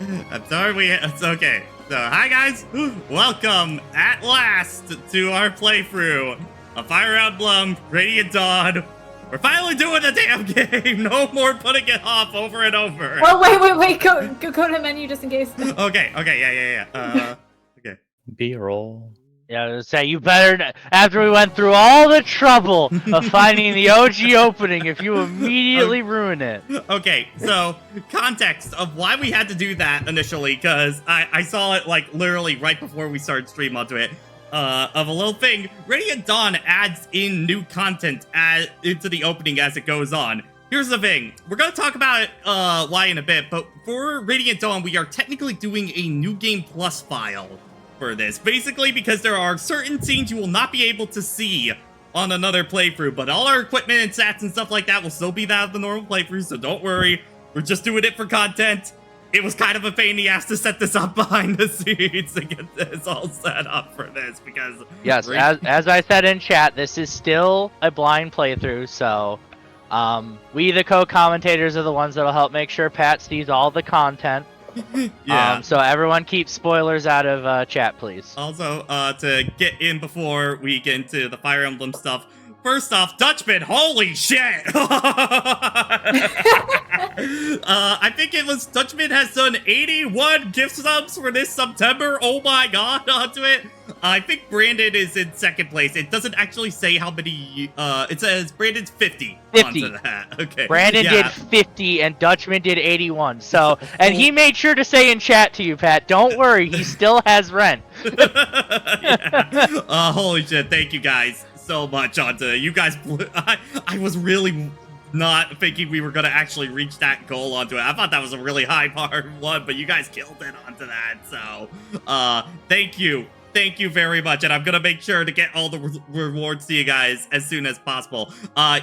I'm sorry it's okay. So, hi guys, welcome at last to our playthrough of Fire Emblem Radiant Dawn. We're finally doing the damn game. No more putting it off over and over. Oh, wait. Go to the menu just in case. Okay, yeah. Okay. B-roll. Yeah, I was gonna say, you better, after we went through all the trouble of finding the OG opening, if you immediately ruin it. Okay, so context of why we had to do that initially, because I saw it like literally right before we started stream onto it. Of a little thing, Radiant Dawn adds in new content into the opening as it goes on. Here's the thing, we're gonna talk about it, why in a bit, but for Radiant Dawn, we are technically doing a New Game Plus file for this. Basically because there are certain scenes you will not be able to see on another playthrough, but all our equipment and stats and stuff like that will still be that of the normal playthrough, so don't worry. We're just doing it for content. It was kind of a pain in the ass to set this up behind the scenes to get this all set up for this, because... Yes, as I said in chat, this is still a blind playthrough, so we, the co-commentators, are the ones that'll help make sure Pat sees all the content. Yeah. So everyone keep spoilers out of chat, please. Also, to get in before we get into the Fire Emblem stuff, first off, Dutchman, holy shit! I think it was Dutchman has done 81 gift subs for this September. Oh my god, onto it. I think Brandon is in second place. It doesn't actually say how many, it says Brandon's 50. 50. Onto that. Okay. Brandon did 50 and Dutchman did 81. So, and he made sure to say in chat to you, Pat, don't worry, he still has rent. Yeah. Holy shit, thank you guys so much onto you guys. I was really not thinking we were gonna actually reach that goal onto it. I thought that was a really high bar one, but you guys killed it onto that. So, thank you. Thank you very much, and I'm gonna make sure to get all the rewards to you guys as soon as possible.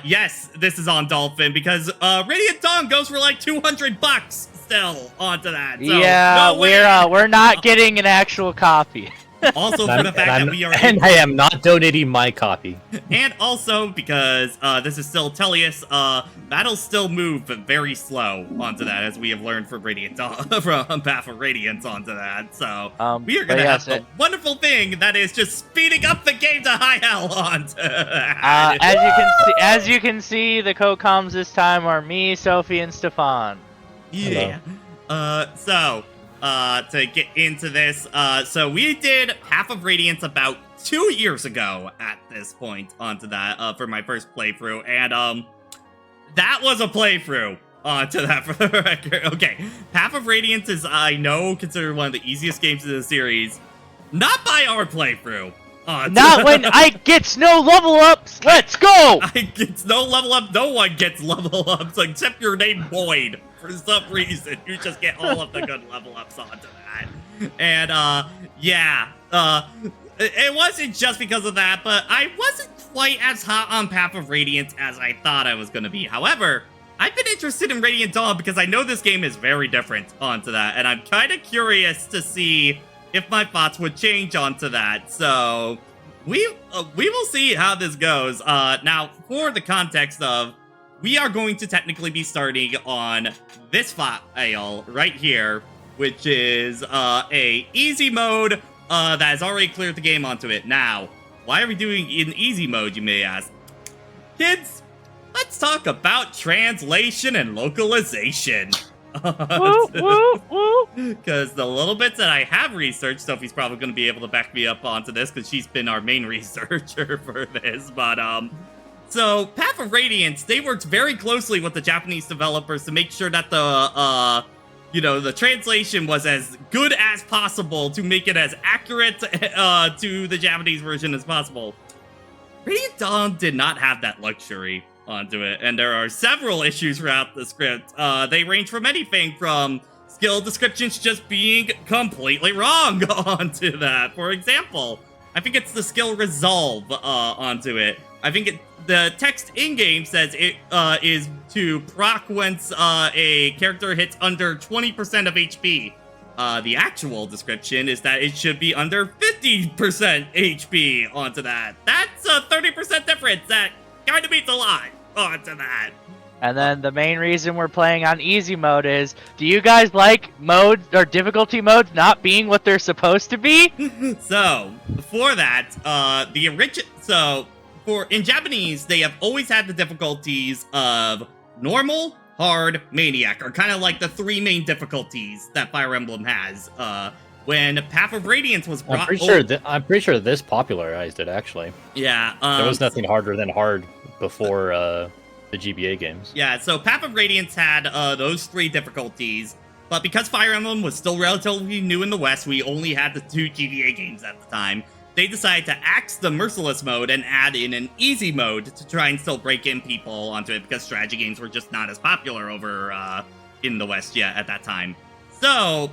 Yes, this is on Dolphin because Radiant Dawn goes for like $200 still onto that. So, yeah, no we're not getting an actual copy. Also for the fact that we are... And I am not donating my copy. And also because this is still Tellius, battles still move very slow onto that, as we have learned from Radiant Dawn, from Path of Radiance onto that. So we are gonna have a wonderful thing that is just speeding up the game to high hell onto that. As you can see, the co-coms this time are me, Sophie, and Stefan. Yeah. To get into this, so we did Path of Radiance about 2 years ago at this point onto that, for my first playthrough, and, that was a playthrough onto that for the record. Okay, Path of Radiance is, I know, considered one of the easiest games in the series. Not by our playthrough. Not when I gets no level ups. Let's go! I gets no level up. No one gets level ups except your name Boyd. For some reason, you just get all of the good level ups onto that. And yeah, it wasn't just because of that, but I wasn't quite as hot on Path of Radiance as I thought I was gonna be. However, I've been interested in Radiant Dawn because I know this game is very different onto that, and I'm kind of curious to see if my thoughts would change onto that. So we will see how this goes. Now, for the context of, we are going to technically be starting on this file right here, which is a easy mode that has already cleared the game onto it. Now, why are we doing in easy mode, you may ask? Kids, let's talk about translation and localization. Because the little bits that I have researched, Sophie's probably going to be able to back me up onto this because she's been our main researcher for this. But so Path of Radiance, they worked very closely with the Japanese developers to make sure that the the translation was as good as possible to make it as accurate to the Japanese version as possible. Radiant Dawn did not have that luxury onto it, and there are several issues throughout the script. They range from anything from skill descriptions just being completely wrong onto that. For example, I think it's the skill resolve onto it. I think the text in-game says it is to proc once a character hits under 20% of HP. The actual description is that it should be under 50% HP onto that. That's a 30% difference. That kind of means a lot onto that. And then the main reason we're playing on easy mode is, do you guys like modes or difficulty modes not being what they're supposed to be? So, for that, in Japanese, they have always had the difficulties of normal, hard, maniac, are kind of like the three main difficulties that Fire Emblem has. When Path of Radiance was brought, I'm pretty sure this popularized it. Actually, yeah, there was nothing harder than hard before the GBA games. Yeah, so Path of Radiance had those three difficulties, but because Fire Emblem was still relatively new in the West, we only had the 2 GBA games at the time. They decided to axe the Merciless mode and add in an easy mode to try and still break in people onto it, because strategy games were just not as popular over in the West yet at that time. So,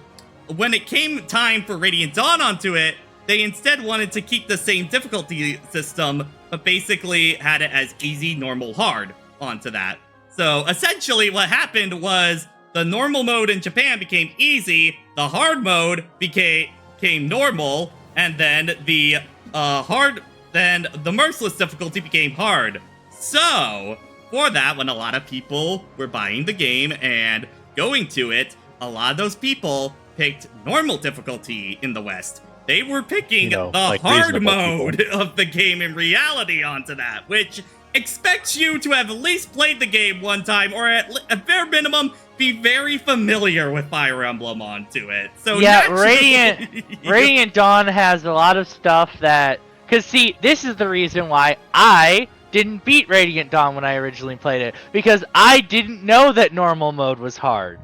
when it came time for Radiant Dawn onto it, they instead wanted to keep the same difficulty system, but basically had it as easy, normal, hard onto that. So essentially what happened was the normal mode in Japan became easy, the hard mode became normal, and then the merciless difficulty became hard. So, for that, when a lot of people were buying the game and going to it, a lot of those people picked normal difficulty in the West. They were picking the like hard mode of the game in reality onto that, which expects you to have at least played the game one time, or at bare minimum, be very familiar with Fire Emblem onto it. So yeah, Radiant Dawn has a lot of stuff that... Because see, this is the reason why I didn't beat Radiant Dawn when I originally played it, because I didn't know that normal mode was hard.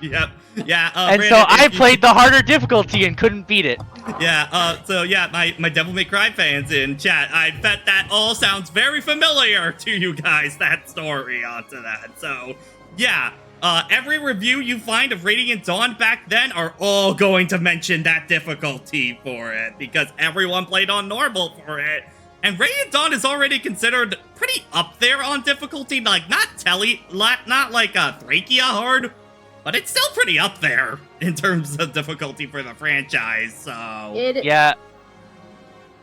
Yep. Yeah. And Brandon, so I played the harder difficulty and couldn't beat it. Yeah. So yeah, my Devil May Cry fans in chat, I bet that all sounds very familiar to you guys. That story onto that. So yeah. Every review you find of Radiant Dawn back then are all going to mention that difficulty for it, because everyone played on normal for it. And Radiant Dawn is already considered pretty up there on difficulty, like not like a Thrakia hard, but it's still pretty up there in terms of difficulty for the franchise. So yeah,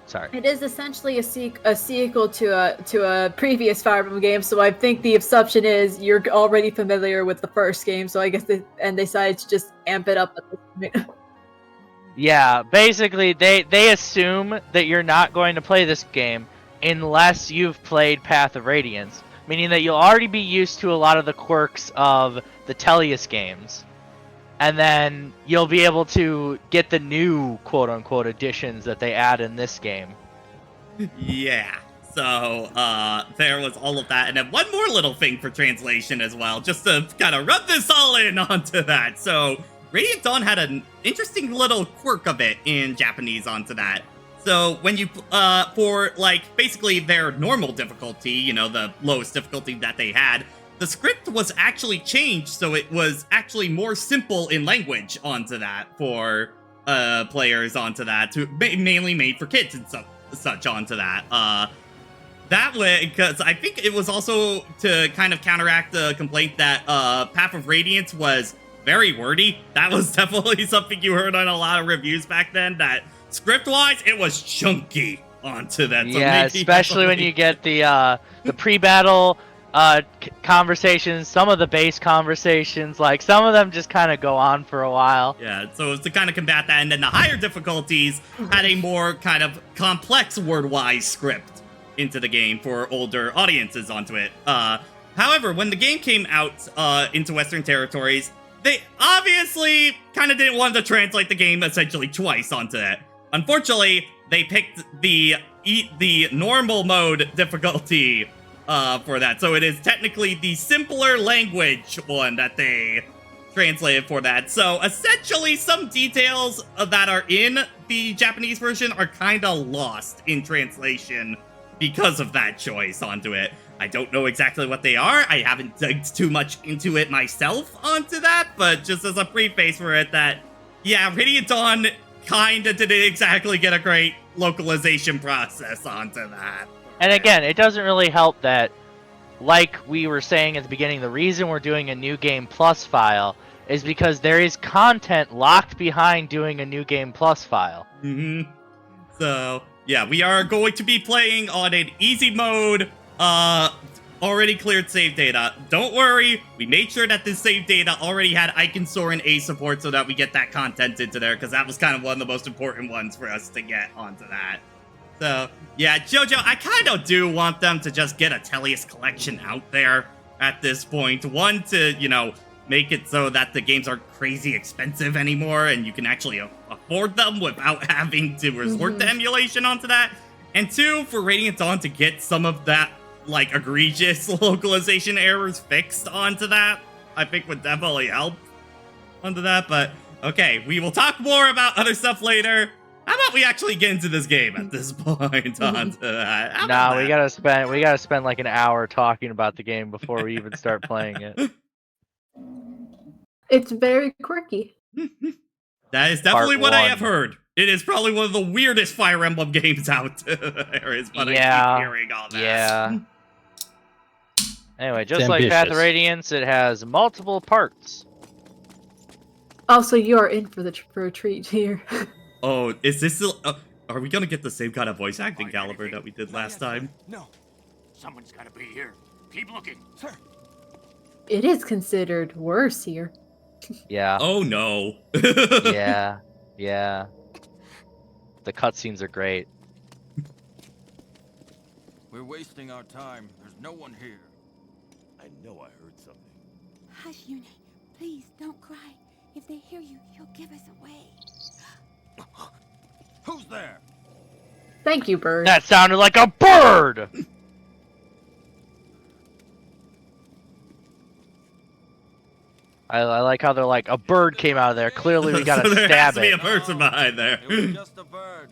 sorry, it is essentially a sequel to a previous Fire Emblem game. So I think the assumption is you're already familiar with the first game. So I guess they decided to just amp it up at this point. Yeah, basically, they assume that you're not going to play this game unless you've played Path of Radiance, meaning that you'll already be used to a lot of the quirks of the Tellius games, and then you'll be able to get the new quote-unquote additions that they add in this game. Yeah, so there was all of that, and then one more little thing for translation as well, just to kind of rub this all in onto that. So Radiant Dawn had an interesting little quirk of it in Japanese onto that. So when you, for like basically their normal difficulty, you know, the lowest difficulty that they had, the script was actually changed so it was actually more simple in language onto that for players onto that, mainly made for kids and such onto that. That way, because I think it was also to kind of counteract the complaint that Path of Radiance was very wordy. That was definitely something you heard on a lot of reviews back then, that script-wise, it was chunky onto that. So yeah, especially when you get the pre-battle conversations, some of the base conversations, like some of them just kind of go on for a while. Yeah, so it's to kind of combat that, and then the higher difficulties had a more kind of complex word-wise script into the game for older audiences onto it. However, when the game came out into Western territories, they obviously kind of didn't want to translate the game essentially twice onto that. Unfortunately, they picked the normal mode difficulty for that. So it is technically the simpler language one that they translated for that. So essentially, some details that are in the Japanese version are kind of lost in translation because of that choice onto it. I don't know exactly what they are. I haven't dug too much into it myself onto that, but just as a preface for it, that, yeah, Radiant Dawn kinda didn't exactly get a great localization process onto that. And again, it doesn't really help that, like we were saying at the beginning, the reason we're doing a New Game Plus file is because there is content locked behind doing a New Game Plus file. Mm-hmm. So, yeah, we are going to be playing on an easy mode, already cleared save data. Don't worry, we made sure that this save data already had Icon Soren A support so that we get that content into there, because that was kind of one of the most important ones for us to get onto that. So, yeah, JoJo, I kind of do want them to just get a Tellius collection out there at this point. One, to, you know, make it so that the games aren't crazy expensive anymore and you can actually afford them without having to resort to emulation onto that. And two, for Radiant Dawn to get some of that, like, egregious localization errors fixed onto that, I think would definitely help onto that. But, okay, we will talk more about other stuff later. How about we actually get into this game at this point onto that? Nah, we gotta spend like an hour talking about the game before we even start playing it. It's very quirky. That is definitely Part what I one. have heard. It is probably one of the weirdest Fire Emblem games out there, is what I Yeah, keep hearing on that. Yeah. Anyway, just It's like Path of ambitious. Radiance, it has multiple parts. Also, you are in for the for a treat here. Oh, is this still... are we gonna get the same kind of voice acting caliber that we did last time? No. Someone's gotta be here. Keep looking. Sir. It is considered worse here. Yeah. Oh, no. Yeah. Yeah. The cutscenes are great. We're wasting our time. There's no one here. I know I heard something. Hush, Yune. Please, don't cry. If they hear you, you'll give us away. Who's there? Thank you, Bird. That sounded like a bird! I like how they're like, a bird came out of there. Clearly we gotta So there has stab to be a it. person behind there. It was just a bird.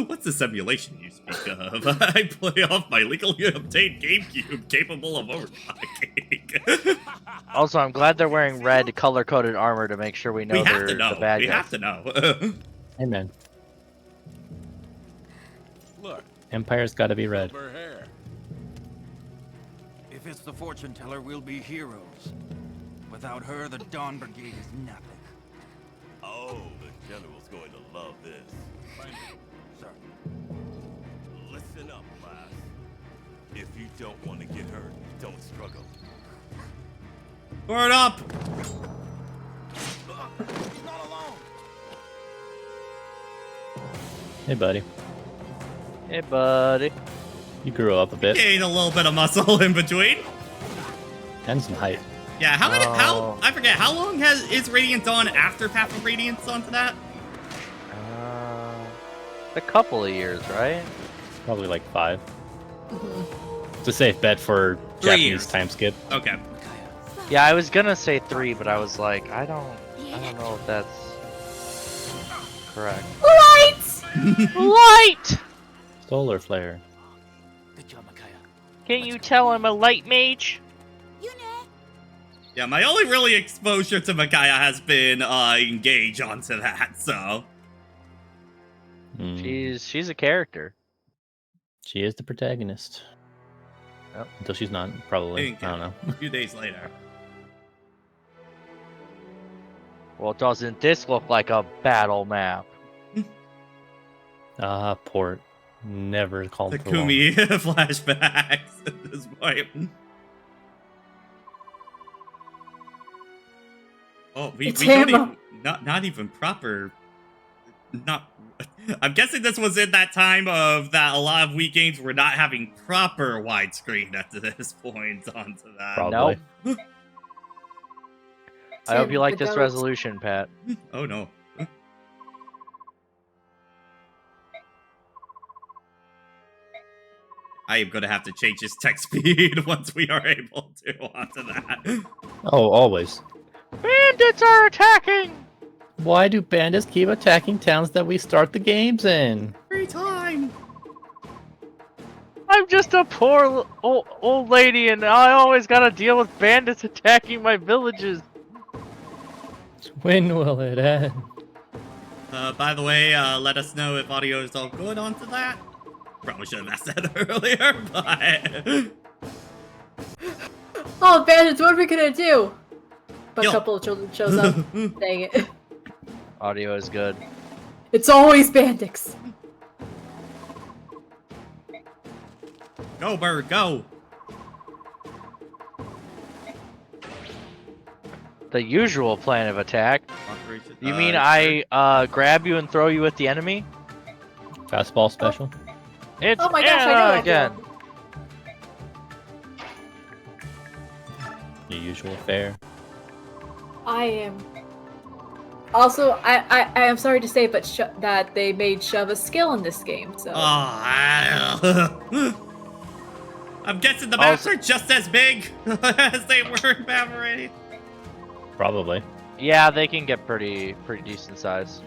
What's this emulation you speak of? I play off my legally obtained GameCube capable of overclocking. Also, I'm glad they're wearing red color-coded armor to make sure we know We have they're to know. the bad We guys. have to know. Hey man, Look, Empire's got to be red. silver hair. If it's the fortune teller, we'll be heroes. Without her, the Dawn Brigade is nothing. Oh, the general's going to love this. Sir. Listen up, class. If you don't want to get hurt, don't struggle. Board up! He's not alone. Hey buddy, Hey, buddy. you grew up a bit Gain a little bit of muscle in between. and some height. Yeah, how many? How Oh. I forget. How long is Radiant Dawn after Path of Radiance onto that? A couple of years, right? Probably like 5. It's a safe bet for 3 Japanese years. time skip. Okay. Yeah, I was gonna say 3, but I was like, I don't know if that's correct. Lights! Light! Solar flare. Good job, Micaiah. Can't you tell I'm a light mage? Yune! Yeah, my only really exposure to Micaiah has been engage onto that. So Mm, She's a character. she is the protagonist. Yep. Until she's not, probably. Think. I don't know. a few days later. Well, doesn't this look like a battle map? Ah, port. Never called for long. Takumi flashbacks at this point. Oh, we It's don't him. even, not even proper. Not. I'm guessing this was in that time of that a lot of Wii games were not having proper widescreen at this point onto that. Probably. Nope. I hope you like The this goats. resolution, Pat. Oh no. I am gonna have to change his text speed once we are able to onto that. Oh, always. Bandits are attacking! Why do bandits keep attacking towns that we start the games in? Every time. I'm just a poor old lady, and I always gotta deal with bandits attacking my villages. When will it end? By the way, let us know if audio is all good onto that. Probably should have asked that earlier, but Oh, bandits, what are we gonna do? But Yo. a couple of children shows up. Dang it. Audio is good. It's always bandits. Go, bird, go. The usual plan of attack. Operation. You mean I grab you and throw you at the enemy? Fastball special. It's Oh my gosh, I know Anna that again. girl. Your usual fare. I am. Also, I am sorry to say, but that they made shove a skill in this game. So. I'm guessing the maps are just as big as they were in Path of Radiance. Probably. Yeah, they can get pretty decent size.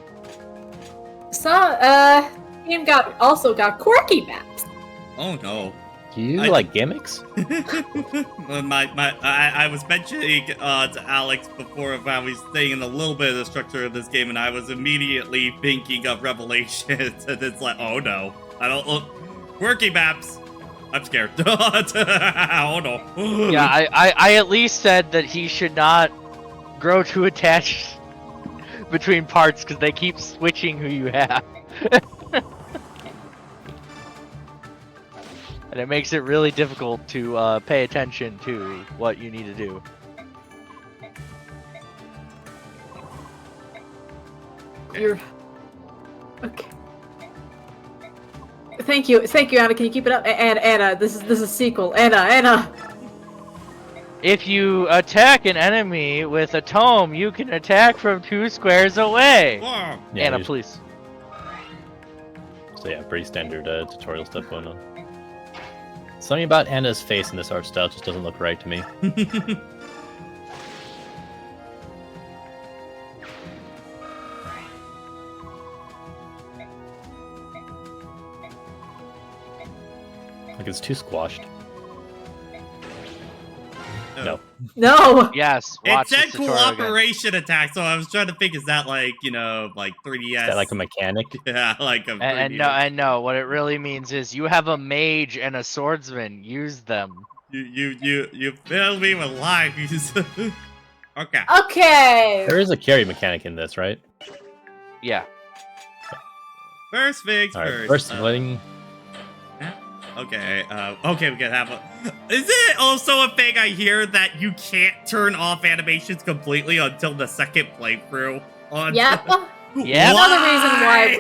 Game also got quirky maps. Oh no. Do you I- like gimmicks? I was mentioning to Alex before about we staying in a little bit of the structure of this game, and I was immediately thinking of Revelations, and it's like, oh no, I don't look quirky maps. I'm scared. Oh no. Yeah, I at least said that he should not grow too attached between parts because they keep switching who you have. And it makes it really difficult to pay attention to what you need to do. You're okay. Thank you, Anna. Can you keep it up? And Anna, this is a sequel. Anna. If you attack an enemy with a tome, you can attack from 2 squares away. Whoa. Yeah, Anna, you- please. So yeah, pretty standard tutorial stuff going on. Something about Anna's face in this art style just doesn't look right to me. Like it's too squashed. No. No. Yes, It watch said this tutorial again. cooperation attack, so I was trying to think, is that like, like 3DS? Is that like a mechanic? Yeah, like a 3DS. And no, what it really means is you have a mage and a swordsman. Use them. You filled me with lies. Okay. Okay. There is a carry mechanic in this, right? Yeah. First things All right. first. First thing. Okay, we can have a... Is it also a thing I hear that you can't turn off animations completely until the second playthrough? Yep. Yeah. Another reason why.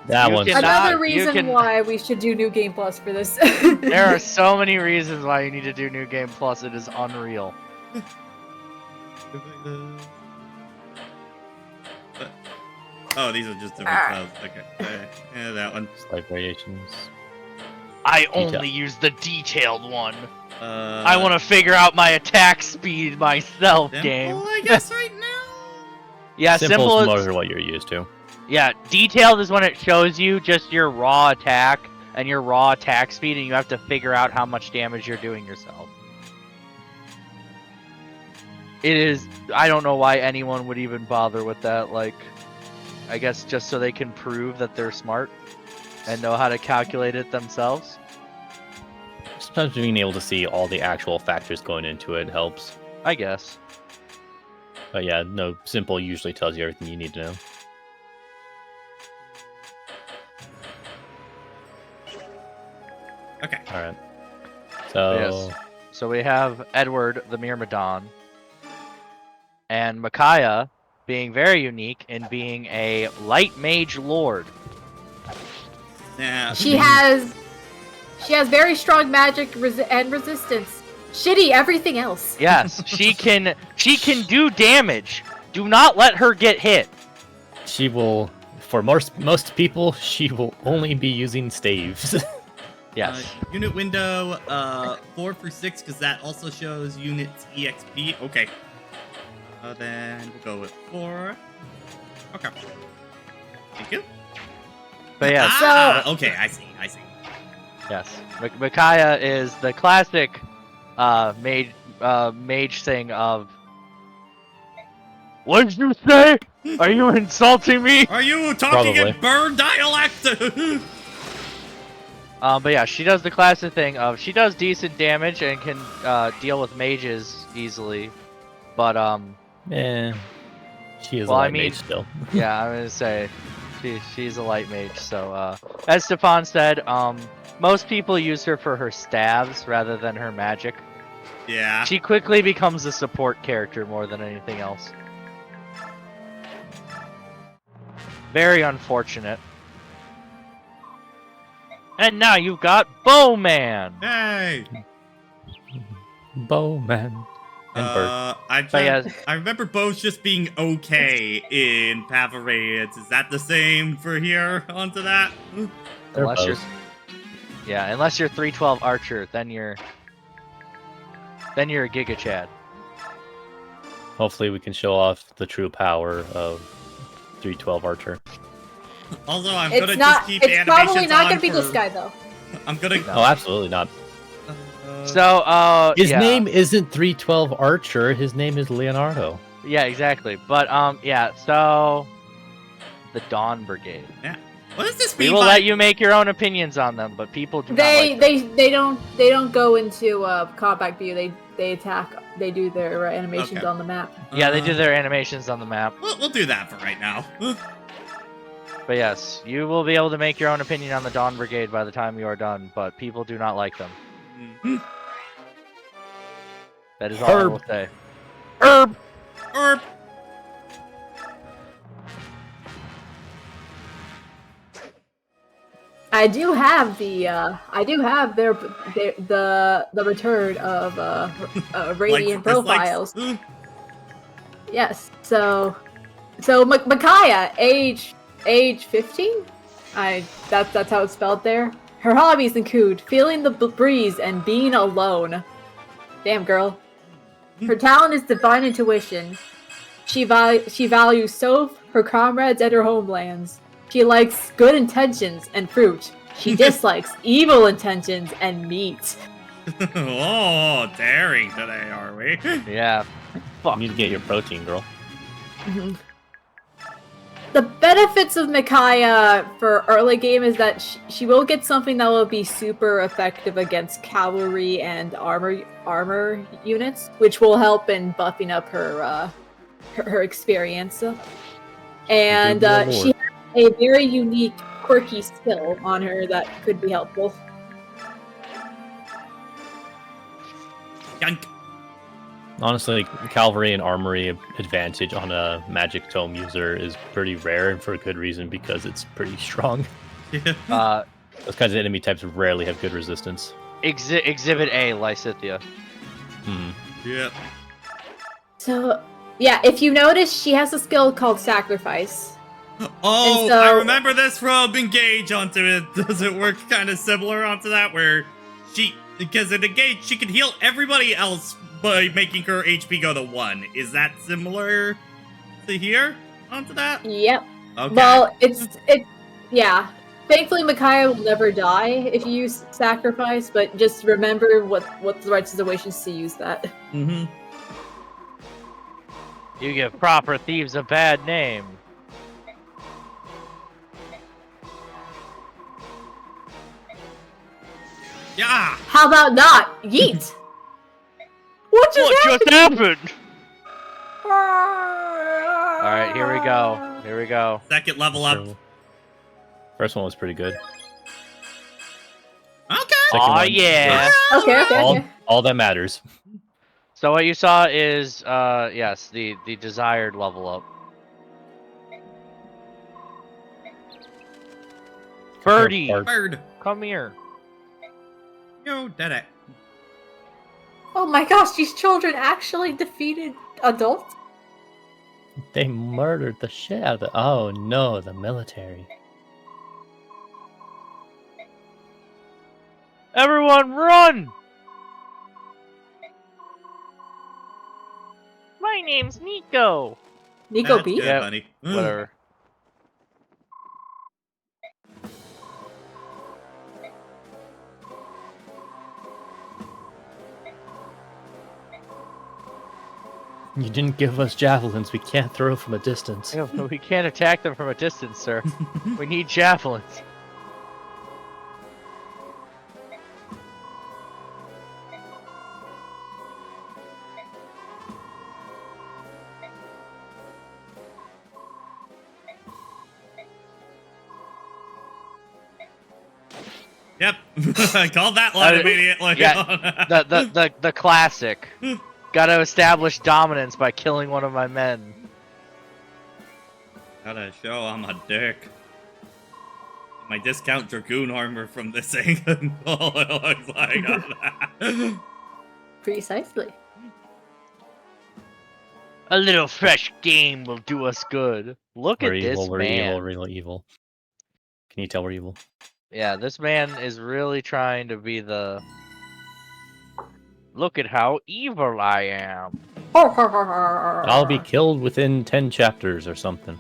That You one. can- Another you reason can- why we should do New Game Plus for this. There are so many reasons why you need to do New Game Plus. It is unreal. Oh, these are just different files. Okay. Yeah, that one. Slight variations. I only use the detailed one. I I want to figure out my attack speed myself, game. I guess right now. Yeah, Simple simple is is similar to what you're used to. yeah. Detailed is when it shows you just your raw attack and your raw attack speed, and you have to figure out how much damage you're doing yourself. It is. I don't know why anyone would even bother with that. Like, I guess just so they can prove that they're smart and know how to calculate it themselves. Sometimes being able to see all the actual factors going into it helps. I guess. But yeah, no, simple usually tells you everything you need to know. Okay. Alright. So, Yes. So we have Edward the Myrmidon and Micaiah being very unique in being a light mage lord. Yeah. She has very strong magic and resistance. Shitty everything else. Yes, she can do damage. Do not let her get hit. she will, for most people, she will only be using staves. Yes. Unit window 4 through 6 because that also shows units EXP. Okay. Then we'll go with 4. Okay. Thank you. But yeah, Okay, I see. yes. Micaiah is the classic mage thing of what did you say? Are you insulting me? Are you talking Probably. in bird dialect? But yeah, she does the classic thing of she does decent damage and can deal with mages easily. But Eh, she is Well, a I light mean- mage still. yeah, I'm gonna say she's a light mage. So as Stefan said, most people use her for her stabs rather than her magic. Yeah. She quickly becomes a support character more than anything else. Very unfortunate. And now you've got Bowman. Hey. Bowman. And Bird. I remember Bo's just being okay in Path of Radiance. Is that the same for here? Onto that? They're Unless you're, both. yeah, unless you're 312 Archer, then you're a Giga Chad. Hopefully we can show off the true power of 312 Archer. Also, I'm gonna It's just keep It's probably animations not on gonna be for- this guy though. I'm gonna. Oh, absolutely not. So, His yeah. name isn't 312 Archer. His name is Leonardo. Yeah, exactly. But yeah. So, the Dawn Brigade. Yeah. What does this We mean will by? let you make your own opinions on them, but people do not like them. They don't go into combat view. They attack. They do their animations Okay. on the map. Yeah, they do their animations on the map. We'll do that for right now. But yes, you will be able to make your own opinion on the Dawn Brigade by the time you are done, but people do not like them. Mhm. That is all I will say. Herb! Or I do have the return of Radiant profiles. Dislikes? Yes. So Micaiah, age 15. That's how it's spelled there. Her hobbies include feeling the breeze and being alone. Damn girl. Her talent is divine intuition. She values Soph, her comrades, and her homelands. She likes good intentions and fruit. She dislikes evil intentions and meat. Oh, daring today, are we? Yeah. Fuck. You need to get your protein, girl. The benefits of Micaiah for early game is that she will get something that will be super effective against cavalry and armor units, which will help in buffing up her experience. And she has a very unique, quirky skill on her that could be helpful. Yunk. Honestly, cavalry and armory advantage on a magic tome user is pretty rare, and for a good reason, because it's pretty strong. Those kinds of enemy types rarely have good resistance. Exhibit A, Lysithia. Yep. So, yeah, if you notice, she has a skill called Sacrifice. Oh, so- I remember this from Engage onto it. Does it work kind of similar onto that, where because in Engage, she can heal everybody else by making her HP go to 1. Is that similar to here onto that? Yep. Okay. Well, yeah. Thankfully, Micaiah will never die if you use Sacrifice, but just remember what's the right situations to use that. Mm-hmm. You give proper thieves a bad name. Yeah. How about not? Yeet! What just happened? Alright, here we go. Here we go. Second level up. First one was pretty good. Okay. Second Aw, one, yeah. Okay. all that matters. So what you saw is, yes, the desired level up. Birdie, Bird. come here. You did it. Oh my gosh, these children actually defeated adults? They murdered the shit out of the... Oh no, the military. Everyone run! My name's Nico. Nico That's B? good, Yeah. buddy. Whatever. You didn't give us javelins. We can't throw from a distance. We can't attack them from a distance, sir. We need javelins. Yep, I called that line immediately. Yeah, the classic. Gotta establish dominance by killing one of my men. Gotta show I'm a dick. My discount Dragoon armor from this angle, it looks like. Precisely. A little fresh game will do us good. Look We're at evil, this we're man. evil, we're evil. Can you tell we're evil? Yeah, this man is really trying to be the... Look at how evil I am. I'll be killed within 10 chapters or something.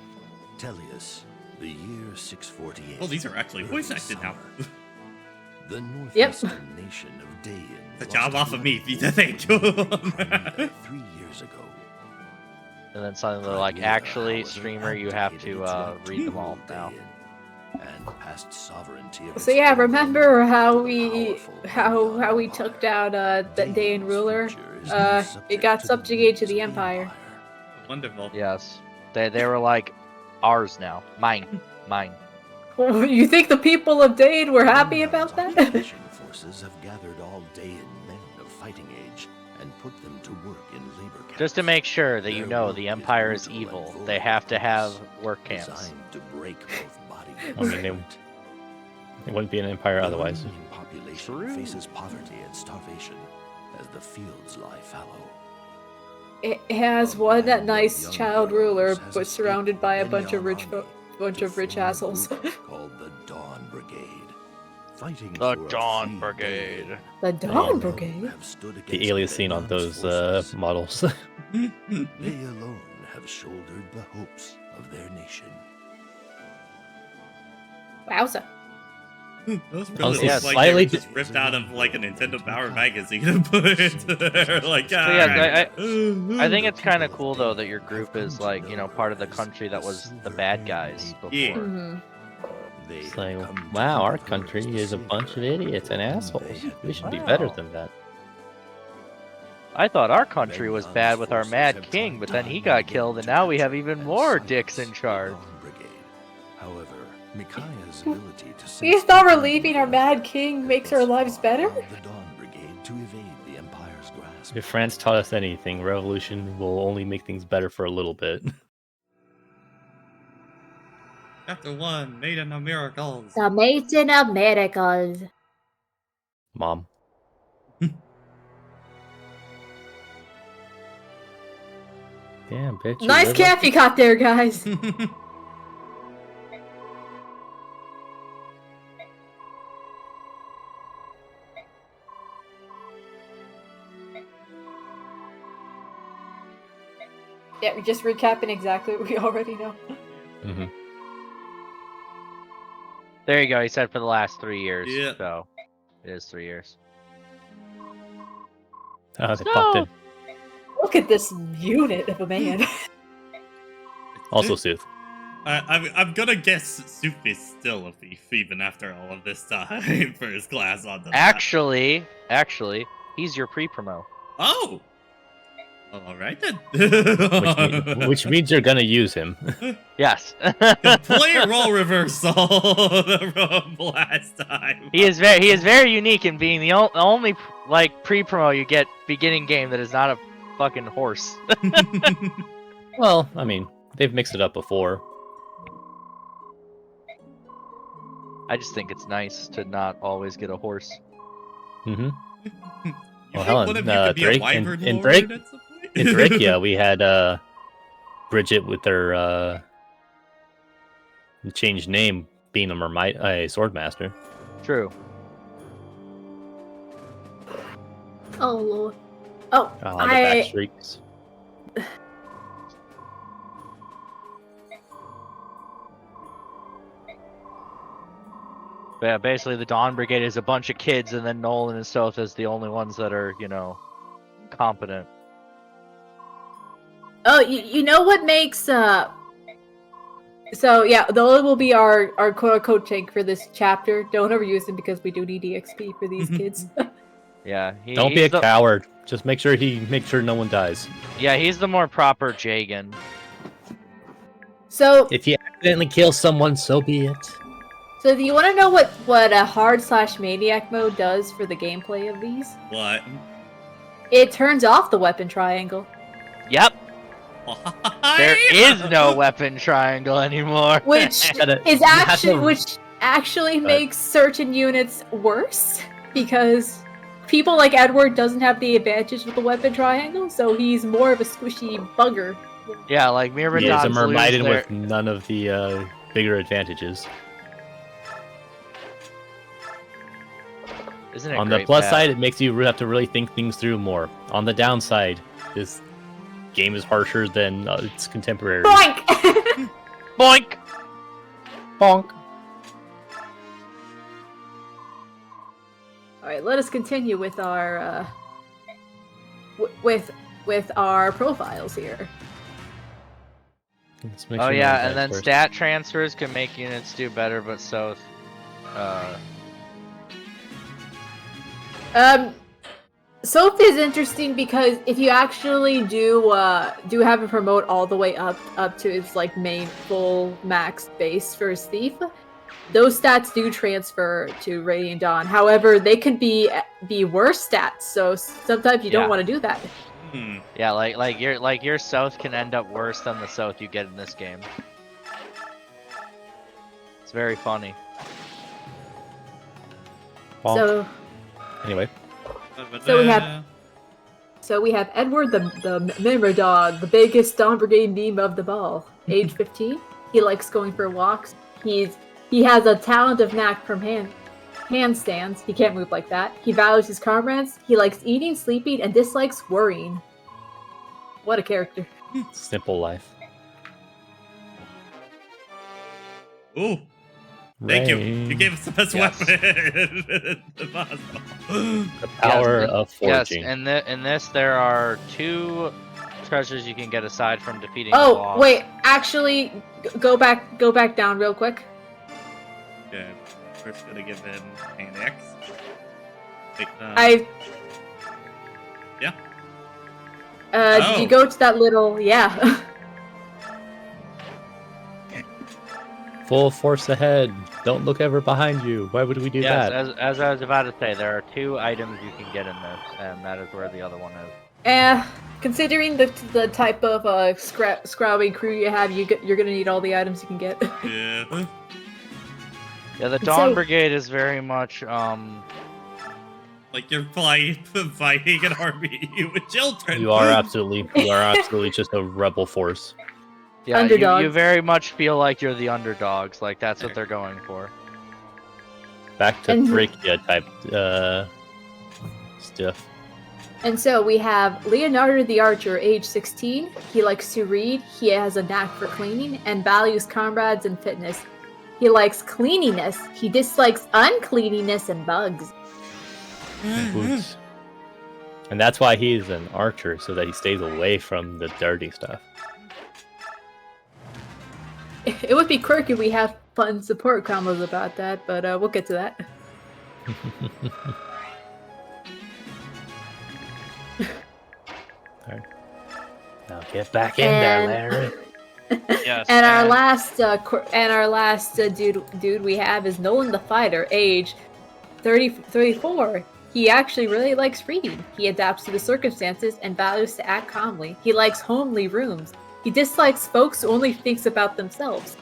Tellius, the year 648. Oh, these are actually voice early acted now. summer. The northeastern nation of Dayan. The lost job a off of me, bloody thank war you. 3 years ago. And then suddenly they're like, actually, streamer, you have to read them all now. And passed sovereignty of So its yeah, own remember how we powerful we took down the Dayan ruler? future is It subject got to the subjugated to whims the of Empire. Wonderful. Yes. They were like, ours now. Mine. You think the people of Dayan were happy about that? Occupation forces have gathered all Dayan men of fighting age and put them to work in labor camps. Just to make sure that you Their know work the is Empire is brutal and evil, full they of have to have violence, work camps. designed to break both body and I mean, spirit. it wouldn't be an empire The otherwise. remaining population True. faces poverty and starvation as the fields lie fallow. It has one Band of nice young child ruler, heroes has but surrounded by a escaped bunch of rich Benyamin bunch of to rich form a assholes. group called the Dawn Brigade. Fighting The for a Dawn free Brigade. Dayan, The they Dawn alone Brigade? have stood against The alias scene on Benyamin's those forces. models. They alone have shouldered the hopes of their nation. Wowza. Those really Honestly, look like they slightly were just ripped out of like a Nintendo Power magazine and put into there. Like, yeah, alright. I think it's kind of cool though that your group is like, you know, part of the country that was the bad guys before. Yeah. Hmm. They It's like, have come to wow, our the country first to is a serve bunch of idiots and whom they assholes. had We should be been better Wow. than that. I thought our country was bad with our Mad King, but then he got killed, and now we have even more dicks in charge. However, Micaiah's ability to sense He's not the relieving our Mad King makes our lives better? allowed the Dawn Brigade to evade the Empire's grasp. If France taught us anything, revolution will only make things better for a little bit. Chapter 1, Maiden of Miracles. The Maiden of Miracles. Mom. Damn, bitch. you Nice live cap you got there, guys. Yeah, we're just recapping exactly what we already know. Mm-hmm. There you go. He said for the last 3 years. Yeah. So it is 3 years. Oh, they popped in. Look at this unit of a man. Also, Sooth. I'm gonna guess Soup is still a thief even after all of this time for his class on the Actually, he's your pre-promo. Oh! Well, alright then. Which means you're gonna use him. Yes. Complete role reversal from last time. He is very unique in being the only like pre-promo you get beginning game that is not a fucking horse. Well, I mean, they've mixed it up before. I just think it's nice to not always get a horse. Mm-hmm. You Well, think Helen, one of you could be a Drake- wyvern in lord Drake- at some point? In Thrakia, we had Bridget with her changed name being a swordmaster. True. Oh lord. Oh, The back streaks. But yeah, basically the Dawn Brigade is a bunch of kids, and then Nolan and Soth is the only ones that are, you know, competent. Oh, you know what makes So yeah, Nolan will be our quote unquote tank for this chapter. Don't overuse him because we do need EXP for these kids. Yeah. Don't be he's a coward. Just make sure no one dies. Yeah, he's the more proper Jagan. So If you accidentally kill someone, so be it. So do you want to know what a hard/maniac mode does for the gameplay of these? What? It turns off the weapon triangle. Yep. Why? There is no weapon triangle anymore. Which actually makes certain units worse, because people like Edward doesn't have the advantage with the weapon triangle, so he's more of a squishy bugger. Yeah, like He is a Myrmidons lose Myrmidon their... with none of the bigger advantages. Isn't it On the great, plus Pat? side, it makes you have to really think things through more. On the downside, this game is harsher than its contemporaries. Boink! Boink! Bonk. Alright, let us continue with our with our profiles here. Let's make Oh sure yeah, mine's and then first. stat transfers can make units do better, but so... Soap is interesting because if you actually do have it promote all the way up to its like main full max base for his thief, those stats do transfer to Radiant Dawn. However, they could be worse stats, so sometimes you don't want to do that. Yeah, like your south can end up worse than the south you get in this game. It's very funny. Bonk. So Anyway. So we have Edward the Myrmidon, the biggest Dawn Brigade meme of them all. Age 15. He likes going for walks. He has a talent of knack from handstands. He can't move like that. He values his comrades. He likes eating, sleeping, and dislikes worrying. What a character. Simple life. Ooh. Thank you. You Rain. gave us the best weapon possible. The power of Yes, forging. in this there are 2 treasures you can get aside from defeating the boss. Oh, wait. Actually, go back down real quick. Okay. First gonna give him an X. Wait, Yeah. Did you go to that little... Yeah. Full force ahead. Don't look ever behind you. Why would we do Yes, that? as I was about to say, there are 2 items you can get in this, and that is where the other one is. Considering the type of scrabbing crew you have, you're gonna need all the items you can get. Yeah. Yeah, the Dawn Brigade is very much like you're fighting an army with children. You are absolutely just a rebel force. yeah, Underdogs. you very much feel like you're the underdogs. Like that's what they're going for. Back to And- Thracia type stuff. And so we have Leonardo the Archer, age 16. He likes to read. He has a knack for cleaning and values comrades and fitness. He likes cleanliness. He dislikes uncleanliness and bugs. And boots. And that's why he's an archer, so that he stays away from the dirty stuff. It would be quirky if we have fun support combos about that, but we'll get to that. Alright. Now get back in there, Larry. Yes. And our last dude we have is Nolan the Fighter, age 34. He actually really likes reading. He adapts to the circumstances and values to act calmly. He likes homely rooms. He dislikes folks who only thinks about themselves.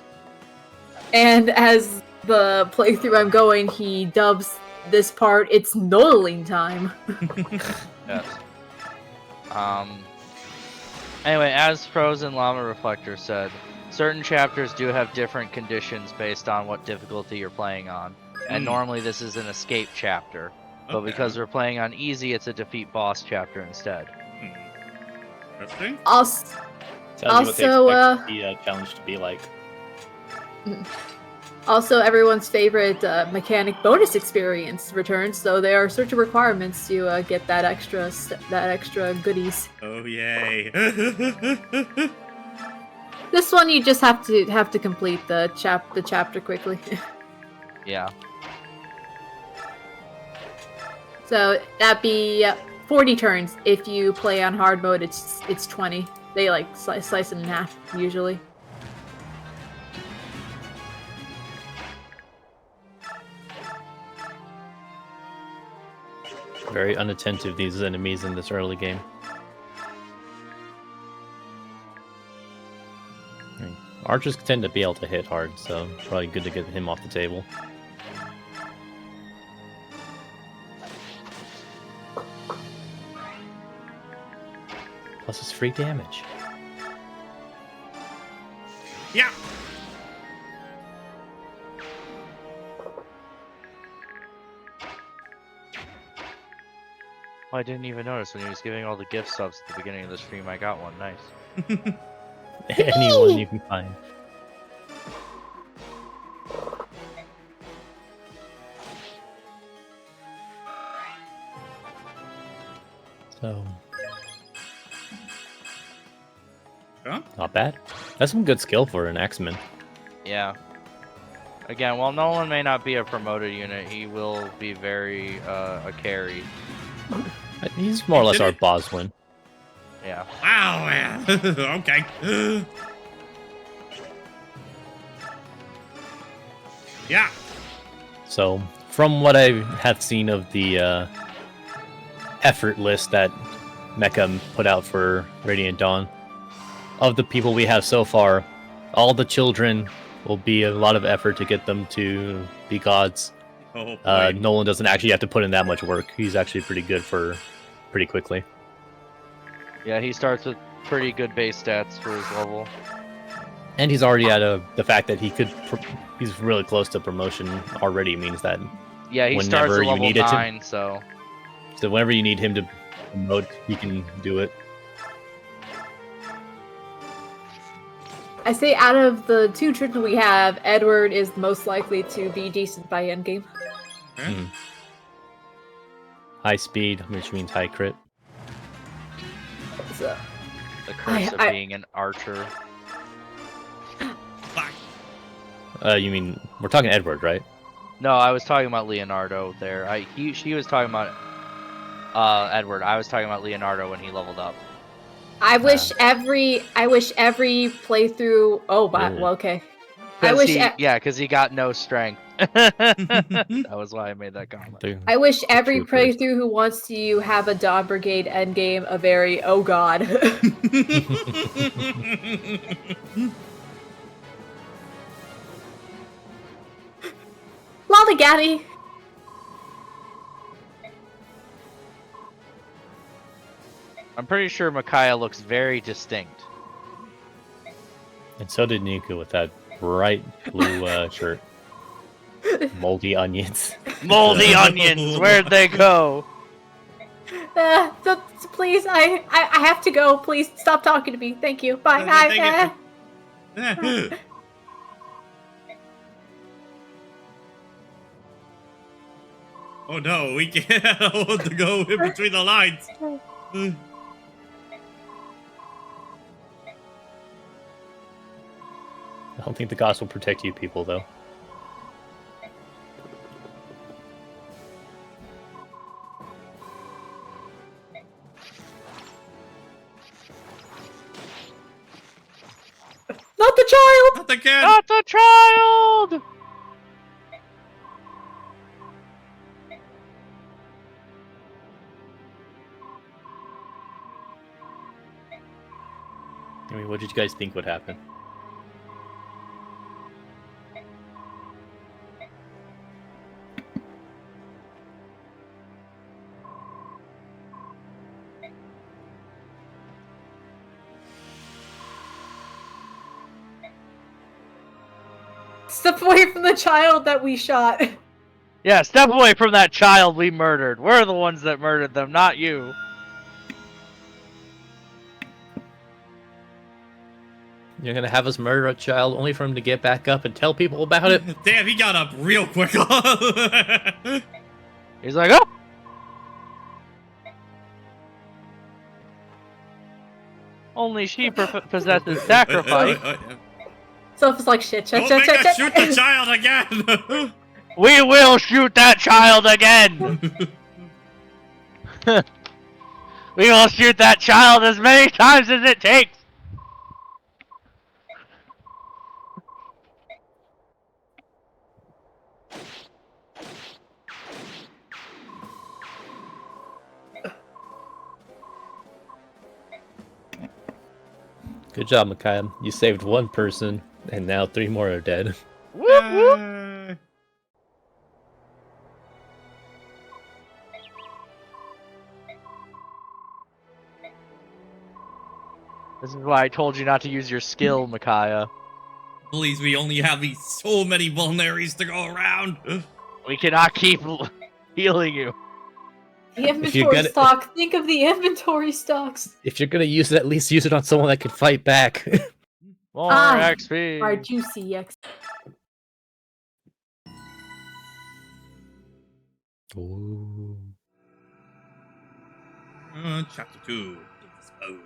And as the playthrough I'm going, he dubs this part, it's noodling time. Yes. Anyway, as Frozen Llama Reflector said, certain chapters do have different conditions based on what difficulty you're playing on. And normally this is an escape chapter. But because we're playing on easy, it's a defeat boss chapter instead. Interesting. Tells you what they expect the challenge to be like. Also, everyone's favorite mechanic bonus experience returns, so there are certain requirements to get that extra goodies. Oh yay! This one you just have to complete the chapter quickly. Yeah. So that'd be 40 turns. If you play on hard mode, it's 20. They like slice it in half usually. Very unattentive, these enemies in this early game. Archers tend to be able to hit hard, so it's probably good to get him off the table. Plus it's free damage. Yeah. Oh, I didn't even notice when he was giving all the gift subs at the beginning of the stream. I got one. Nice. Anyone you can find. So, Huh? not bad. That's some good skill for an X-Men. Yeah. Again, while Nolan may not be a promoted unit, he will be very a carry. He's more or less Did our it? Boswin. Yeah. Wow, man. Okay. Yeah. So, from what I have seen of the effort list that Mecha put out for Radiant Dawn, of the people we have so far, all the children will be a lot of effort to get them to be gods. Oh, boy. Nolan doesn't actually have to put in that much work. He's actually pretty good for pretty quickly. Yeah, he starts with pretty good base stats for his level. And he's already at the fact that he's really close to promotion already means that Yeah, he starts whenever at you level need it to- 9, so... So whenever you need him to promote, he can do it. I say out of the two children we have, Edward is most likely to be decent by endgame. High speed, which means high crit. So, The curse of being an archer. Fuck. You mean, we're talking Edward, right? No, I was talking about Leonardo there. She was talking about Edward. I was talking about Leonardo when he leveled up. I wish every playthrough. Oh, but Really? well, okay. I wish. Because he got no strength. That was why I made that comment. I wish every troopers. playthrough who wants to have a Dawn Brigade endgame a very oh god. Lollygatti! I'm pretty sure Micaiah looks very distinct. And so did Niku with that bright blue shirt. Moldy onions. Moldy onions, where'd they go? So please, I have to go. Please stop talking to me. Thank you. Bye. Thank you. Oh no, we can't hold to go in between the lines. I don't think the gods will protect you people, though. Not the child! Not the kid! Not the child! I mean, what did you guys think would happen? Step away from the child that we shot. Yeah, step away from that child we murdered. We're the ones that murdered them, not you. You're gonna have us murder a child only for him to get back up and tell people about it? Damn, he got up real quick. He's like, oh! Only she possesses sacrifice. So it's like shit. Don't make us shoot the child again. We will shoot that child again! We will shoot that child as many times as it takes! Good job, Micaiah. You saved one person, and now 3 more are dead. Whoop, whoop. This is why I told you not to use your skill, Micaiah. Please, we only have these so many vulneraries to go around. We cannot keep healing you. The inventory stock. Think of the inventory stocks. If you're gonna use it, at least use it on someone that can fight back. More Ah, XP. Our juicy XP. Ooh. Chapter 2. Indisposed.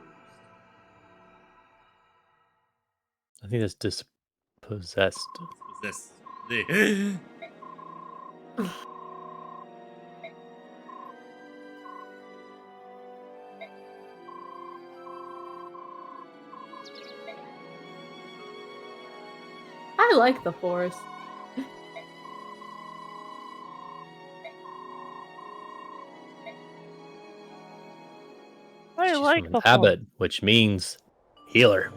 I think that's dispossessed. This. The... I like the forest. I like the Abbot, which means healer.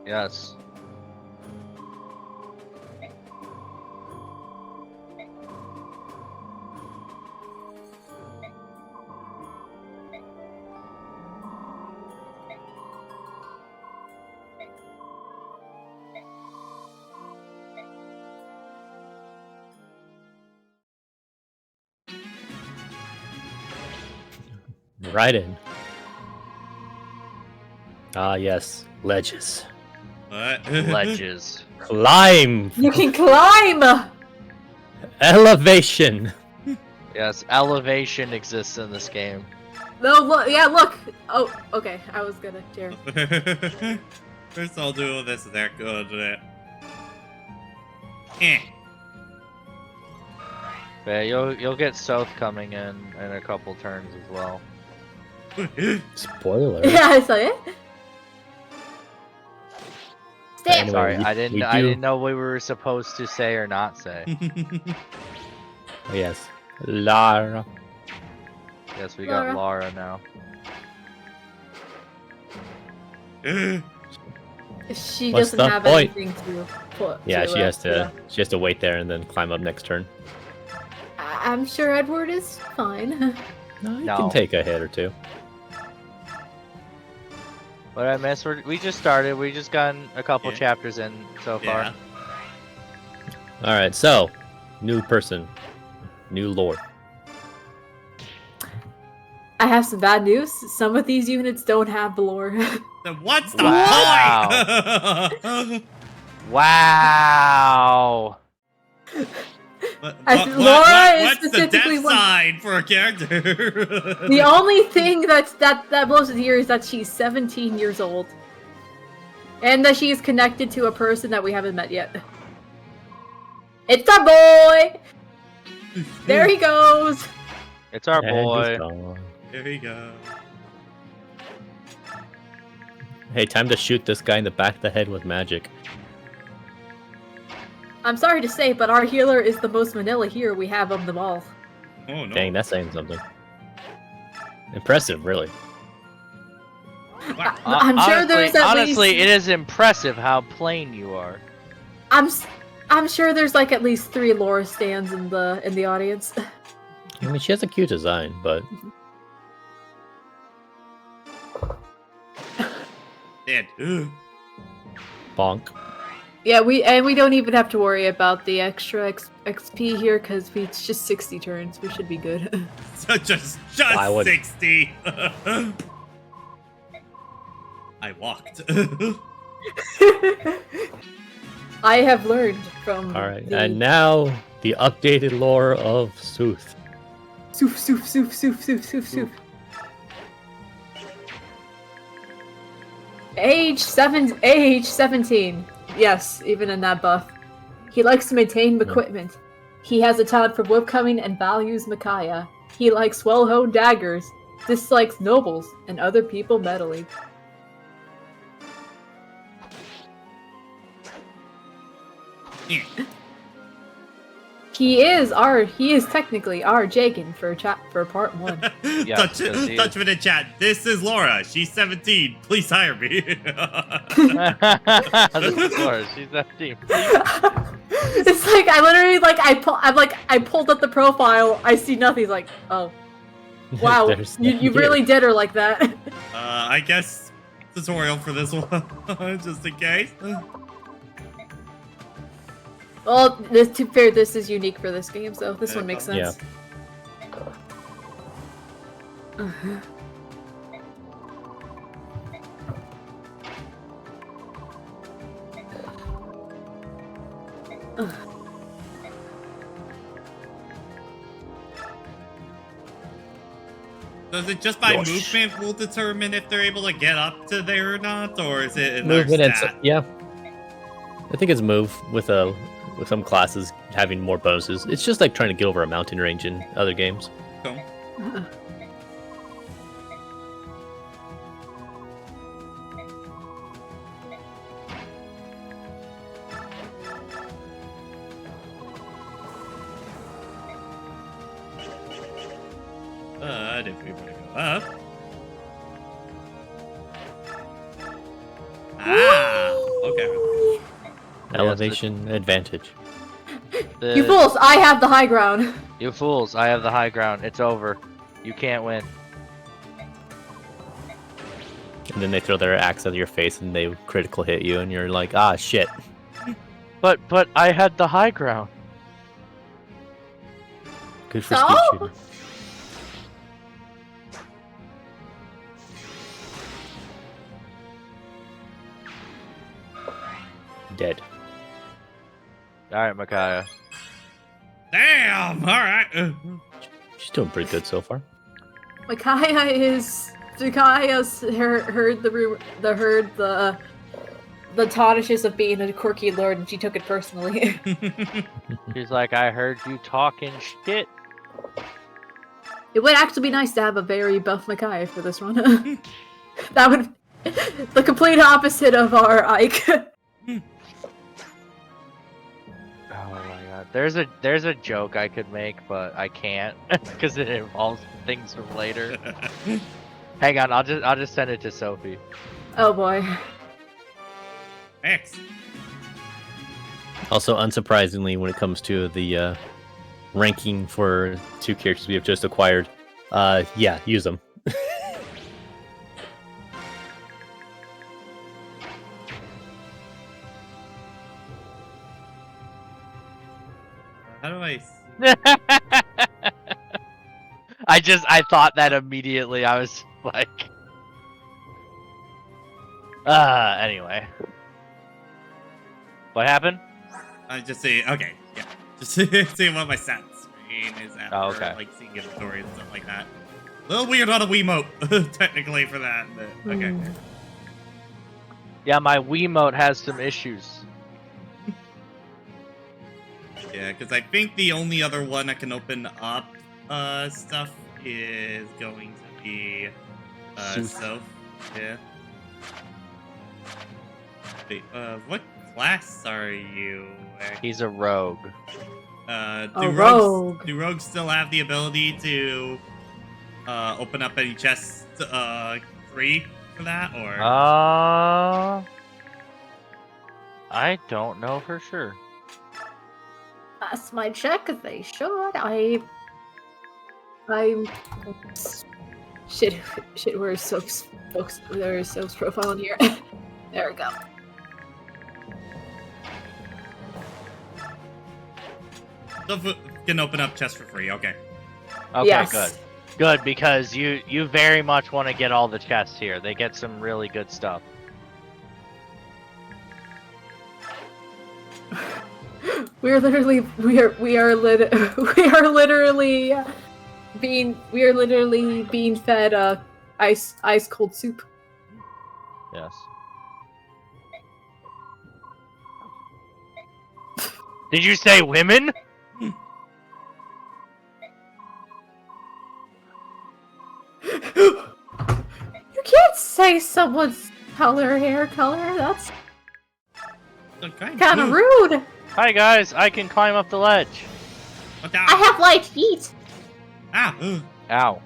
Yes. Right in. Ah, yes. Ledges. What? Ledges. Climb! You can climb! Elevation! Yes, elevation exists in this game. No, look, yeah, look! Oh, okay, I was gonna share. First I'll do this and that good. Eh. Yeah, you'll get South coming in a couple turns as well. Spoiler. Yeah, I saw it. Stay. Anyway, Sorry, we- I we didn't know what we were supposed to say or not say. Oh, yes. Lara. Yes, we Lara. got Lara now. She What's doesn't the have point? anything to put. Yeah, to, she has to. yeah. She has to wait there and then climb up next turn. I'm sure Edward is fine. No, you No. can take a hit or two. What I missed? We just started. We just gotten a couple Yeah. chapters in so far. Yeah. All right, so new person, new lore. I have some bad news. Some of these units don't have the lore. Then what's the Wow. point? Wow. Laura is what's the specifically death one- sign for a character? The only thing that blows it here is that she's 17 years old. And that she is connected to a person that we haven't met yet. It's our boy! There he goes! It's our And he's boy. gone. There you go. Hey, time to shoot this guy in the back of the head with magic. I'm sorry to say, but our healer is the most vanilla here we have of them all. Oh no. Dang, that's saying something. Impressive, really. Wow. I'm sure there's at honestly, least... it is impressive how plain you are. I'm sure there's like at least 3 Laura stands in the audience. I mean, she has a cute design, but Dead. bonk. Yeah, we don't even have to worry about the extra XP here because it's just 60 turns. We should be good. So just Why would- 60. I walked. I have learned from. All right, the... and now the updated lore of Sooth. Soof, soof, soof, soof, soof, soof, soof. Age 17. Yes, even in that buff. He likes to maintain equipment. He has a talent for woodcutting and values Micaiah. He likes well-honed daggers, dislikes nobles, and other people meddling. He is technically our Jagan for part 1. Touch it in chat. This is Laura. She's 17. Please hire me. This is Laura. She's 17. It's like I literally I pulled up the profile. I see nothing. He's like, oh, wow, you really did her like that. I guess tutorial for this one, just in case. Well, to be fair, this is unique for this game, so this one makes sense. Yeah. So is it just by movement will determine if they're able to get up to there or not, or is it movement and stat? yeah? I think it's move with some classes having more bonuses. It's just like trying to get over a mountain range in other games. Cool. If we want to go up. Okay. Elevation advantage. You fools! I have the high ground. You fools! I have the high ground. It's over. You can't win. And then they throw their axe at your face and they critical hit you, and you're like, ah, shit. But I had the high ground. Good for speed shooting. Dead. Alright, Micaiah. Damn! Alright. She's doing pretty good so far. Micaiah's heard the tauntishes of being a quirky lord, and she took it personally. She's like, I heard you talking shit. It would actually be nice to have a very buff Micaiah for this one. That would the complete opposite of our Ike. Oh my god. There's a joke I could make, but I can't because it involves things from later. Hang on, I'll just send it to Sophie. Oh boy. X. Also, unsurprisingly, when it comes to the ranking for 2 characters we have just acquired, yeah, use them. How do I? I thought that immediately. I was like, anyway. What happened? I just see. Okay, yeah. Just seeing what my stats screen is after, Oh, okay. like seeing inventory and stuff like that. A little weird on a Wiimote, technically, for that. But, okay. Yeah, my Wiimote has some issues. Yeah, because I think the only other one that can open up stuff is going to be Soph. Yeah. Wait, what class are you? He's a rogue. Do rogues still have the ability to open up any chests 3 for that, or? I don't know for sure. That's my check. They should. I'm. Shit. Where's Soap's folks? There's Soap's profile in here. There we go. Soph can open up chests for free. Okay. Okay, Yes. Good, because you very much want to get all the chests here. They get some really good stuff. We are literally being fed ice cold soup. Yes. Did you say women? You can't say someone's hair color. That's kind of rude. Hi guys, I can climb up the ledge. What the? I have light feet. Ah. Ow.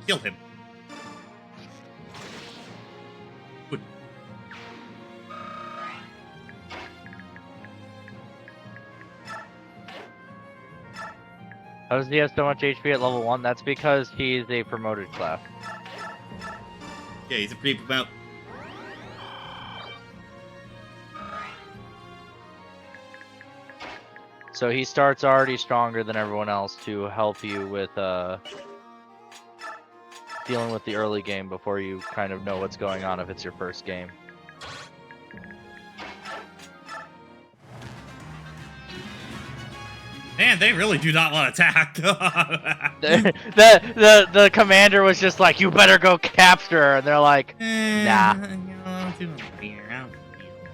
Kill him. Good. How does he have so much HP at level 1? That's because he's a promoted class. Yeah, he's a pre-promote. So he starts already stronger than everyone else to help you with dealing with the early game before you kind of know what's going on if it's your first game. Man, they really do not want to attack. the commander was just like, you better go capture her, and they're like, nah. I don't feel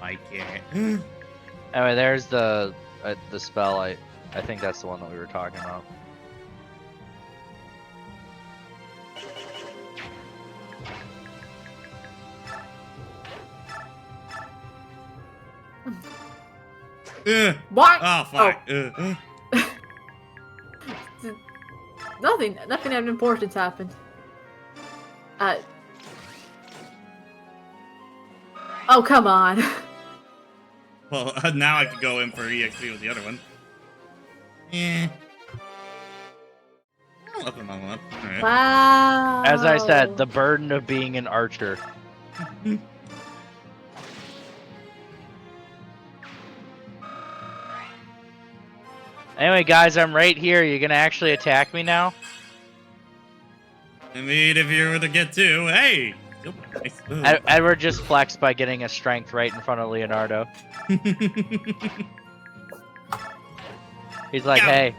like it. Anyway, there's the spell. I think that's the one that we were talking about. What? Oh, fuck. Nothing of importance happened. Oh, come on. Well, now I could go in for EXP with the other one. Yeah. I'll let them all up. All right. Wow. As I said, the burden of being an archer. Anyway, guys, I'm right here. You gonna actually attack me now? I mean, if you were to get two, hey! Still nice. Edward just flexed by getting a strength right in front of Leonardo. He's like, Yeah. hey,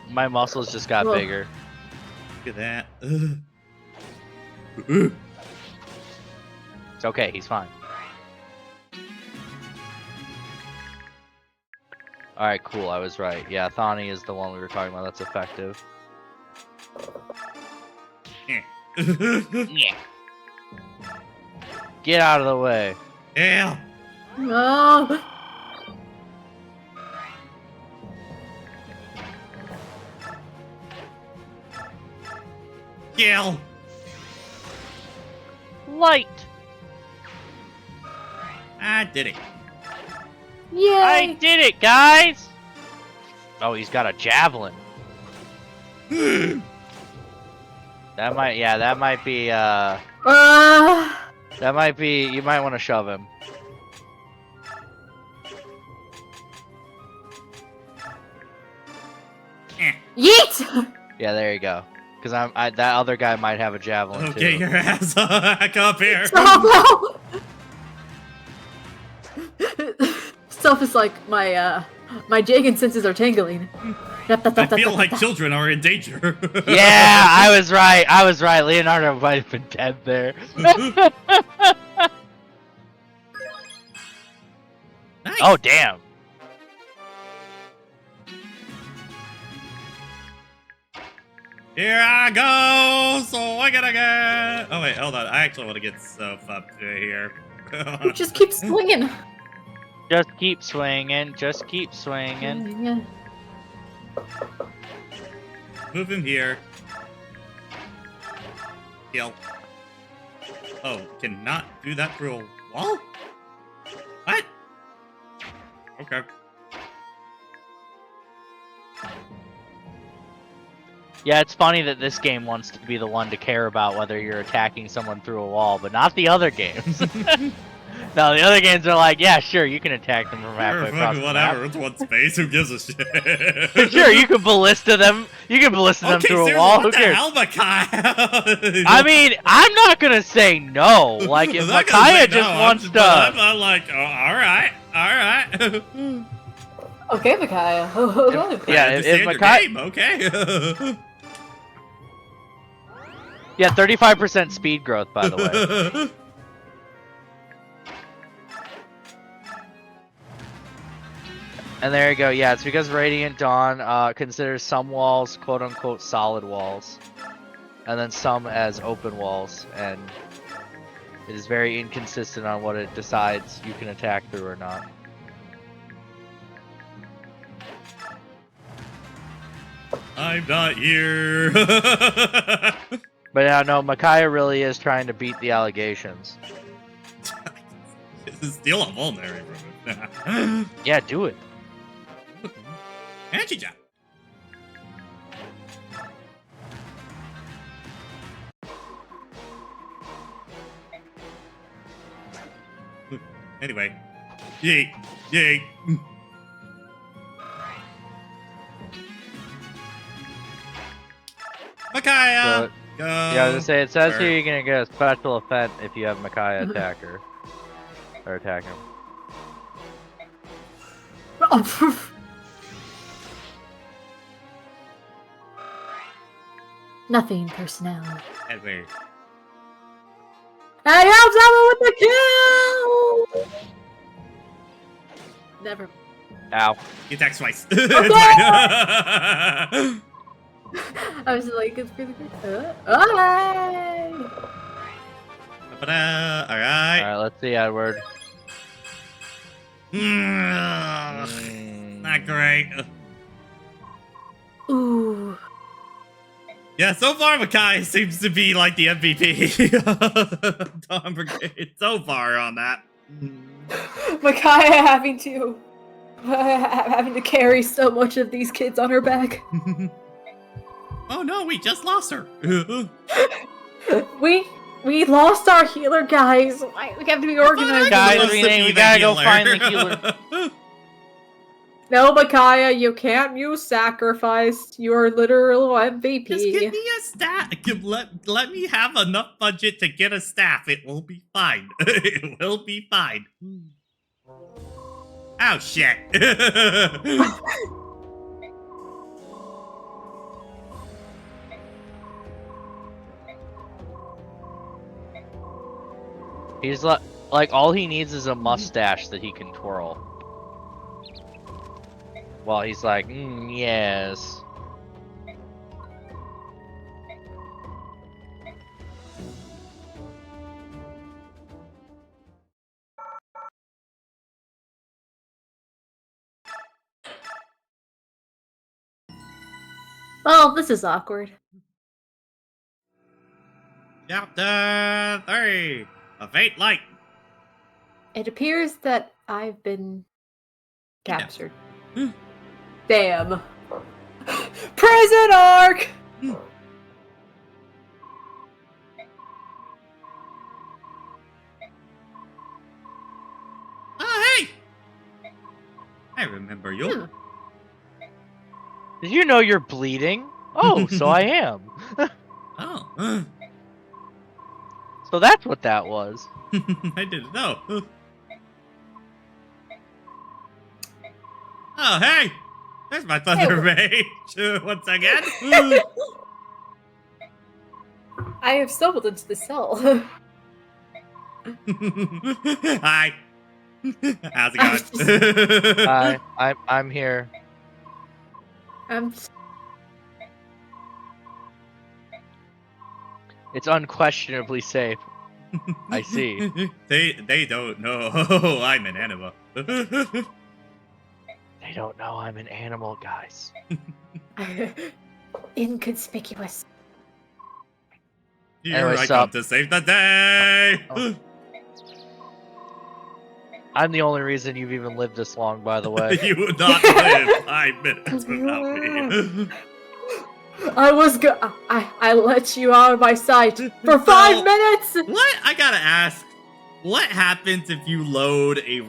my muscles just got Whoa. bigger. Look at that. It's okay, he's fine. Alright, cool, I was right. Yeah, Thani is the one we were talking about, that's effective. Yeah. Get out of the way. Yeah. No. Kill. Light! I did it. Yay. I did it, guys! Oh, he's got a javelin. That might be, you might want to shove him. Yeet. Yeah, there you go. Because that other guy might have a javelin too. Okay, your ass back up here. Oh no. Stuff is like my Jagan senses are tingling. I feel like children are in danger. Yeah, I was right. Leonardo might have been dead there. Nice. Oh, damn. Here I go. So I gotta get. Oh wait, hold on. I actually want to get stuff up to here. You just keep swinging. Just keep swinging. Just keep swinging. Yeah. Move him here. Kill. Oh, cannot do that through a wall? What? Okay. Yeah, it's funny that this game wants to be the one to care about whether you're attacking someone through a wall, but not the other games. No, the other games are like, yeah, sure, you can attack them from halfway across the whatever. map. It's one space. Who gives a shit? Sure, you can ballista them. You can ballista them through a seriously, wall. Who what the cares? hell, Micaiah? I mean, I'm not gonna say no. Like, if I'm not gonna say Micaiah no, just wants but I'm to. not like, oh, all right. Okay, Micaiah. Yeah, if Micaiah. Game, okay. Yeah, 35% speed growth, by the way. And there you go. Yeah, it's because Radiant Dawn considers some walls quote-unquote solid walls, and then some as open walls, and it is very inconsistent on what it decides you can attack through or not. I'm not here. But yeah, no, Micaiah really is trying to beat the allegations. Steal a vulnerary from him. Yeah, do it. Anti-jab. Anyway. Yay. Yay. Micaiah! Go. Yeah, I was gonna say, it says Or- here you're gonna get a special effect if you have Micaiah attack her. Or attack him. Nothing personnel. Anyway. I have someone with the kill! Never. Ow. He attacks twice. Okay. It's fine. I was like, it's pretty good. Alright! Alright. Alright, let's see, Edward. Not great. Ooh. Yeah, so far Makai seems to be like the MVP. Dawn Brigade. So far on that. Micaiah having to carry so much of these kids on her back. Oh no, we just lost her. We lost our healer, guys. We have to be organized. Guys, Supposed to be we the gotta go healer. find the healer. No, Micaiah, you can't use sacrifice. You are literal MVP. Just give me a staff. Let me have enough budget to get a staff. It will be fine. It will be fine. Oh shit. He's like all he needs is a mustache that he can twirl. While he's like, yes. Well, this is awkward. Chapter 3. A Fate Light. It appears that I've been captured. Hmm. Damn. Prison arc! Oh, hey! I remember you. Did you know you're bleeding? Oh, so I am. Oh. So that's what that was. I didn't know. Oh, hey! There's my Thunder Rage once again. I have stumbled into the cell. Hi. How's it going? Hi, I'm here. It's unquestionably safe. I see. They don't know I'm an animal. They don't know I'm an animal, guys. Inconspicuous. Here Anyway, I so- come to save the day. Oh. I'm the only reason you've even lived this long, by the way. You would not live 5 minutes without me. I let you out of my sight for 5 minutes! What? I gotta ask. What happens if you load a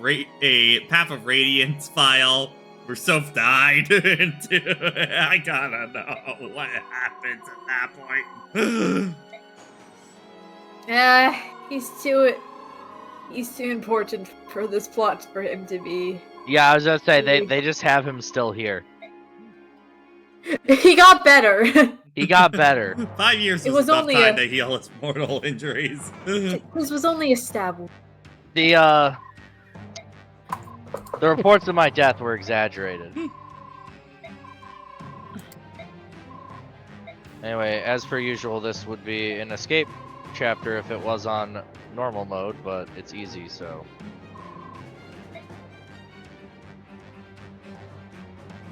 Path of Radiance file where Soph died into? I gotta know what happens at that point. He's too important for this plot for him to be. Yeah, I was gonna say, they just have him still here. He got better. He got better. 5 years It was was enough only time a- to heal his mortal injuries. This was only a stab. The reports of my death were exaggerated. Anyway, as per usual, this would be an escape chapter if it was on normal mode, but it's easy, so.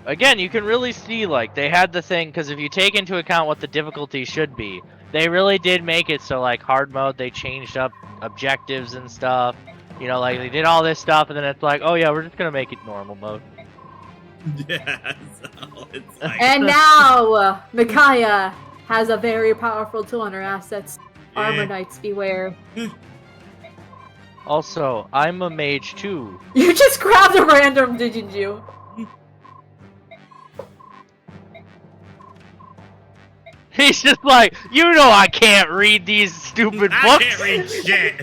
again, you can really see, like, they had the thing, because if you take into account what the difficulty should be, they really did make it so, like, hard mode, they changed up objectives and stuff. You know, like, they did all this stuff, and then it's like, oh yeah, we're just gonna make it normal mode. Yeah, so it's like... And now, Micaiah has a very powerful tool on her assets. Armor Knights, beware. Also, I'm a mage too. You just grabbed a random, didn't you? He's just like, you know I can't read these stupid books. I can't read shit.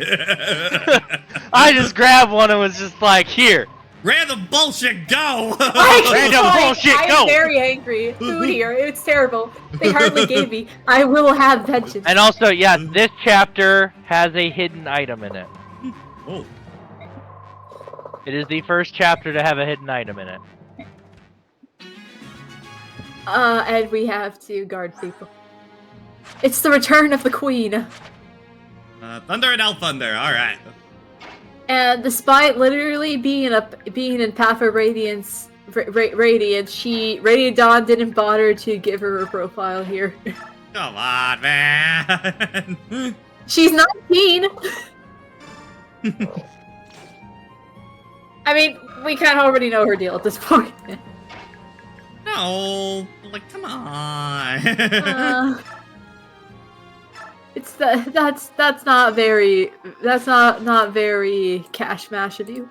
I just grabbed one and was just like, here. Random bullshit, go! Random bullshit, go! I'm very angry. Food here, it's terrible. They hardly gave me. I will have vengeance. And also, yeah, this chapter has a hidden item in it. Oh. It is the first chapter to have a hidden item in it. And we have to guard people. It's the return of the queen. Thunder and Elthunder, alright. And despite literally being in Path of Radiance, Radiant Dawn didn't bother to give her a profile here. Come on, man. She's 19. I mean, we kind of already know her deal at this point. No, like, come on. It's that's not very cash mash of you.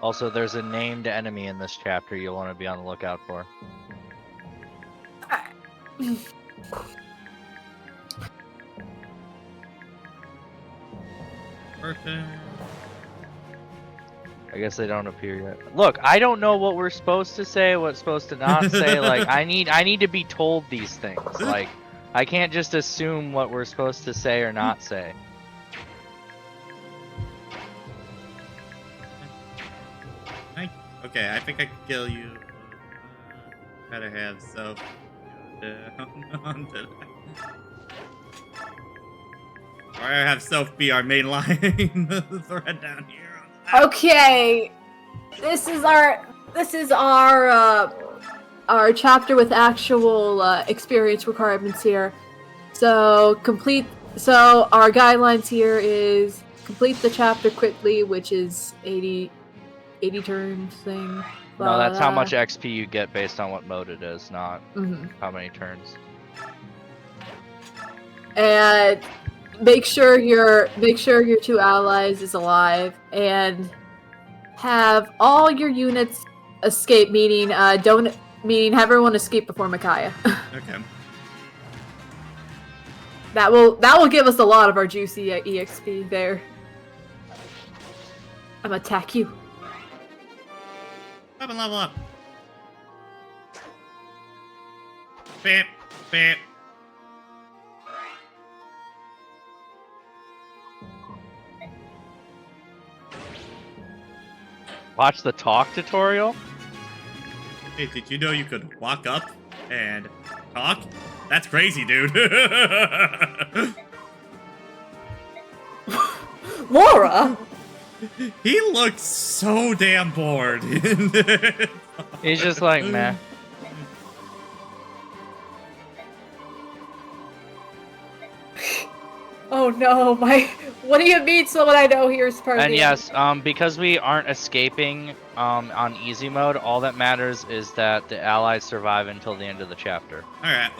Also, there's a named enemy in this chapter you'll want to be on the lookout for. I guess they don't appear yet. Look, I don't know what we're supposed to say, what's supposed to not say. Like, I need to be told these things. Like, I can't just assume what we're supposed to say or not say. Okay, I think I can kill you. Gotta have Soph. Or I have Soph be our main line thread down here. Okay, this is our chapter with actual experience requirements here. So our guidelines here is complete the chapter quickly, which is 80 turns thing. But, no, that's how much XP you get based on what mode it is, not how many turns. And make sure your two allies is alive, and have all your units escape. Meaning, have everyone escape before Micaiah. Okay. That will give us a lot of our juicy EXP there. I'm gonna attack you. Up and level up. Beep, beep. Watch the talk tutorial? Hey, did you know you could walk up and talk? That's crazy, dude. Laura! He looks so damn bored. He's just like, meh. Oh no, what do you mean someone I know here is part of And the yes, because we aren't escaping on easy mode, all that matters is that the allies survive until the end of the chapter. Alright.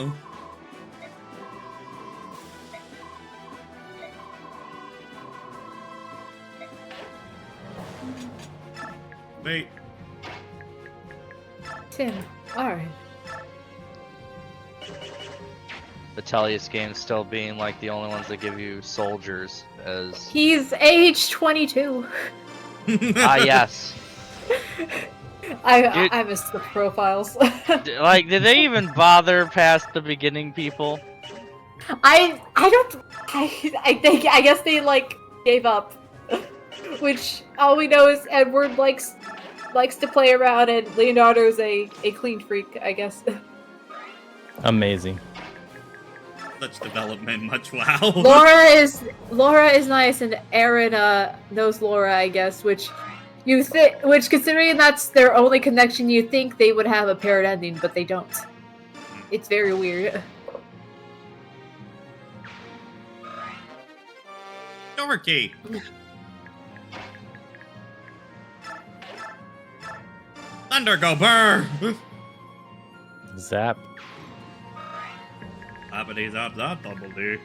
Wait. Tim, alright. The Tellius games still being like the only ones that give you soldiers as... He's age 22. Ah, yes. I missed the profiles. Like, did they even bother past the beginning people? I guess they like gave up. Which all we know is Edward likes to play around, and Leonardo's a clean freak, I guess. Amazing. Such development, much wow. Laura is nice, and Aaron knows Laura, I guess, which You think, which considering that's their only connection, you think they would have a paired ending, but they don't. It's very weird. Over key. Thunder go burr. Zap. Zappity zap zap double D.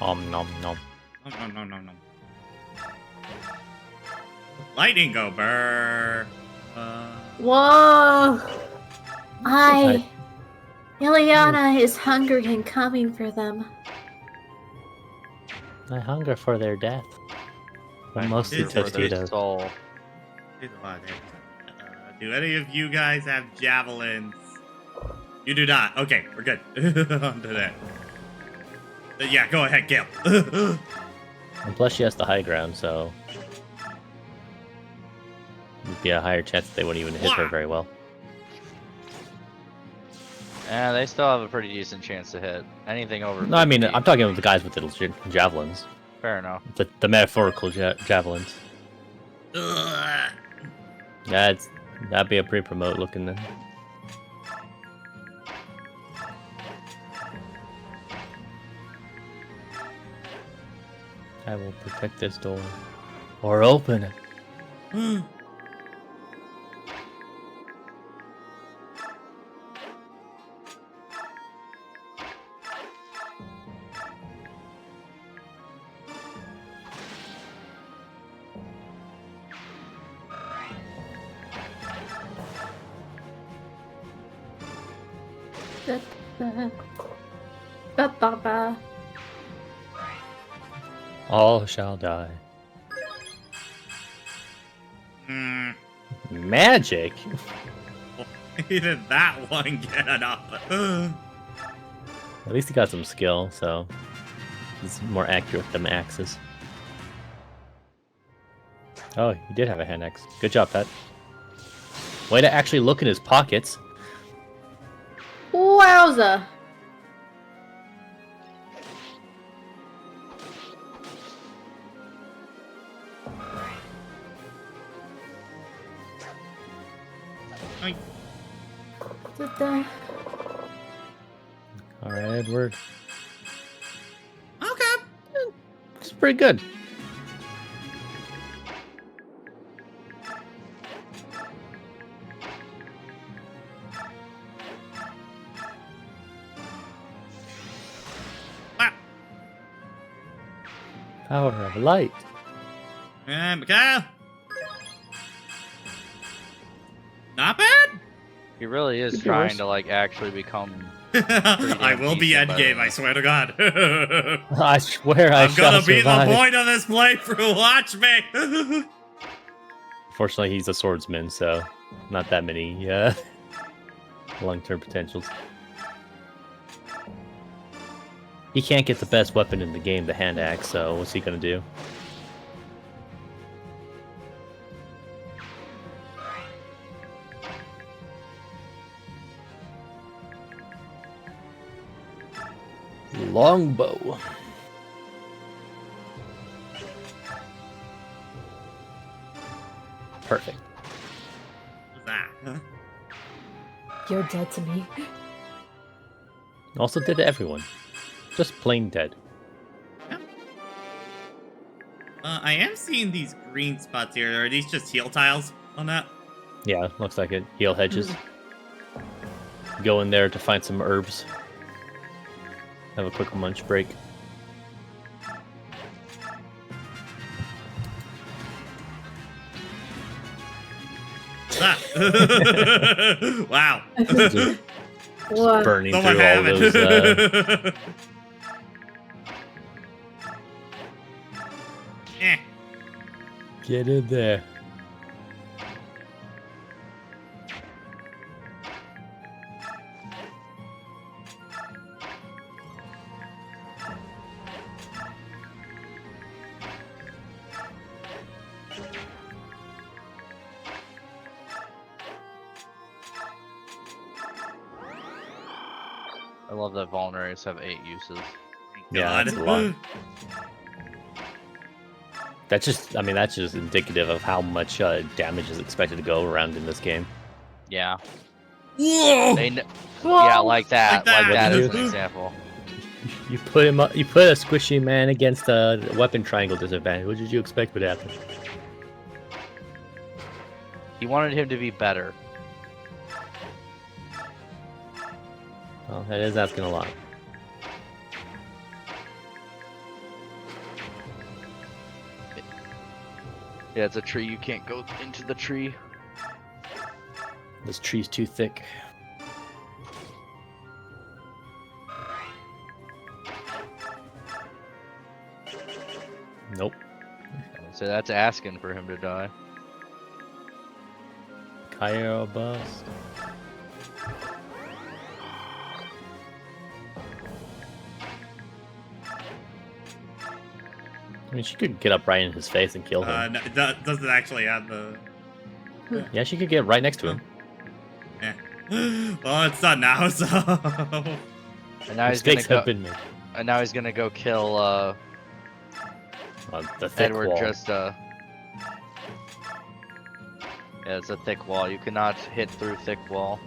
Nom nom. No. Lightning go burr. Whoa! Ileana is hungry and coming for them. I hunger for their death. But mostly hunger for their Tostitos. Soul. Do any of you guys have javelins? You do not. Okay, we're good. On to that. Yeah, go ahead, Gil. And plus she has the high ground, so it'd be a higher chance that they wouldn't even hit her very well. Yeah, they still have a pretty decent chance to hit. Anything over No, I mean 50. I'm talking about the guys with the javelins, Fair enough. the metaphorical javelins. Ugh. Yeah, that'd be a pretty promote looking then. I will protect this door. Or open it. All shall die. Hmm. Magic? He did that one get up. At least he got some skill, so he's more accurate than axes. Oh, he did have a hand axe. Good job, Pat. Way to actually look in his pockets. Wowza! Oink. Alright, Edward. Okay. It's pretty good. Wow. Power of light. And Mikhail. Not bad. He really is Could be trying worse. to like actually become. I will be decent, endgame, but- I swear to God. I swear I I'm shall gonna be survive. the point of this playthrough, watch me! Fortunately, he's a swordsman, so not that many long-term potentials. He can't get the best weapon in the game, the hand axe, so what's he gonna do? Longbow. Perfect. What's that? Huh? You're dead to me. Also dead to everyone. Just plain dead. I am seeing these green spots here. Are these just heal tiles on that? Yeah, looks like it. Heal hedges. Go in there to find some herbs. Have a quick munch break. Ah. Wow. What? burning Someone through all have those. it. Eh. Get in there. I love that vulneraries have 8 uses. Yeah, God. that's a lot. That's just, I mean, that's just indicative of how much damage is expected to go around in this game. Yeah. Whoa! They Whoa! yeah, like that. Like Like that. that as What'd an you do? example. You put him up, you put a squishy man against a weapon triangle disadvantage. What did you expect would happen? He wanted him to be better. Well, that is asking a lot. Yeah, it's a tree. You can't go into the tree. This tree's too thick. Nope. So that's asking for him to die. Kaya bust. I mean, she could get up right in his face and kill him. No, it doesn't actually have the. Yeah, she could get right next to him. Eh. Well, it's done now, so. And now he's gonna Mistakes go. have been made. And now he's gonna go kill The thick Edward. wall. Yeah, it's a thick wall. You cannot hit through thick wall.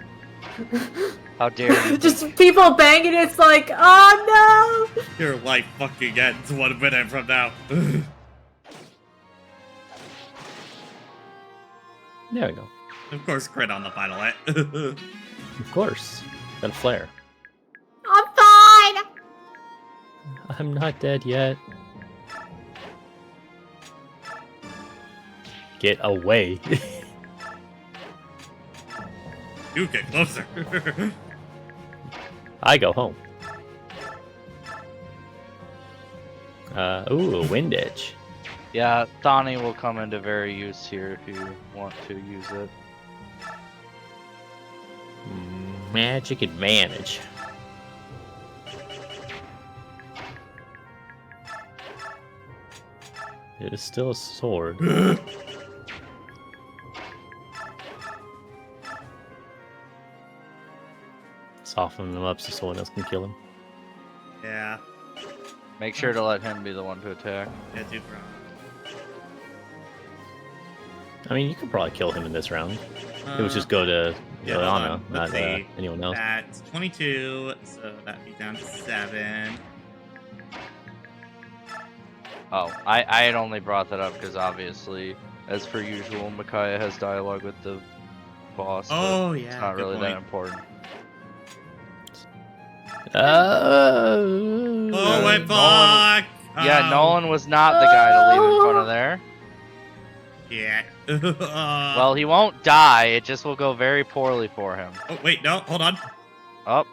How dare you? Just people banging. It's like, oh no! Your life fucking ends 1 minute from now. There we go. Of course, crit on the final hit. Of course. Got a flare. I'm fine. I'm not dead yet. Get away. You get closer. I go home. Ooh, a wind edge. Yeah, Thani will come into very use here if you want to use it. Magic advantage. It is still a sword. Soften him up so someone else can kill him. Yeah. Make sure to let him be the one to attack. Yeah, dude, bro. I mean, you could probably kill him in this round. It would just go to yeah, hold Liliana, on. not Let's see. anyone else. That's 22, so that'd be down to 7. Oh, I had only brought that up because obviously, as per usual, Micaiah has dialogue with the boss. but Oh, yeah. It's not good really point. that important. Oh, wait, fuck! Yeah, Oh, Nolan was not the guy to leave in front of there. Yeah. Well, he won't die, it just will go very poorly for him. Oh, wait, no, hold on. Up.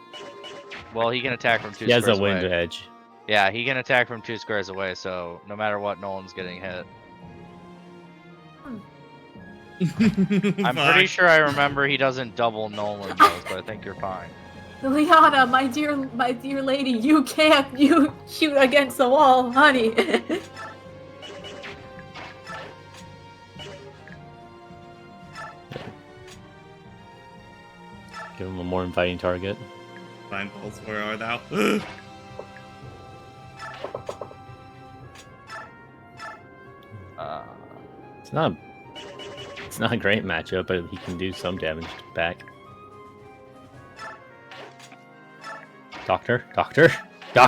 Well, he can attack from 2 He has squares a wind away. edge. Yeah, he can attack from 2 squares away, so no matter what, Nolan's getting hit. I'm pretty sure I remember he doesn't double Nolan those, but I think you're fine. Liliana, my dear lady, you can't shoot against the wall, honey. Give him a more inviting target. Fine, Pulse, where are thou? It's not a great matchup, but he can do some damage back. Doctor. Doctor! Uh,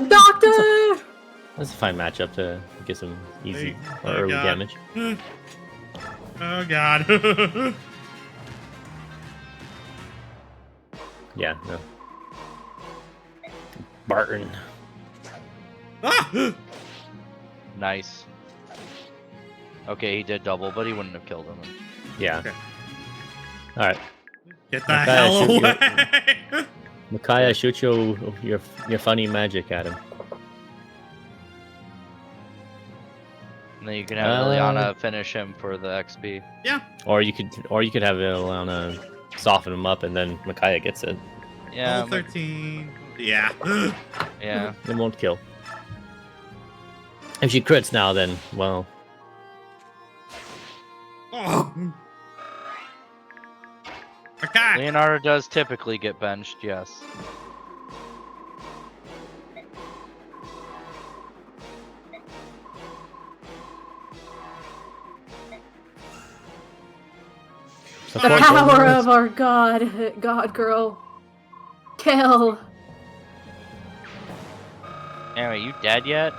Doctor! That's a fine matchup to get some easy Oh, or early God. damage. Oh god. Yeah, no. Barton. Ah! Nice. Okay, he did double, but he wouldn't have killed him. Yeah. Okay. Alright. Get the Okay, hell shoot away! Micaiah, shoot your funny magic at him. And then you can have Ileana finish him for the XP. Yeah. Or you could have Ileana soften him up, and then Micaiah gets it. Yeah. Level 13. Yeah. Yeah. It won't kill. If she crits now, then well. Oh. Okay. Leonardo does typically get benched, yes. The power of our god girl. Kill. Anyway, you dead yet?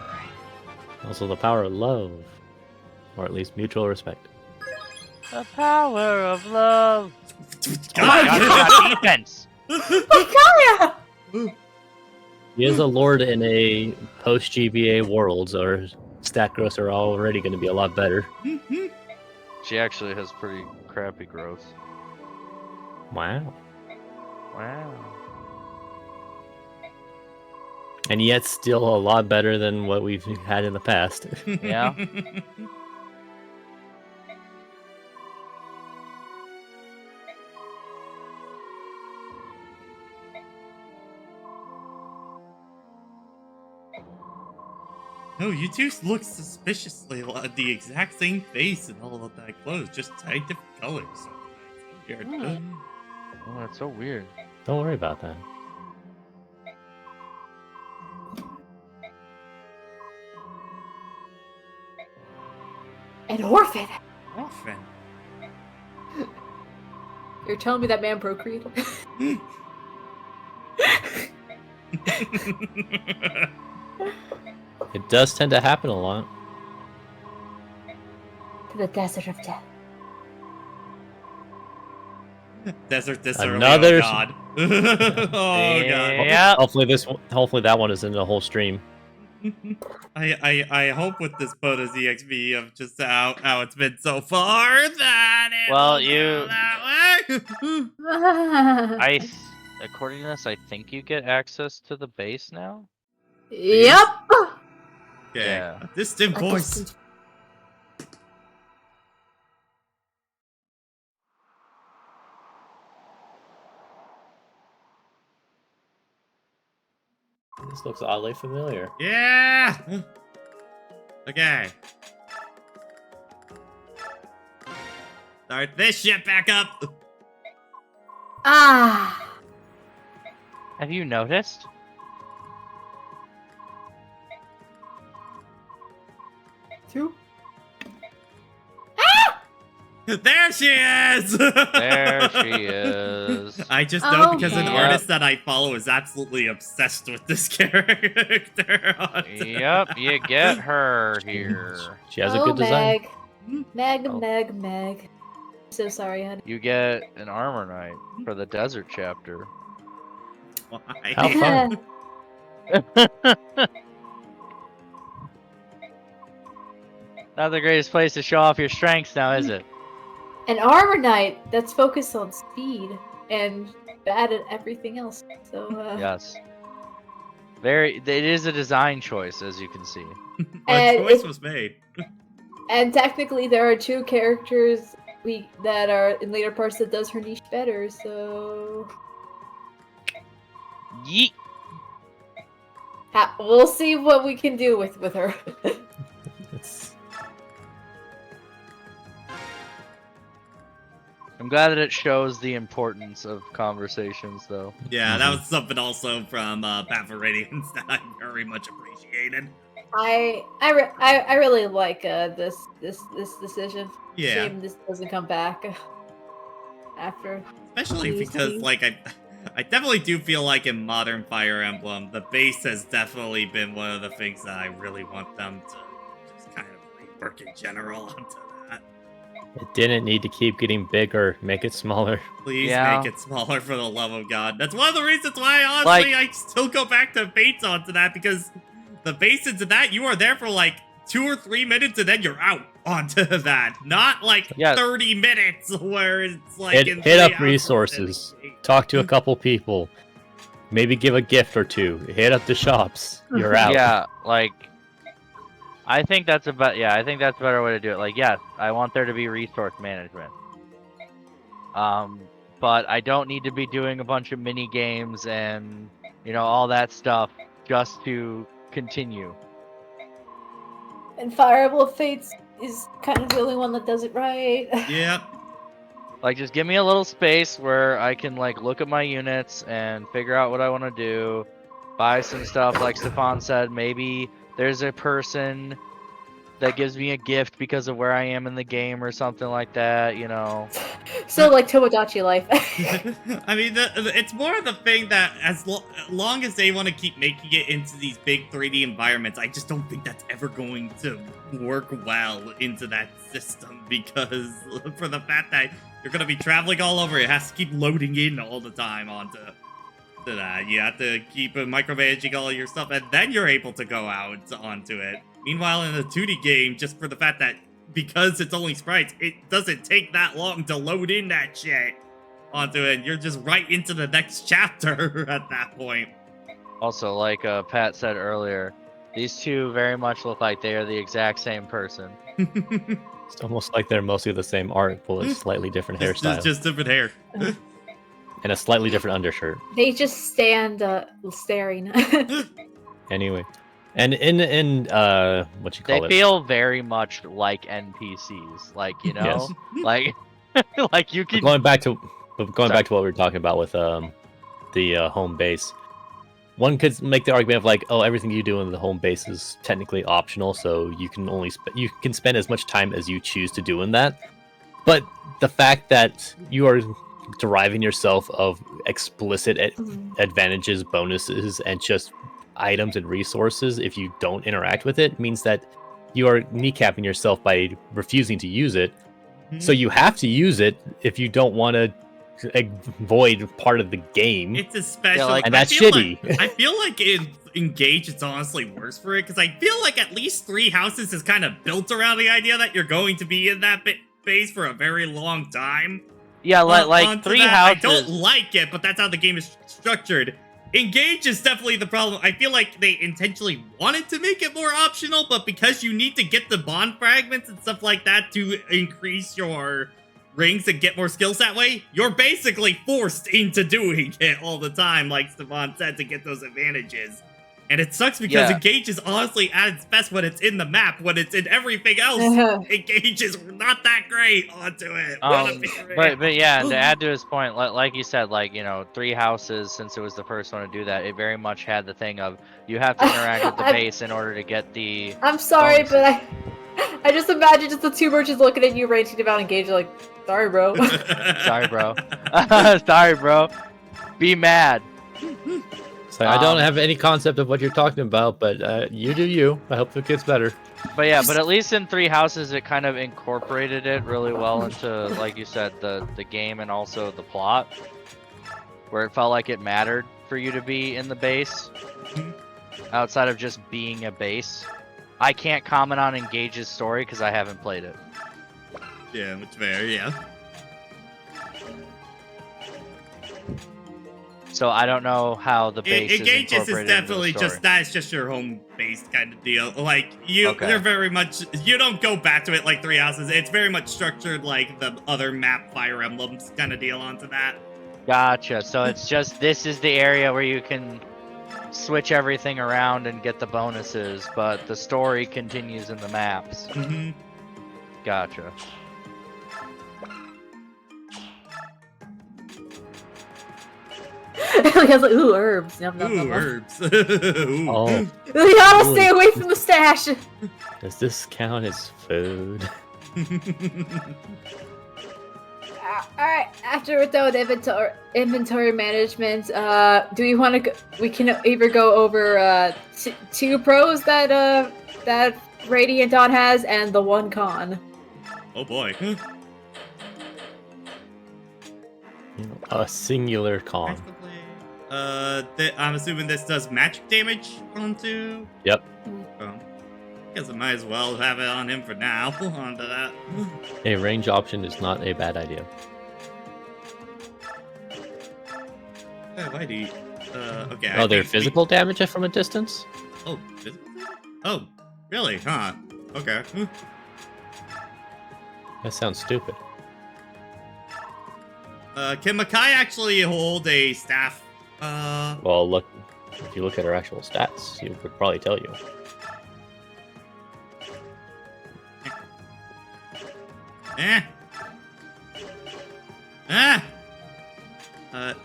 Also, the power of love, or at least mutual respect. The power of love. God. God, defense. Micaiah! He is a lord in a post GBA world, so her stat growths are already going to be a lot better. She actually has pretty crappy growth. Wow. Wow. And yet still a lot better than what we've had in the past. Yeah. No, you two look suspiciously like the exact same face in all of that clothes, just different colors. So weird. Oh, that's so weird. Don't worry about that. An orphan. Orphan. You're telling me that man procreated? It does tend to happen a lot. To the desert of death. Desert Another- oh god. Oh god. Yeah. Hopefully that one is in the whole stream. I hope with this bonus EXP of just how it's been so far that it Well, will you- go that way. According to this, I think you get access to the base now. Yep. Okay. Yeah. A distant A voice. distant- This looks oddly familiar. Yeah. Okay. Start this shit back up. Ah. Have you noticed? Two. There she is. There she is. I just know Oh, because an man. artist that I follow is absolutely obsessed with this character. Yep, you get her here. She has a good design. Meg. Oh. Meg. So sorry, honey. You get an armor knight for the desert chapter. Why? How fun. Not the greatest place to show off your strengths now, is it? An armor knight that's focused on speed and bad at everything else. So Yes. It is a design choice, as you can see. A And choice was made. And technically, there are two characters that are in later parts that does her niche better. So Yeet. we'll see what we can do with her. It's- I'm glad that it shows the importance of conversations, though. Yeah, that was something also from Path of Radiance that I very much appreciated. I really like this decision. Yeah. Shame this doesn't come back after. Especially Please, because, please. like, I definitely do feel like in modern Fire Emblem, the base has definitely been one of the things that I really want them to just kind of rework in general onto that. It didn't need to keep getting bigger. Make it smaller. Please Yeah. make it smaller for the love of God. That's one of the reasons why, honestly, I still go back to Bates onto that, because the base into that, you are there for, like, 2 or 3 minutes and then you're out onto that. Not like Yeah. 30 minutes where it's like in Hit 3 up hours. resources. Talk to a couple people. Maybe give a gift or two. Hit up the shops. You're out. Yeah, like I think that's about I think that's a better way to do it. Like, yes, I want there to be resource management. But I don't need to be doing a bunch of mini games and all that stuff just to continue. And Fire Emblem Fates is kind of the only one that does it right. Yeah. Like, just give me a little space where I can like look at my units and figure out what I want to do, buy some stuff. Like Stefan said, maybe there's a person that gives me a gift because of where I am in the game or something like that. So like Tomodachi Life. I mean, it's more of the thing that as long as they want to keep making it into these big 3D environments, I just don't think that's ever going to work well into that system, because for the fact that you're going to be traveling all over, it has to keep loading in all the time onto that. You have to keep micromanaging all your stuff, and then you're able to go out onto it. Meanwhile, in a 2D game, just for the fact that because it's only sprites, it doesn't take that long to load in that shit onto it. You're just right into the next chapter at that point. Also, like Pat said earlier, these two very much look like they are the exact same person. It's almost like they're mostly the same art, but with slightly different hairstyles. Just different hair. And a slightly different undershirt. They just stand staring. Anyway. And in what you call They it? feel very much like NPCs, like Yes. like like you can. Going back to what we were talking about with the home base. One could make the argument of like, oh, everything you do in the home base is technically optional, so you can only you can spend as much time as you choose to do in that. But the fact that you are deriving yourself of explicit advantages, bonuses, and just items and resources if you don't interact with it means that you are kneecapping yourself by refusing to use it. So you have to use it if you don't want to avoid part of the game. It's a special, and that's shitty. I feel like in Engage, it's honestly worse for it, because I feel like at least 3 Houses is kind of built around the idea that you're going to be in that base for a very long time. Yeah, like 3 Houses. I don't like it, but that's how the game is structured. Engage is definitely the problem. I feel like they intentionally wanted to make it more optional, but because you need to get the bond fragments and stuff like that to increase your rings and get more skills that way, you're basically forced into doing it all the time, like Stefan said, to get those advantages. And it sucks because Engage is honestly at its best when it's in the map. When it's in everything else, Engage is not that great onto it. But yeah, and to add to his point, like you said, like 3 Houses, since it was the first one to do that, it very much had the thing of you have to interact with the base in order to get the. I'm sorry, but I just imagine just the 2 merchants looking at you, ranting about Engage, like, sorry, bro. Sorry, bro. Sorry, bro. Be mad. So I don't have any concept of what you're talking about, but you do you. I hope it gets better. But yeah, but at least in 3 Houses, it kind of incorporated it really well into, like you said, the game and also the plot, where it felt like it mattered for you to be in the base, outside of just being a base. I can't comment on Engage's story because I haven't played it. Yeah, which fair, yeah. So I don't know how the base Engage is is definitely just that's just your home base kind of deal. Like you're very much, you don't go back to it like 3 Houses. It's very much structured like the other map Fire Emblems kind of deal onto that. Gotcha. So it's just this is the area where you can switch everything around and get the bonuses, but the story continues in the maps. Gotcha. He has like, ooh, herbs. Yum, yum, Ooh, yum, yum. herbs. Ooh. Oh, You gotta stay away from the stash. does this count as food? Alright, after we're done with inventory management, do we want to go, we can either go over 2 pros that that Radiant Dawn has and the 1 con. Oh boy. A singular con. I'm assuming this does magic damage onto. Yep. Oh. Guess I might as well have it on him for now. Onto that. A range option is not a bad idea. Hey, why do you... okay. Oh, they're physical damage from a distance? Oh, physical damage? Oh, really? Huh. Okay. That sounds stupid. Can Makai actually hold a staff? Well, look, if you look at her actual stats, he would probably tell you.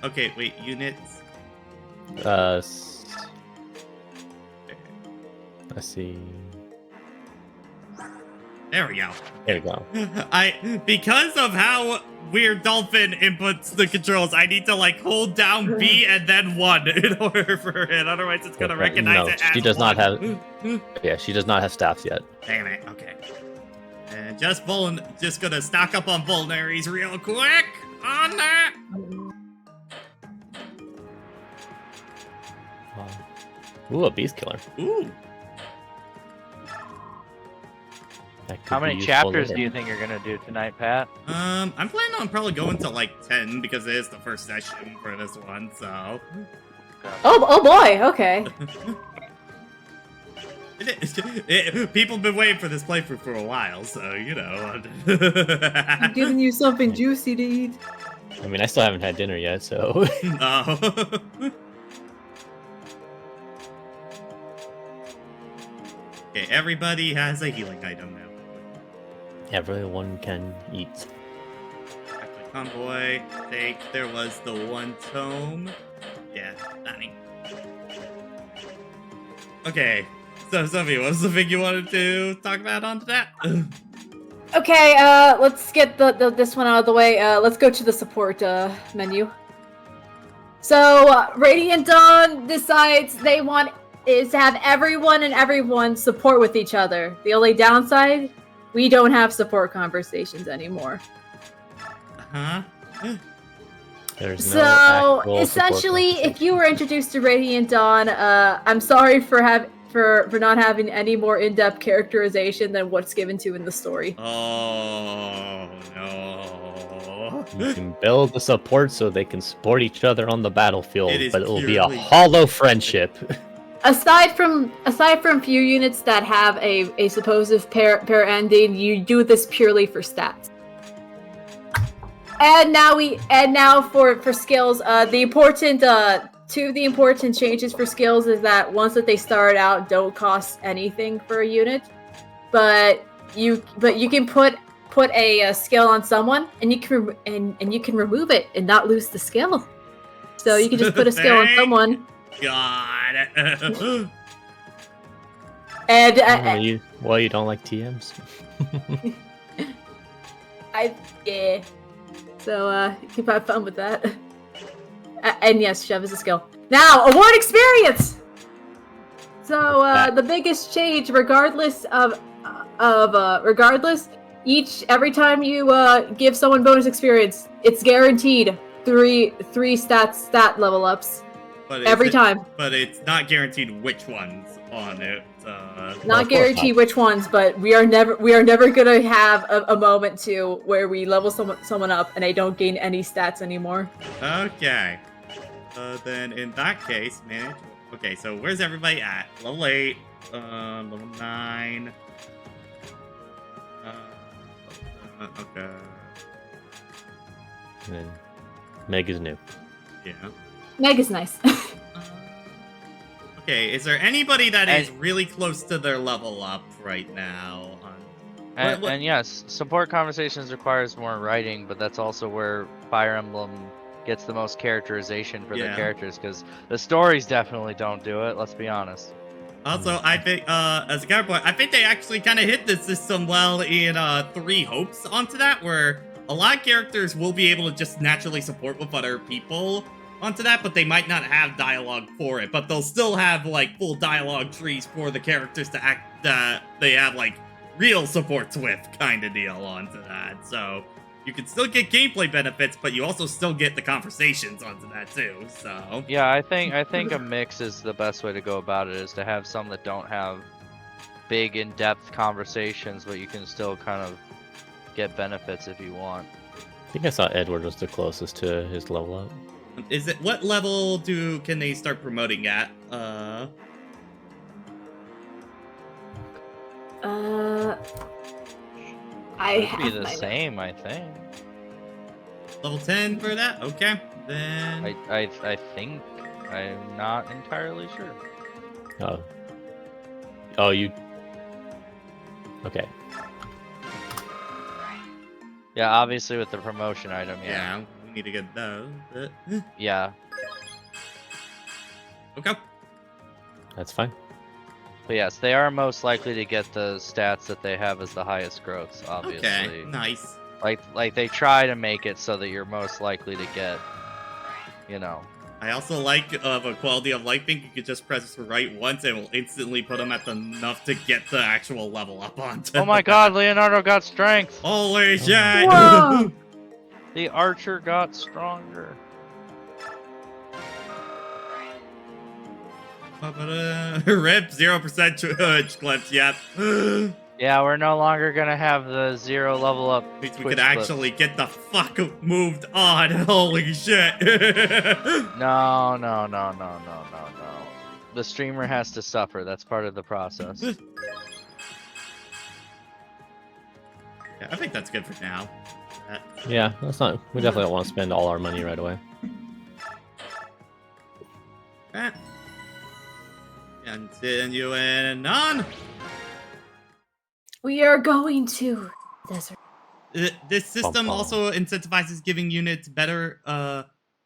Okay, wait, units. Let's see. There we go. There we go. Because of how weird Dolphin inputs the controls, I need to like hold down B and then 1 in order for it. Otherwise, it's gonna recognize it as she does not 1. have. Yeah, she does not have staffs yet. Damn it. Okay. And just gonna stock up on vulneraries real quick on that. Ooh, a beast killer. Ooh. How many chapters do you think you're gonna do tonight, Pat? I'm planning on probably going to like 10 because it is the first session for this one. So. Oh boy. Okay. People have been waiting for this playthrough for a while, so you know. I'm giving you something juicy to eat. I mean, I still haven't had dinner yet, so. Oh. Okay, everybody has a healing item now. Everyone can eat. Actually, convoy, take. There was the one tome. Yeah, Danny. Okay, so Sophie, what was the thing you wanted to talk about onto that? Okay, let's get this one out of the way. Let's go to the support menu. So, Radiant Dawn decides they want is to have everyone support with each other. The only downside, we don't have support conversations anymore. Huh? There's So, no essentially, if you were introduced to Radiant Dawn, I'm sorry for not having any more in-depth characterization than what's given to in the story. Oh no! You can build the support so they can support each other on the battlefield, but it will be a purely- hollow friendship. Aside from few units that have a supposed pair ending, you do this purely for stats. And now for skills, the important two of the important changes for skills is that once that they start out don't cost anything for a unit, but you can put a skill on someone and you can remove it and not lose the skill. So you can just put a skill on someone. God. And you don't like TMs? yeah. So you can have fun with that. And yes, shove is a skill. Now, award experience. So the biggest change, regardless, every time you give someone bonus experience, it's guaranteed three stat level ups. Every time. But it's not guaranteed which ones on it. Not guaranteed which ones, but we are never gonna have a moment where we level someone up and they don't gain any stats anymore. Okay. Then in that case, manage. Okay, so where's everybody at? Level 8, level 9. Okay. And then Meg is new. Yeah. Meg is nice. Okay, is there anybody that is really close to their level up right now? And yes, support conversations requires more writing, but that's also where Fire Emblem gets the most characterization for their characters, because the stories definitely don't do it, let's be honest. Also, I think, as a counterpoint, I think they actually kind of hit the system well in 3 Hopes onto that, where a lot of characters will be able to just naturally support with other people onto that, but they might not have dialogue for it, but they'll still have, like, full dialogue trees for the characters to act, they have, like, real supports with kind of deal onto that, so you can still get gameplay benefits, but you also still get the conversations onto that too, so. Yeah, I think a mix is the best way to go about it, is to have some that don't have big in-depth conversations, but you can still kind of get benefits if you want. I think I saw Edward was the closest to his level up. Is it what level can they start promoting at? I It'd be have the my same, I think. Level 10 for that? Okay. Then I think. I'm not entirely sure. Oh. Oh, you. Okay. Yeah, obviously with the promotion item, yeah. yeah, we need to get those. But... Yeah. Okay. That's fine. But yes, they are most likely to get the stats that they have as the highest growths, obviously. Okay. Nice. Like they try to make it so that you're most likely to get, you know. I also like a quality of life thing. You could just press right once and it will instantly put them at enough to get the actual level up onto. Oh my god, Leonardo got strength! Holy shit! Whoa! The archer got stronger. Rip 0% twitch clips. Yep. Yeah, we're no longer gonna have the 0 level up. Means we Twitch could actually get the fuck moved on. Holy shit! No. The streamer has to suffer. That's part of the process. Yeah, I think that's good for now. Yeah, that's not. We definitely don't want to spend all our money right away. Continuing on. We are going to desert. This system Bum, bum. also incentivizes giving units better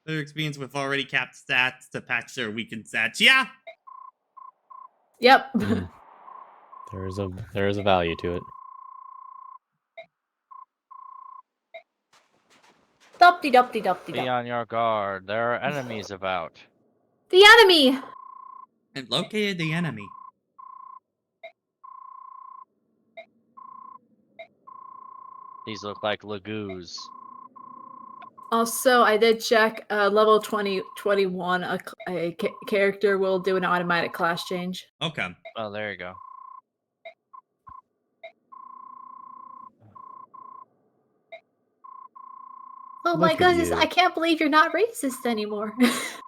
experience with already capped stats to patch their weakened stats. Yeah. Yep. Mm. There is a value to it. Dop-de-dop-de-dop-de-dop. Be on your guard. There are enemies about. The enemy! And located the enemy. These look like lagoos. Also, I did check level 21. A character will do an automatic class change. Okay. Oh, there you go. Oh Look my at goodness, you. I can't believe you're not racist anymore.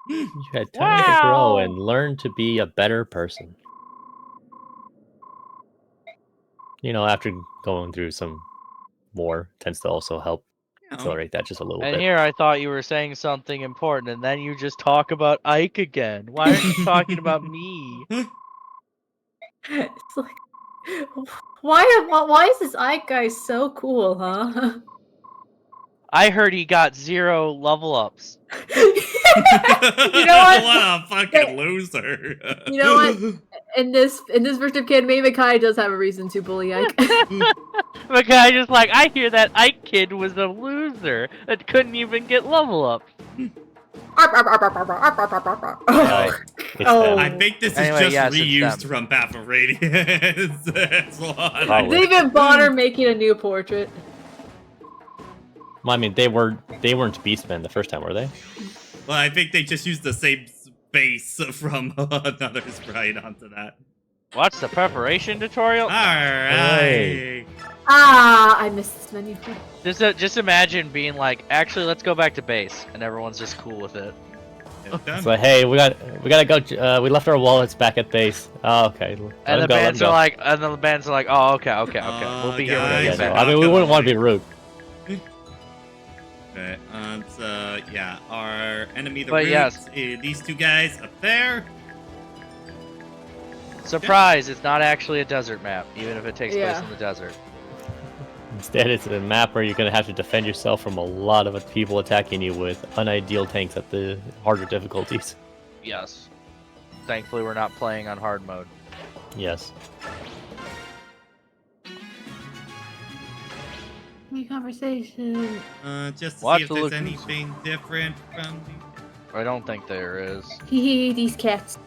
You had time to grow Wow. and learn to be a better person. You know, after going through some war, tends to also help accelerate that just a little And bit. here I thought you were saying something important, and then you just talk about Ike again. Why aren't you talking about me? It's like, why is this Ike guy so cool, huh? I heard he got 0 level ups. You know what? What a fucking loser. You know what? In this version of Kid, maybe Kai does have a reason to bully Ike. The guy just like, I hear that Ike kid was a loser that couldn't even get level up. Oh. Them. I think this is Anyway, just yes, it's reused them. from Path of Radiance. That's what Probably. David Bonner making a new portrait. Well, I mean, they weren't Beastmen the first time, were they? Well, I think they just used the same base from another sprite onto that. Watch the preparation tutorial. Alright. I missed this menu. Just imagine being like, actually, let's go back to base, and everyone's just cool with it. It's like, hey, we gotta go. We left our wallets back at base. Oh, okay. And the bands are like, oh, okay, we'll be here when we guys, get back. I mean, we wouldn't want to be rude. Okay, so yeah, our enemy the But roots, yes. These two guys up there. Surprise! It's not actually a desert map, even if it takes place in the desert. Instead, it's a map where you're gonna have to defend yourself from a lot of people attacking you with unideal tanks at the harder difficulties. Yes. Thankfully, we're not playing on hard mode. Yes. New conversation. Just to Watch see if the there's lagoons. anything different from the... I don't think there is. Hee these cats.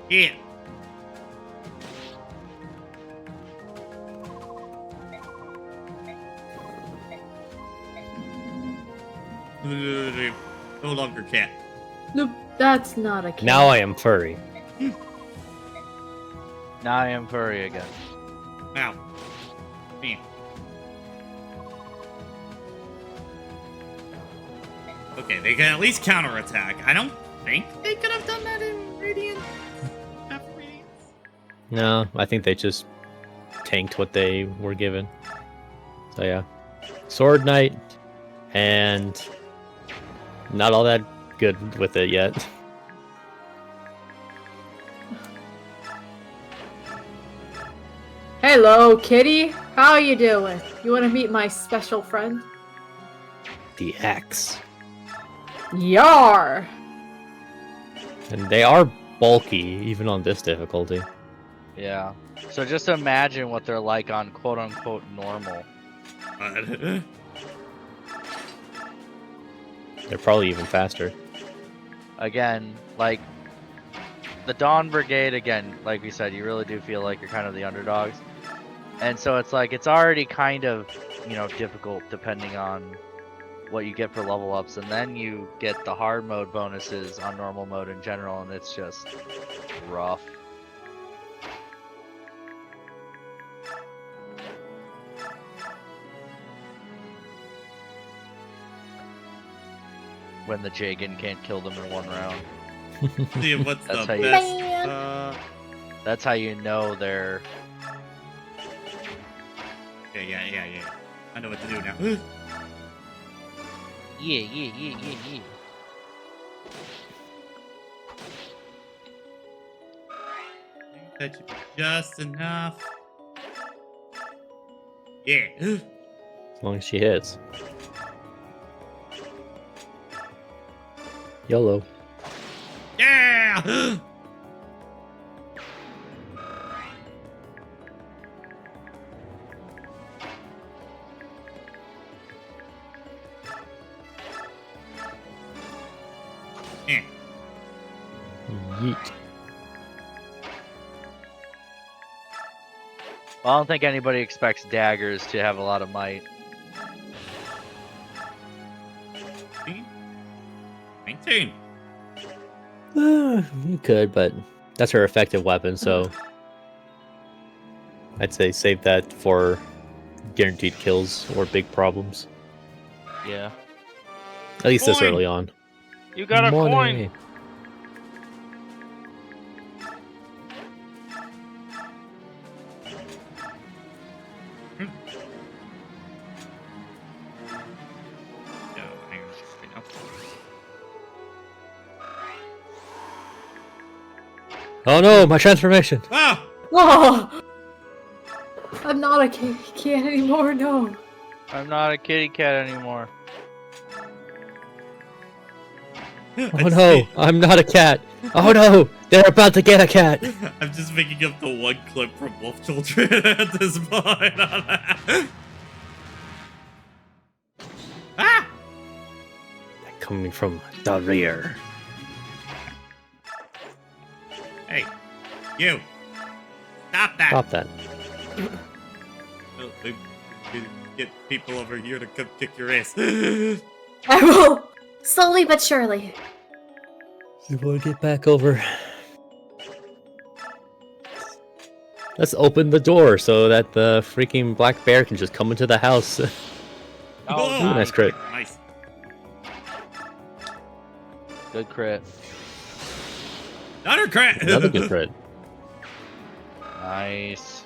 Yeah. No longer cat. Nope, that's not a cat. Now I am furry. Now I am furry again. Ow. Man. Okay, they can at least counterattack. I don't think they could have done that in Radiant. Path of Radiance. No, I think they just tanked what they were given. So yeah, Sword Knight, and not all that good with it yet. Hello, kitty. How you doing? You want to meet my special friend? The X. Yar! And they are bulky, even on this difficulty. Yeah. So just imagine what they're like on quote-unquote normal. They're probably even faster. Again, like, the Dawn Brigade, again, like we said, you really do feel like you're kind of the underdogs. And so it's like, it's already kind of, you know, difficult depending on what you get for level ups. And then you get the hard mode bonuses on normal mode in general, and it's just rough. When the Jagan can't kill them in one round. See what's That's the how you- best. That's how you know they're... Yeah. I know what to do now. Yeah. That should be just enough. Yeah. As long as she hits. YOLO. Yeah! Eh. Yeet. Well, I don't think anybody expects daggers to have a lot of might. 19. You could, but that's her effective weapon, so I'd say save that for guaranteed kills or big problems. Yeah. At least this Coin! early on. You got a Money. coin! No, hang on right now. Oh no, my transformation! Ah! Whoa! I'm not a kitty cat anymore, no. I'm not a kitty cat anymore. Oh no, I'm not a cat! Oh no, they're about to get a cat! I'm just making up the one clip from Wolf Children at this point. Ah! They're coming from the rear. Hey, you! Stop that! Stop that. Oh, get people over here to come kick your ass. I will! Slowly but surely. You want to get back over? Let's open the door so that the freaking black bear can just come into the house. Oh, Ooh, nice crit. Nice. Good crit. Another crit! Another good crit. Nice.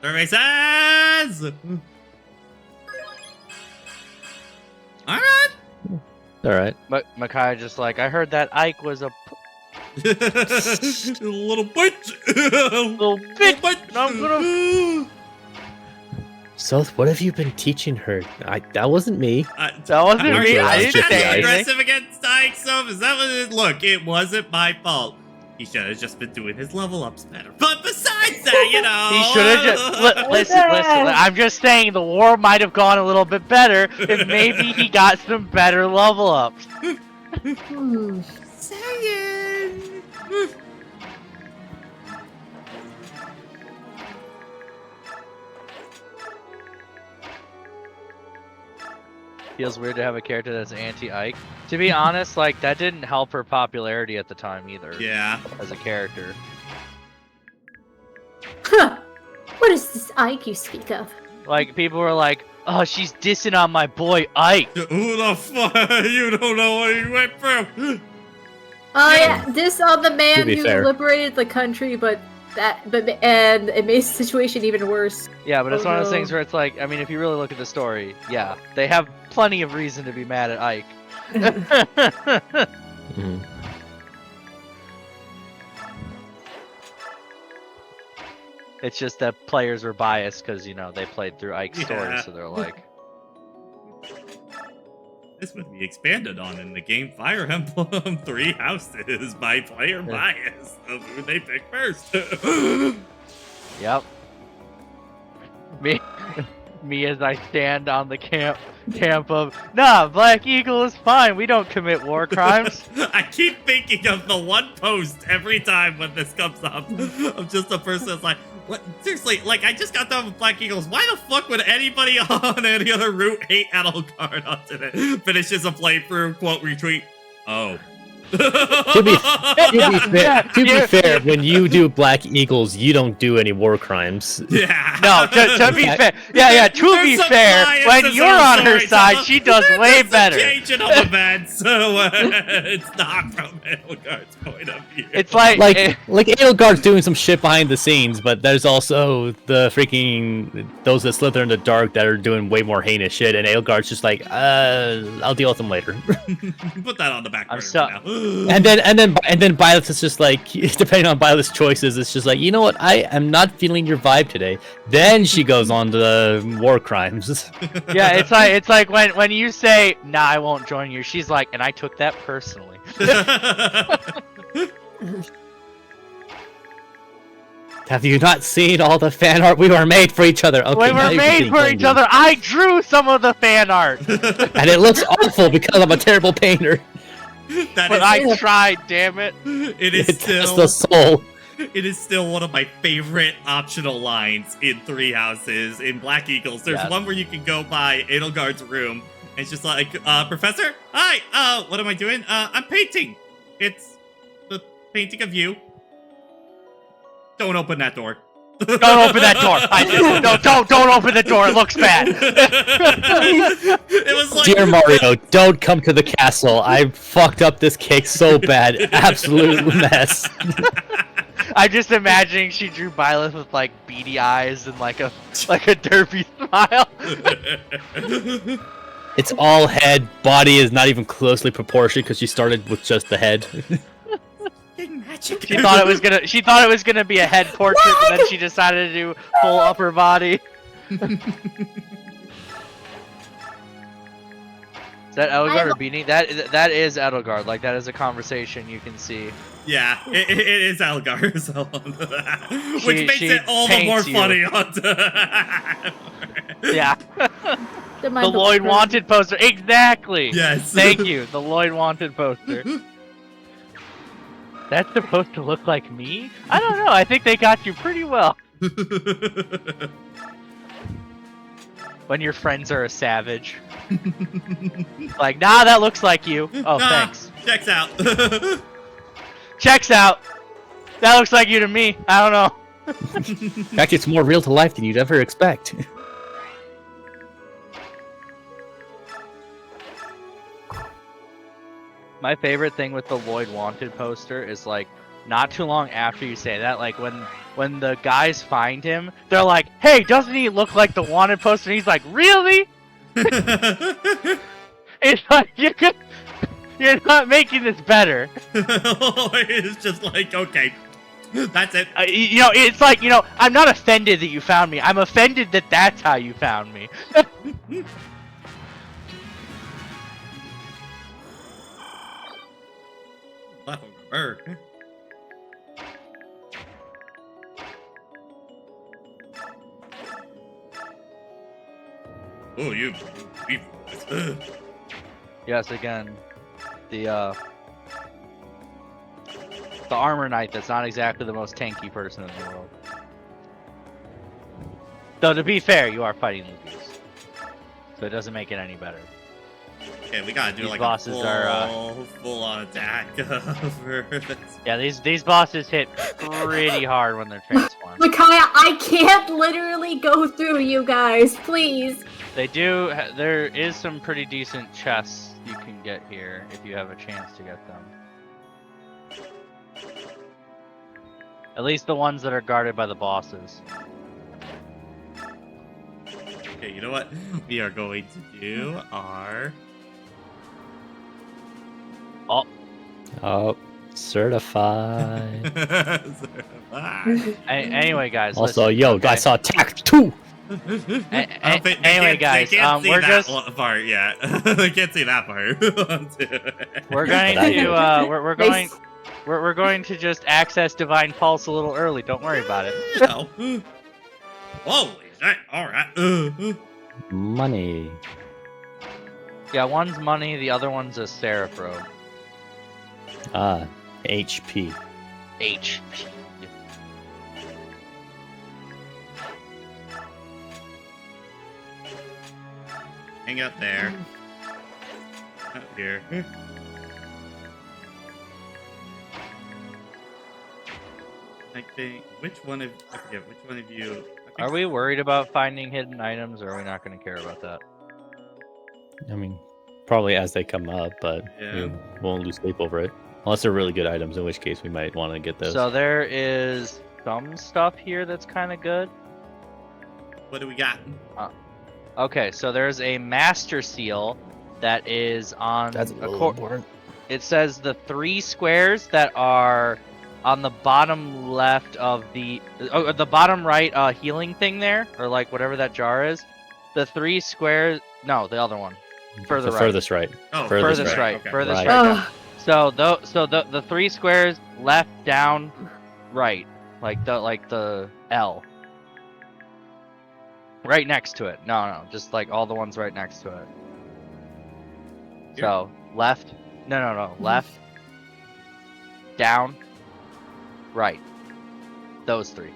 Survey says! Alright! Alright. Makai just like, I heard that Ike was a Little bitch! little bitch. And I'm gonna. Soth, what have you been teaching her? That wasn't me. That wasn't Are me. you I didn't just say anything. aggressive against Ike Soph? Is that what it is? Look, it wasn't my fault. He should have just been doing his level ups better. But besides that, you know. He should have just. Listen. I'm just saying the war might have gone a little bit better if maybe he got some better level ups. Hmm. Saying. Feels weird to have a character that's anti-Ike. To be honest, like, that didn't help her popularity at the time either. Yeah. As a character. Huh. What is this Ike you speak of? Like, people were like, oh, she's dissing on my boy Ike. Who the fuck? You don't know what he went through. Yeah, this on the man To be who fair. liberated the country, and it made the situation even worse. Yeah, but it's one of those no. things where it's like, I mean, if you really look at the story, yeah, they have plenty of reason to be mad at Ike. Mhm. It's just that players were biased because, you know, they played through Ike's story, Yeah. so they're like, This would be expanded on in the game Fire Emblem 3 Houses by player bias of who they pick first. yep. Me as I stand on the camp of, nah, Black Eagle is fine, we don't commit war crimes. I keep thinking of the one post every time when this comes up of just a person that's like, what? Seriously, like, I just got done with Black Eagles. Why the fuck would anybody on any other route hate Edelgard until it finishes a playthrough, quote, retweet? Oh. To be fair, when you do Black Eagles, you don't do any war crimes. Yeah. No, to be fair, yeah, to be There's some fair, bias when in you're some on her stories, side, so she does there's way some better. Changing of events, so it's not from Edelgard's point of view. It's like, Like Edelgard's doing some shit behind the scenes, but there's also the freaking those that slither in the dark that are doing way more heinous shit, and Edelgard's just like, I'll deal with them later. Put that on the back burner I'm so- for now. and then Violet is just like, depending on Violet's choices, it's just like, you know what, I am not feeling your vibe today. Then she goes on to the war crimes. yeah, it's like when you say, nah, I won't join you, she's like, and I took that personally. Have you not seen all the fan art? We were made for each other. Okay, We now were you can made keep for going, each dude. other. I drew some of the fan art, And it looks awful because I'm a terrible painter. That but is, I tried. Damn it! it is It tests still the soul. it is still one of my favorite optional lines in Three Houses in Black Eagles. There's Yes. one where you can go by Edelgard's room and it's just like, Professor, hi, what am I doing? I'm painting. It's the painting of you. Don't open that door. Don't open that door. Don't open the door. It looks bad. It was like, Dear Mario, don't come to the castle. I fucked up this cake so bad. Absolute mess. I'm just imagining she drew Byleth with like beady eyes and like a derpy smile. It's all head. Body is not even closely proportioned because she started with just the head. magic. She thought it was gonna be a head portrait, but then she decided to do full upper body. Is that Edelgard or Beanie? That is Edelgard. Like, that is a conversation you can see. Yeah, it is Algar, so which makes it all the more paints you. funny. Yeah. The The Lloyd Wanted poster. Exactly. Yes. Thank you. The Lloyd Wanted poster. That's supposed to look like me? I don't know. I think they got you pretty well. When your friends are a savage. Like, nah, that looks like you. Oh, Nah, thanks. Checks out. Checks out. That looks like you to me. I don't know. In fact, it's more real to life than you'd ever expect. My favorite thing with the Lloyd Wanted poster is, like, not too long after you say that, like, when the guys find him, they're like, hey, doesn't he look like the Wanted poster? And he's like, really? It's like, you're not making this better. It's just like, okay, that's it. It's like, I'm not offended that you found me. I'm offended that that's how you found me. Laugh on the bird. Oh, you. Yes, again, the armor knight that's not exactly the most tanky person in the world. Though, to be fair, you are fighting Lugius, so it doesn't make it any better. Okay, we gotta do These like bosses a full on attack for this. Yeah, these bosses hit pretty hard when they're transformed. Micaiah, I can't literally go through you guys, please. They do. There is some pretty decent chests you can get here if you have a chance to get them. At least the ones that are guarded by the bosses. Okay, you know what? We are going to do our... Oh, certified. Anyway, guys. Also, listen, yo, okay? I saw attack 2! Anyway, guys, they can't see we're that just part yet. They can't see that part. we're going But I to do. we're going to just access Divine Pulse a little early. Don't worry about it. Oh. Holy shit! All right. Money. Yeah, one's money, the other one's a Seraph robe. Ah, HP. HP. Hang up there. Up here. I think I forget which one of you. I think Are we worried about finding hidden items, or are we not going to care about that? I mean, probably as they come up, but Yeah. we won't lose sleep over it. Unless they're really good items, in which case we might want to get those. So there is some stuff here that's kind of good. What do we got? Okay, so there's a Master Seal that is on That's a little important. It says the 3 squares that are on the bottom left of the bottom right healing thing there, or like whatever that jar is. The 3 squares. No, the other one. Further The right. furthest right. Oh, Furthest right. Okay. Furthest Right. right. Down. So the 3 squares left, down, right, like the L. Right next to it. No, just like all the ones right next to it. Here? So left. No. Left. Down. Right. Those 3.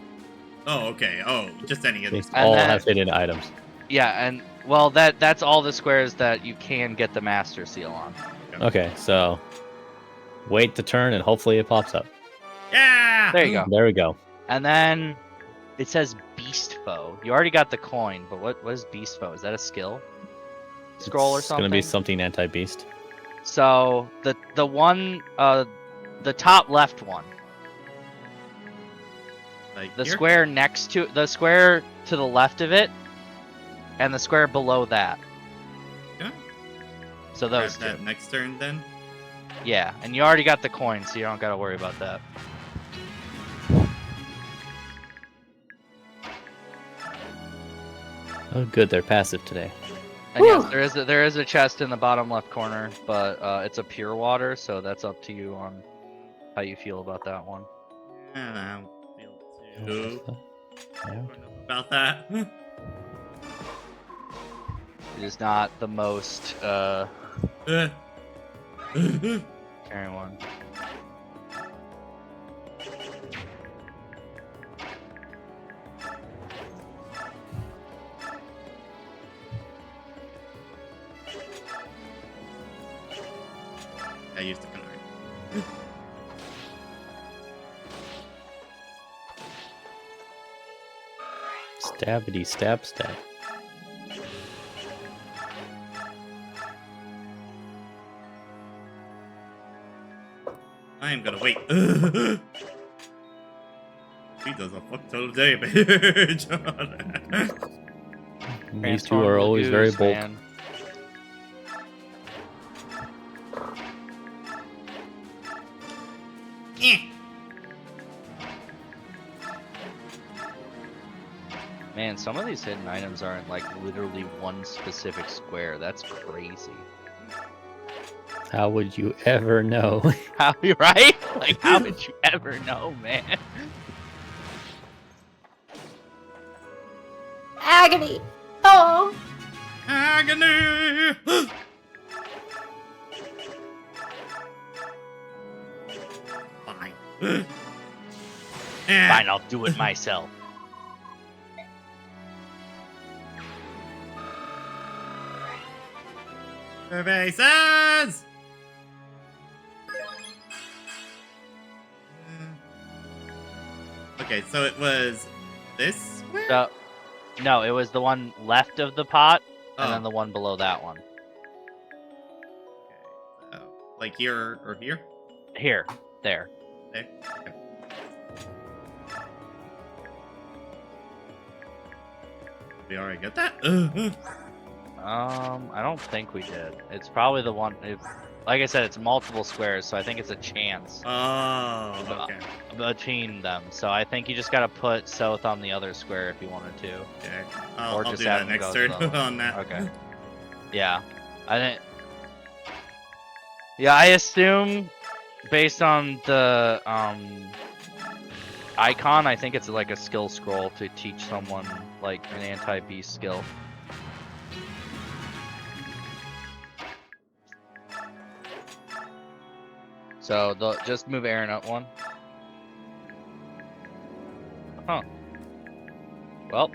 Oh, okay. Oh, just any of They these. all then- have hidden items. Yeah, and well, that's all the squares that you can get the Master Seal on. Okay, so wait the turn and hopefully it pops up. Yeah. There you go. There we go. And then it says Beast Foe. You already got the coin, but what is Beast Foe? Is that a skill? Scroll or It's something? gonna be something anti-beast. So the one the top left one. Like The here? square next to the square to the left of it and the square below that. Yeah. So those Grab two. that next turn then. Yeah, and you already got the coin, so you don't got to worry about that. Oh, good, they're passive today. And yes, Whew. there is a chest in the bottom left corner, but it's a pure water, so that's up to you on how you feel about that one. I don't feel too Yeah. about that. It is not the most caring one. I used the canary. Stabbity stab stab. I am gonna wait. He does a fuck ton of damage. These two Transform are the always very goose, bulk. man. Eh. Man, some of these hidden items are in like literally one specific square. That's crazy. How would you ever know? How right? Like, how would you ever know, man? Agony. Oh. Agony. Fine. Fine, I'll do it myself. Faces! Okay, so it was this square? No, it was the one left of the pot, and Oh. then the one below that one. Okay, so, like here or here? Here, there. There? Okay. We already got that? I don't think we did. It's probably the one. Like I said, it's multiple squares, so I think it's a chance Oh, okay. between them. So I think you just gotta put South on the other square if you wanted to. Okay. Or I'll just do have that him next go turn slow. on that. Okay. Yeah, I think. Yeah, I assume based on the icon, I think it's like a skill scroll to teach someone like an anti-beast skill. So just move Aaron up one. Huh. Well,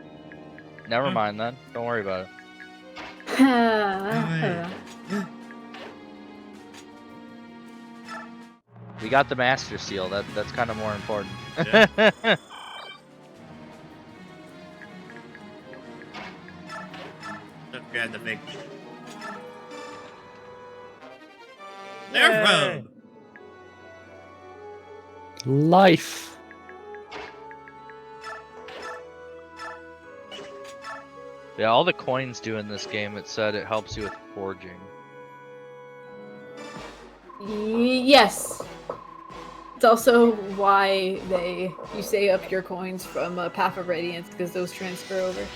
never mind then. Don't worry about it. We got the master seal. That's kind of more important. Yeah. Don't grab the big. Nerf robe! Life. Yeah, all the coins do in this game. It said it helps you with forging. Yes. It's also why you save up your coins from Path of Radiance, because those transfer over.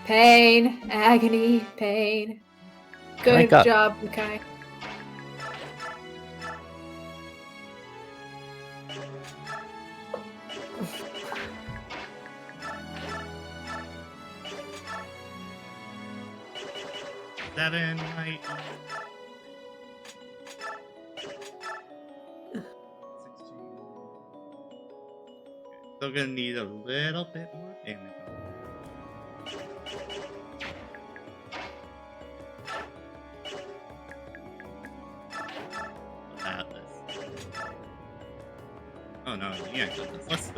Pain, agony, pain. Good God. job, Makai. Seven, light. 16. Still gonna need a little bit more damage. Oh no, you ain't got this. Let's.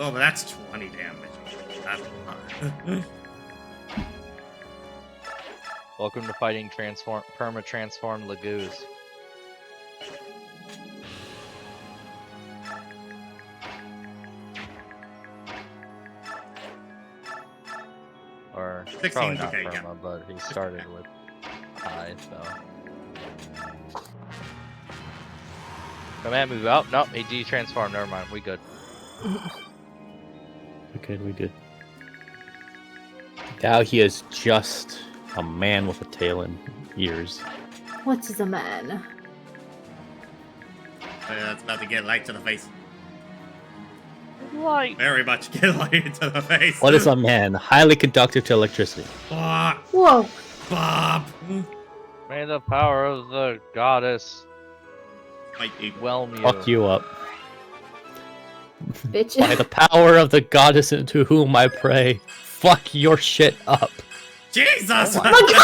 Oh, but that's 20 damage. That's a lot. Welcome to fighting perma-transformed Lagoos. Or 16's probably not okay, perma, yeah. but he started with high, so. Come on, move out. Nope, he de-transformed. Never mind, we good. We good. Now he is just a man with a tail and ears. What is a man? Oh, yeah, that's about to get light to the face. Light. Very much get light to the face. What is a man? Highly conductive to electricity. Bob. Whoa! Bob. May the power of the goddess Might be. whelm you. Fuck you up. Bitch. By the power of the goddess into whom I pray, fuck your shit up. Jesus! Oh What?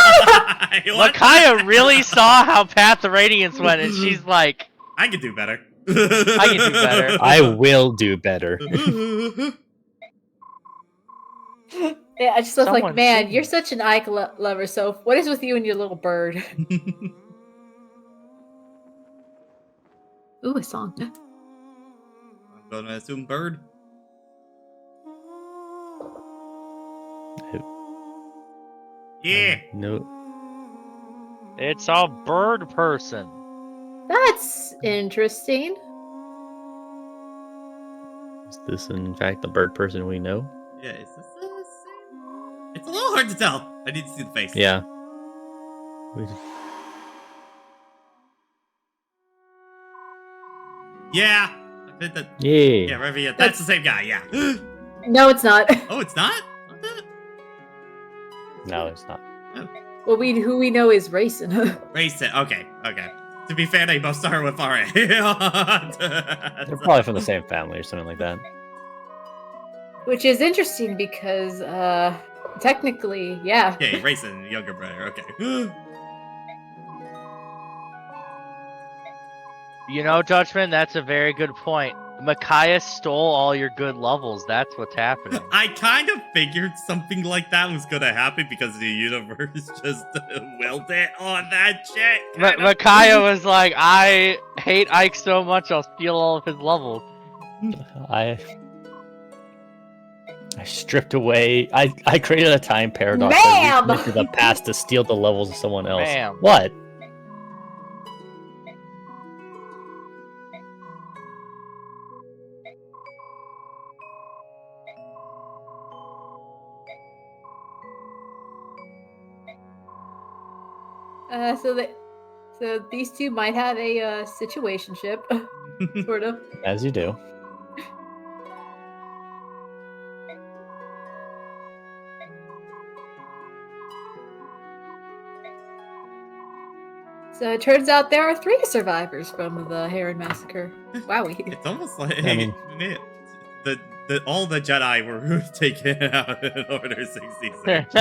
Lakaya really saw how Path of Radiance went, and she's like, I could do better. I can do better. I will do better. Yeah, I just was like, Someone man, sing. you're such an Ike lover, so what is with you and your little bird? Ooh, a song. I'm gonna assume bird. Yeah. No. It's a bird person. That's interesting. Is this in fact the bird person we know? Yeah, is this the same? It's a little hard to tell. I need to see the face. Yeah. Yeah. I bet that. Yeah. Yeah, Revia. That's the same guy. Yeah. No, it's not. Oh, it's not. What the- No, it's not. Well, who we know is Racing. Race it. Okay. Okay. To be fair, they both start with RA. They're probably from the same family or something like that. Which is interesting because, technically, yeah. Okay, Raisin, younger brother. Okay. You know, Dutchman, that's a very good point. Micaiah stole all your good levels. That's what's happening. I kind of figured something like that was gonna happen because the universe just willed it on that shit. Micaiah was like, I hate Ike so much, I'll steal all of his levels. I stripped away. I created a time paradox. I Ma'am! reconnected the past to steal the levels of someone else. Ma'am. What? So these two might have a situationship, sort of. As you do. So it turns out there are 3 survivors from the Heron Massacre. Wowie. It's almost like I mean- all the Jedi were taken out in Order 66.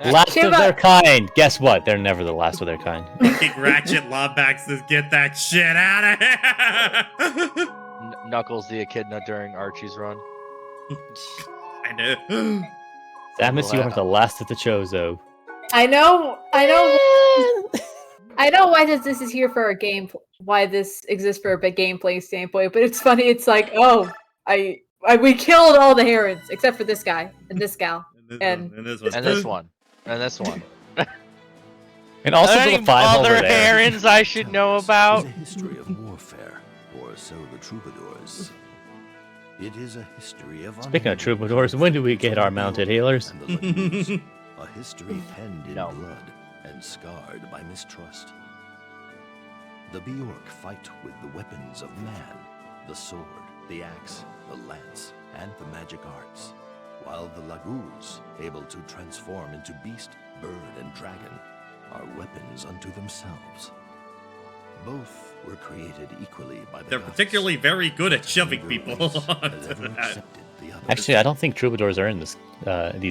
Last Shiva- of their kind. Guess what? They're never the last of their kind. Fucking Ratchet Lombaxes, get that shit out of here! Knuckles the Echidna during Archie's run. I know. Samus, you are the last of the Chozo. I know why this is here for a game. Why this exists for a big gameplay standpoint, but it's funny. It's like, oh, we killed all the herons except for this guy and this gal and this one. And this one. And this one. And also Are for there the any 5 other over there. herons I should know about? It is a history of warfare, or so the troubadours say. It is a history of Speaking of troubadours, when do we get our mounted healers? and the Lagoons, a history penned in No. blood and scarred by mistrust. The Bjork fight with the weapons of man, the sword, the axe, the lance, and the magic arts, while the Lagoons, able to transform into beast, bird, and dragon, are weapons unto themselves. Both were created equally by the They're gods. particularly very good at shoving Neither people race has onto ever that. accepted the other. Actually, I don't think troubadours are in these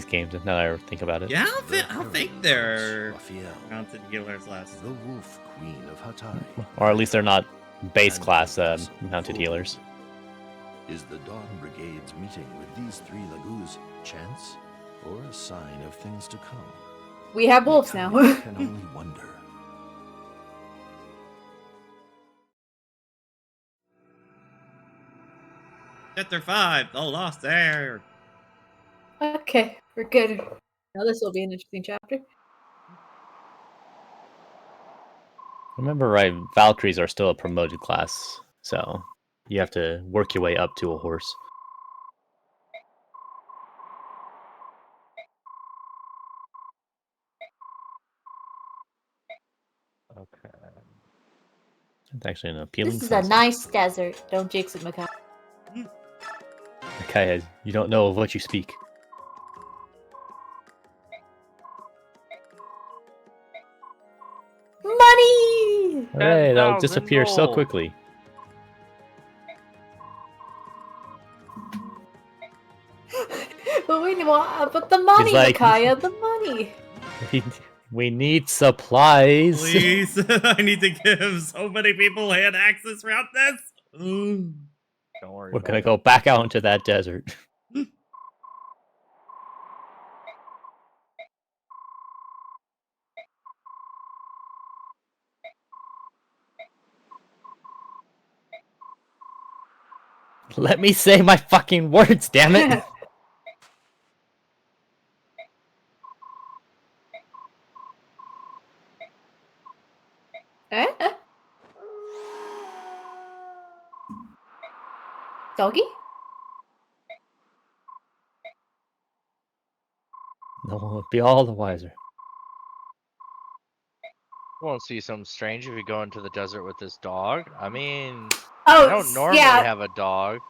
games. Now that I think about it. Yeah, I don't think they're Raphael, mounted healers last. the Wolf Queen of Hatari. Or at least they're not base And class the Castle mounted Full. healers. Is the Dawn Brigade's meeting with these 3 Lagoos chance or a sign of things to come? we have wolves now. Mikaya can only wonder. Chapter 5, the Lost Heir. Okay, we're good. Now this will be an interesting chapter. Remember, right? Valkyries are still a promoted class, so you have to work your way up to a horse. Okay. It's actually an appealing. This is a concept. nice desert. Don't jinx it, Makai. Okay, you don't know of what you speak. Money! Hey, they'll 10,000 disappear so gold. quickly. But the money, like- Micaiah, the money. We need supplies. Please, I need to give so many people hand access around this. Don't worry We're about gonna it. go back out into that desert. Let me say my fucking words, damn it! Eh? Doggy? No one would be all the wiser. Won't see something strange if you go into the desert with this dog. I mean, Oh, I don't normally yeah. have a dog.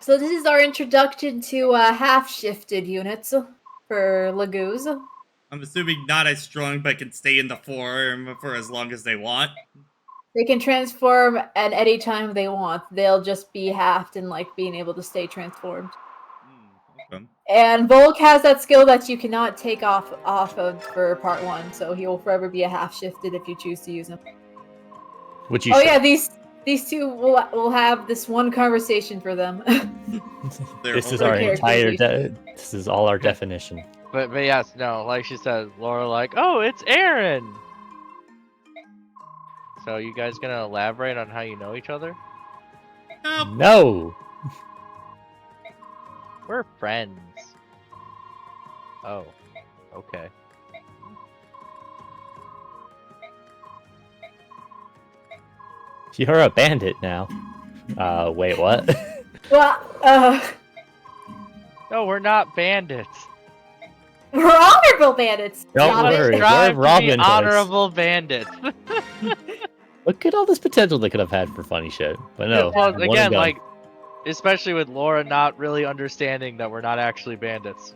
So this is our introduction to half-shifted units for Lagoos. I'm assuming not as strong, but can stay in the form for as long as they want. They can transform at any time they want. They'll just be halved in like being able to stay transformed. Okay. And Volk has that skill that you cannot take off of for part 1, so he will forever be a half shifted if you choose to use him. Which you Oh should. yeah, these two will have this one conversation for them. This is They're our over- entire. This is all our definition. But yes, no, like she said, Laura, like, oh, it's Aaron. So you guys gonna elaborate on how you know each other? Nope. No. We're friends. Oh, okay. You're a bandit now. Wait, what? Well, No, we're not bandits. we're honorable bandits. Don't Stop it. worry. We're Strive to Robin be Hoods. honorable bandits. Look at all this potential they could have had for funny shit. But no. Well, one and again, done. like, especially with Laura not really understanding that we're not actually bandits.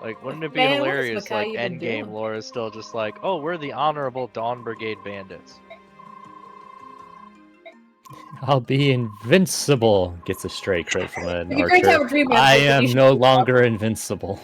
Like, wouldn't it be Man, what is hilarious, Makai like, even endgame doing? Laura's still just like, oh, we're the honorable Dawn Brigade bandits. I'll be invincible. Gets a stray crit from an It'd be great to have archer. a dream about I it, but am you no should- longer invincible.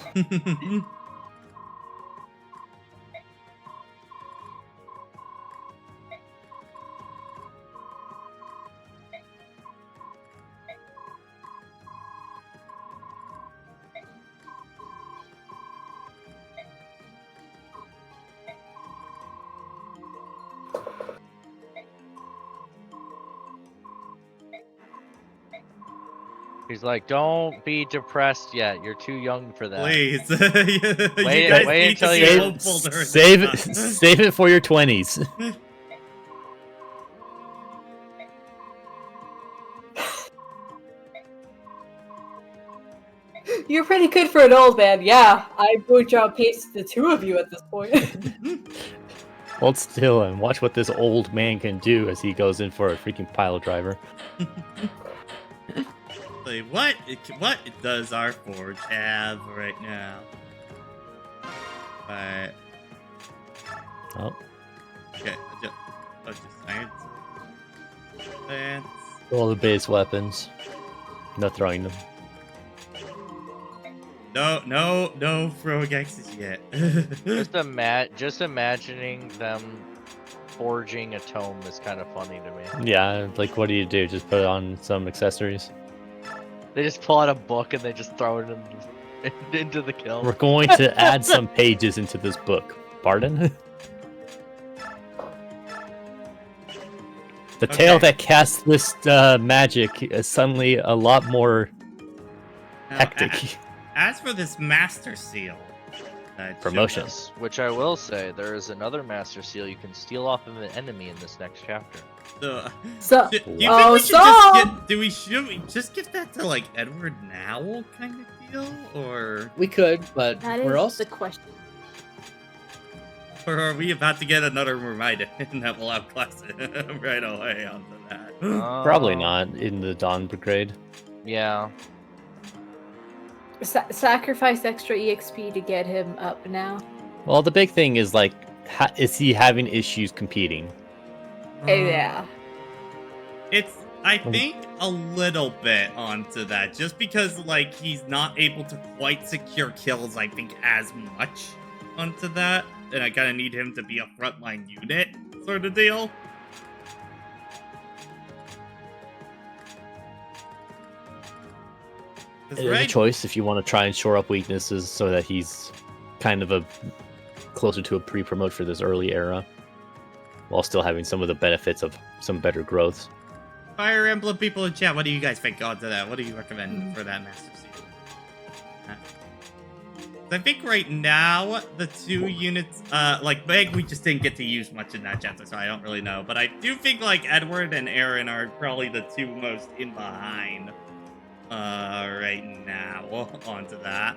He's like, don't be depressed yet. You're too young for that. Please. Wait- you guys wait need until to you- be hopeful during Save this it. time. Save it for your 20s. You're pretty good for an old man. Yeah, I would outpace the two of you at this point. Hold still and watch what this old man can do as he goes in for a freaking pile driver. Like, what does our forge have right now? But Oh, okay, just science. Lance. all the base weapons. No throwing them. No throwing axes yet. Just imagining them forging a tome is kind of funny to me. Yeah, like what do you do? Just put on some accessories? They just pull out a book and they just throw it into the kiln. We're going to add some pages into this book. Pardon? The tail Okay. that casts this magic is suddenly a lot more Now, hectic. As for this master seal, that Promotion. shows Which I will say, there is another Master Seal you can steal off of an enemy in this next chapter. us, So, do you think Oh, we should so- should we just give that to like Edward now kind of deal, or We could, but that we're is also the question. are we about to get another reminder that we'll have class right away onto that? Probably not in the Dawn Brigade. Yeah. Sacrifice extra EXP to get him up now. Well, the big thing is like, is he having issues competing? Yeah. It's, I think, a little bit onto that, just because, like, he's not able to quite secure kills, I think, as much onto that, and I kind of need him to be a frontline unit, sort of deal. It is a choice if you want to try and shore up weaknesses so that he's kind of a closer to a pre-promote for this early era, while still having some of the benefits of some better growth. Fire Emblem people in chat, what do you guys think onto that? What do you recommend for that Master Seal? I think right now, the two units, like Meg, we just didn't get to use much in that chapter, so I don't really know. But I do think, like, Edward and Aaron are probably the two most in behind right now onto that.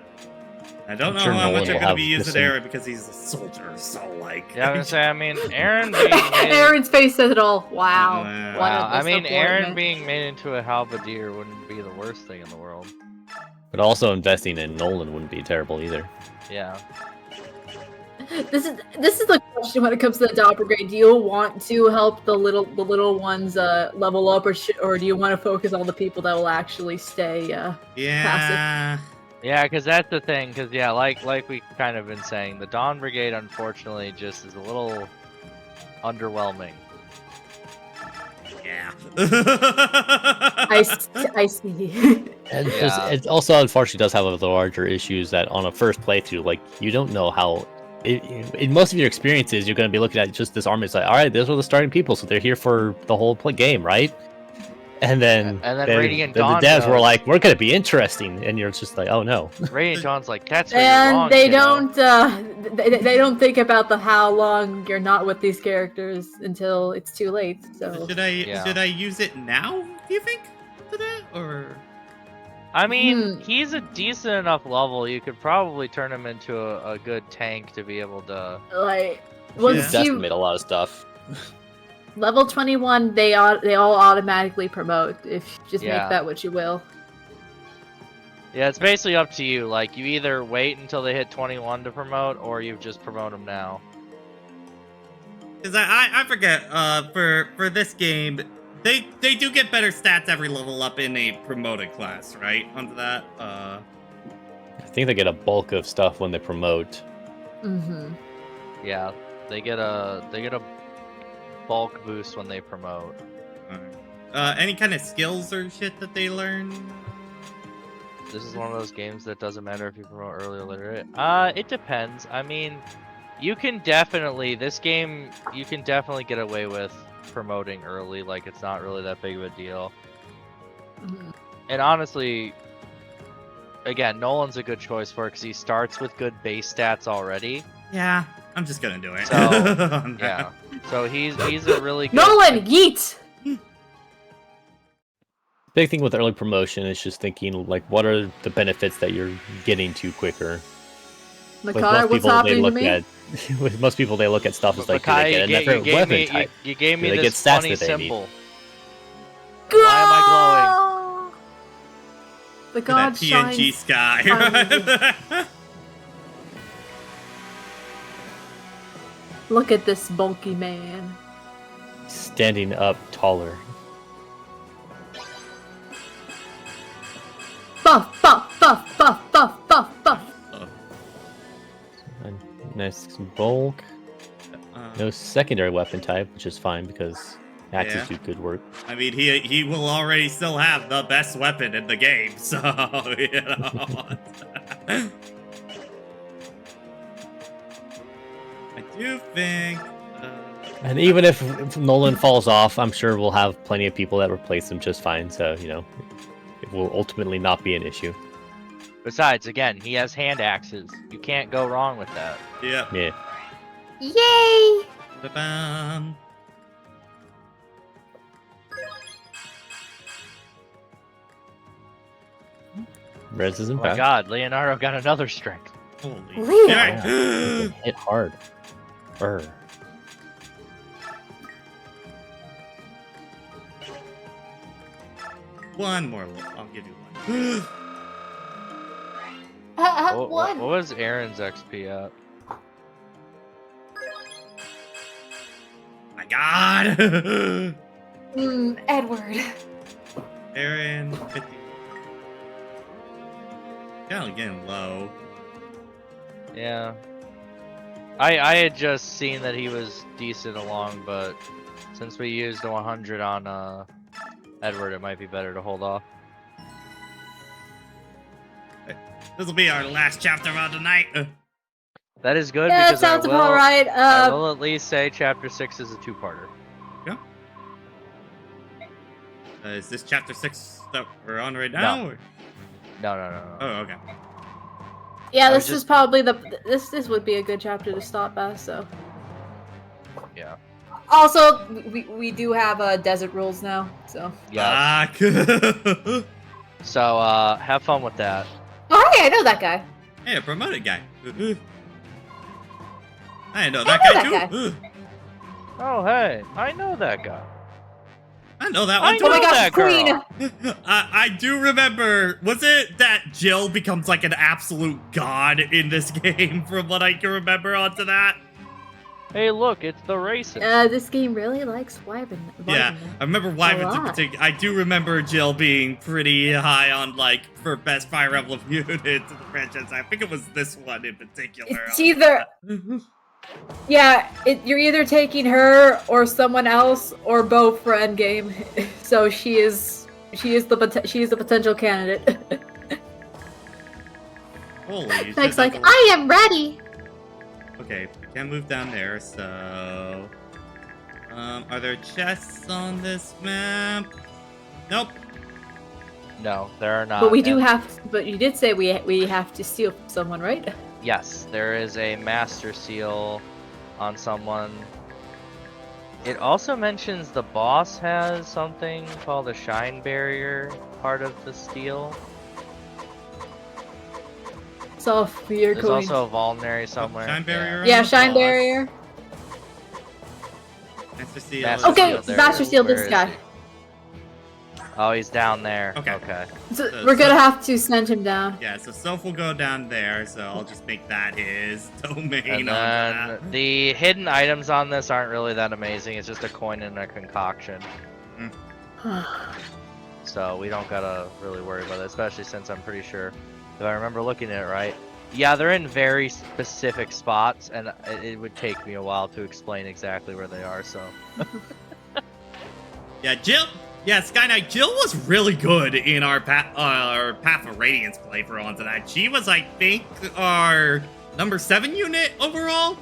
I don't know I'm sure how much Nolan I'm will going to have be using missing- Aaron because he's a soldier, so, like... Yeah, I was gonna say, I mean, Aaron being made, Aaron's face says it all. Wow. Wow. What a I mean, Aaron disappointment. being made into a halberdier wouldn't be the worst thing in the world. But also investing in Nolan wouldn't be terrible either. Yeah. This is the question when it comes to the doppelganger. Do you want to help the little ones level up, or do you want to focus on the people that will actually stay passive? Yeah. Yeah, because that's the thing. Because yeah, like we kind of been saying, the Dawn Brigade unfortunately just is a little underwhelming. Yeah. I see. And Yeah. just, it also unfortunately does have the larger issues that on a first playthrough, like you don't know how. In most of your experiences, you're going to be looking at just this army. It's like, all right, those are the starting people, so they're here for the whole game, right? And then Radiant the Dawn devs were goes- like, we're going to be interesting, and you're just like, oh no. Radiant Dawn's like, that's where you're wrong, And they kiddo." don't they don't think about the how long you're not with these characters until it's too late. So Should I use it now? Do you think to that or? I mean, he's a decent enough level. You could probably turn him into a good tank to be able to. like You once you estimate a lot of stuff. level 21, they all automatically promote. If just Yeah. make that what you will. Yeah, it's basically up to you. Like, you either wait until they hit 21 to promote, or you just promote them now. Because I forget, for this game, they do get better stats every level up in a promoted class, right? Onto that, I think they get a bulk of stuff when they promote. Mm-hmm. Yeah, they get a bulk boost when they promote. any kind of skills or shit that they learn? This is one of those games that doesn't matter if you promote early or later. It depends. I mean, you can definitely get away with promoting early. Like, it's not really that big of a deal. Mm-hmm. And honestly, again, Nolan's a good choice for it because he starts with good base stats already. Yeah, I'm just gonna do it. So yeah, so he's a really good. Nolan, yeet. Big thing with early promotion is just thinking, like, what are the benefits that you're getting to quicker? Makar, what's happening to me? With most people, they look at stuff as like, do Makai, they get a different weapon type? You gave me Do they this get stats funny that they need? symbol. Why am I glowing? The that god PNG shines. sky. Look at this bulky man. Standing up taller. Buff, buff, buff, buff, buff, buff, buff. A nice bulk. No secondary weapon type, which is fine because axes do good work. I mean, he will already still have the best weapon in the game, so you know. I do think. And even if Nolan falls off, I'm sure we'll have plenty of people that replace him just fine. So, you know, it will ultimately not be an issue. Besides, again, he has hand axes. You can't go wrong with that. Yeah. Yeah. Yay! Ba-bam. Rez isn't Oh my bad. god, Leonardo got another strength. Holy Leo. Yeah, shit. hit hard. Brr. One more. I'll give you one. What One. was Aaron's XP at? My God. Edward. Aaron, 50. Kind of getting low. Yeah. I had just seen that he was decent along, but since we used a 100 on Edward, it might be better to hold off. This will be our last chapter of the night. That is good Yeah, that because I sounds will, about right. I will at least say chapter 6 is a two-parter. Yeah. Is this chapter 6 that we're on right now? No. Or? No. Oh, okay. Yeah, I was this is just- probably this would be a good chapter to stop at. So. Yeah. Also, we do have desert rules now, so. Yeah. Ah, So have fun with that. Oh, hey, I know that guy. hey, a promoted guy. I know I that know guy that too. Oh hey, I know that guy. I know that I one. know Oh my gosh, that girl. Queen! I do remember. Was it that Jill becomes like an absolute god in this game? From what I can remember, onto that. Hey, look, it's the racist. This game really likes Wyvern. Yeah, I remember Wyverns in lot. particular. I do remember Jill being pretty high on like for best Fire Emblem unit in the franchise. I think it was this one in particular. It's either, yeah, you're either taking her or someone else or both for endgame. So she is the potential candidate. Holy shit, Meg's that's like, a lot. I am ready. Okay, can't move down there, so... are there chests on this map? Nope. No, there are not. But we do and- have. But you did say we have to steal from someone, right? Yes, there is a master seal on someone. It also mentions the boss has something called a shine barrier, part of the steel. So if you're There's going. also a vulnerary somewhere. Shine barrier? Yeah, on the shine boss. barrier. Master Seal. Master Okay, Seal, there Master it is. Seal, Where this is guy. he? Oh, he's down there. Okay. Okay. So So- we're gonna so- have to send him down. Yeah, so Soph will go down there, so I'll just make that his domain And on that. then the hidden items on this aren't really that amazing. It's just a coin and a concoction. So we don't gotta really worry about it, especially since I'm pretty sure, if I remember looking at it right, yeah, they're in very specific spots, and it would take me a while to explain exactly where they are, so. Yeah, Jill. Yeah, Sky Knight. Jill was really good in our Path of Radiance playthrough onto that. She was, I think, our number 7 unit overall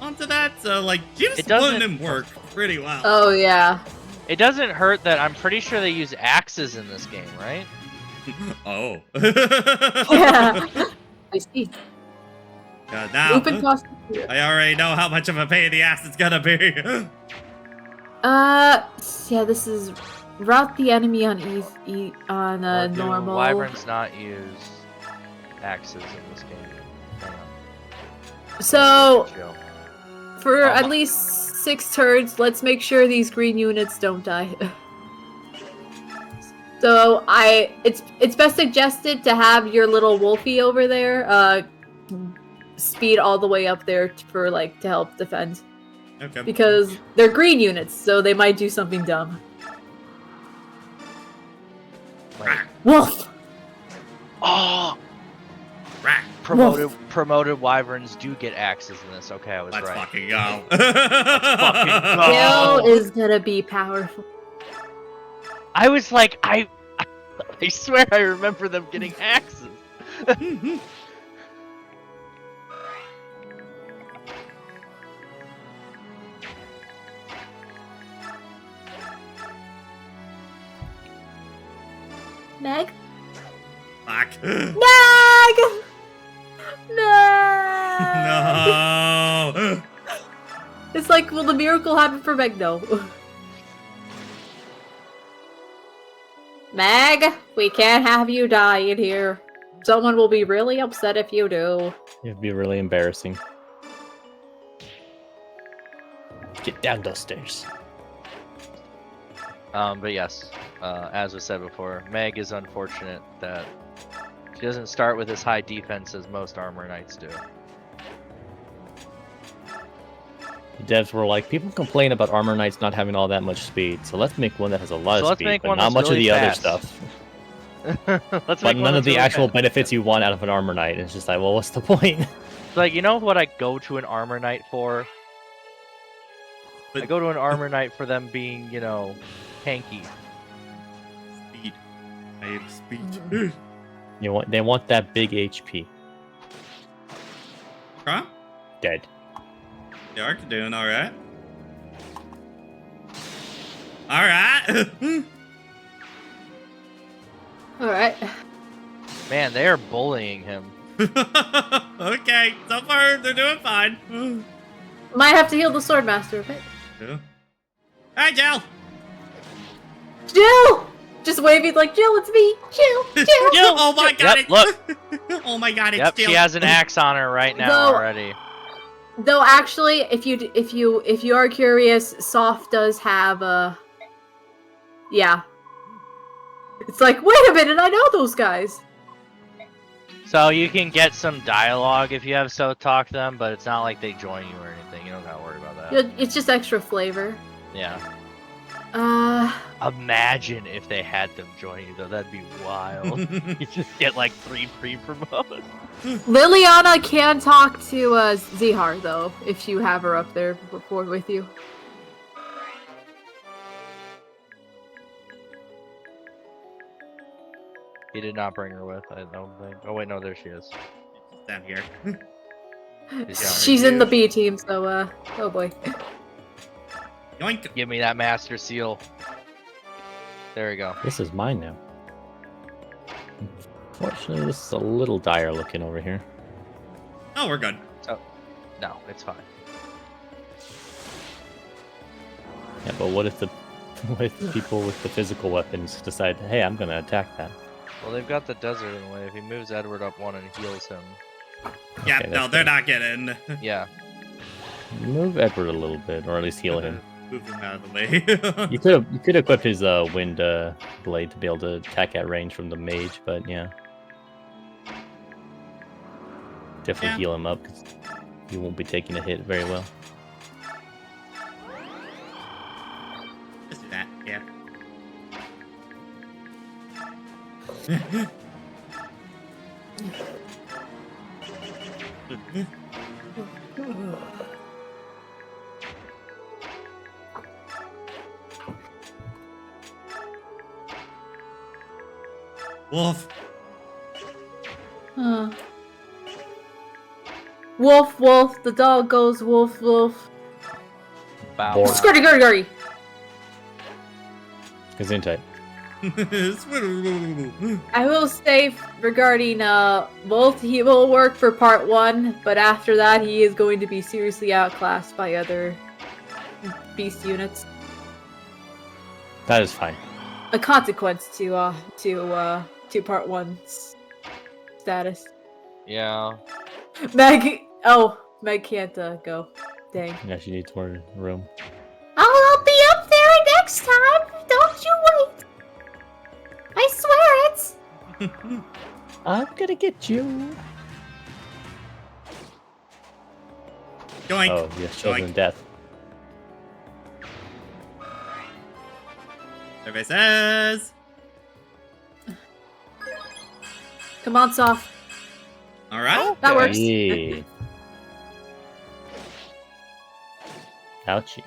onto that. So, like, she was It doesn't- putting in work pretty well. Oh yeah. It doesn't hurt that I'm pretty sure they use axes in this game, right? Oh. Yeah. I see. Now, Open cost. I already know how much of a pain in the ass it's gonna be. Yeah. This is route the enemy on Or do normal. wyverns not use axes in this game? Hang on. So Chill. for Oh at my- least 6 turns, let's make sure these green units don't die. So it's best suggested to have your little wolfie over there speed all the way up there for like to help defend, Okay. because they're green units, so they might do something dumb. Wait. Wolf. Oh! Rack. Promoted wyverns do get axes in this. Okay, I was Let's right. fucking go. fucking go. Kill Oh. is gonna be powerful. I was like, I swear I remember them getting axes. Meg. Fuck. Meg. Meg. No. It's like, will the miracle happen for Meg? No. Meg, we can't have you die in here. Someone will be really upset if you do. It'd be really embarrassing. Get down those stairs. But yes, as was said before, Meg is unfortunate that she doesn't start with as high defense as most armor knights do. The devs were like, people complain about armor knights not having all that much speed, so let's make one that has a lot So of let's speed, make but one not that's much of really the other fast. stuff. Let's But make one none of that's the really actual fast. benefits you want out of an armor knight. It's just like, well, what's the point? It's like, you know what I go to an armor knight for? I go to an armor knight for them being, you know, tanky. Speed. I have speed. They want that big HP. Huh? Dead. You are doing alright. Alright. Alright. Man, they are bullying him. Okay, so far they're doing fine. Might have to heal the sword master a bit. Yeah. Hi, Jill. Jill! Just waving like, Jill, it's me! Jill! Jill! Oh my god! Yep, look. Oh my god! It's Yep, Jill. she has an axe on her right now Though- already. Though actually, if you are curious, Soft does have Yeah. It's like, wait a minute, I know those guys. So you can get some dialogue if you have so talk to them, but it's not like they join you or anything. You don't gotta worry about that. It's just extra flavor. Yeah. Uh, Imagine if they had them join you though. That'd be wild. You just get like 3 free promotes. Liliana can talk to Zihar though, if you have her up there before with you. He did not bring her with, I don't think. Oh wait, no, there she is. She's down here. She's in the B team, so oh boy. Yoink. Give me that master seal. There we go. This is mine now. Fortunately, this is a little dire looking over here. Oh, we're good. No, it's fine. Yeah, but what if the people with the physical weapons decide, hey, I'm gonna attack that? Well, they've got the desert in the way. If he moves Edward up one and heals him. Yeah, Okay, no, that's they're good. not getting. Yeah. Move Edward a little bit, or at least heal him. Move him out of the way. You could equip his wind blade to be able to attack at range from the mage, but yeah, definitely Yeah. heal him up because he won't be taking a hit very well. Just do that, yeah. Wolf. Wolf, wolf, the dog goes wolf, wolf. Bow. Bork. Scurry, gurry, gurry. Gesundheit. I will say regarding Wolf, he will work for part 1, but after that he is going to be seriously outclassed by other beast units. That is fine. A consequence to part 1's status. Yeah. Meg can't go. Dang. Yeah, she needs more room. I'll be up there next time. Don't you wait. I swear it. I'm gonna get you. Yoink. Oh, yes, children Yoink. death. Everybody says. Come on, Soft. All right. That works. Yeah. Ouchie.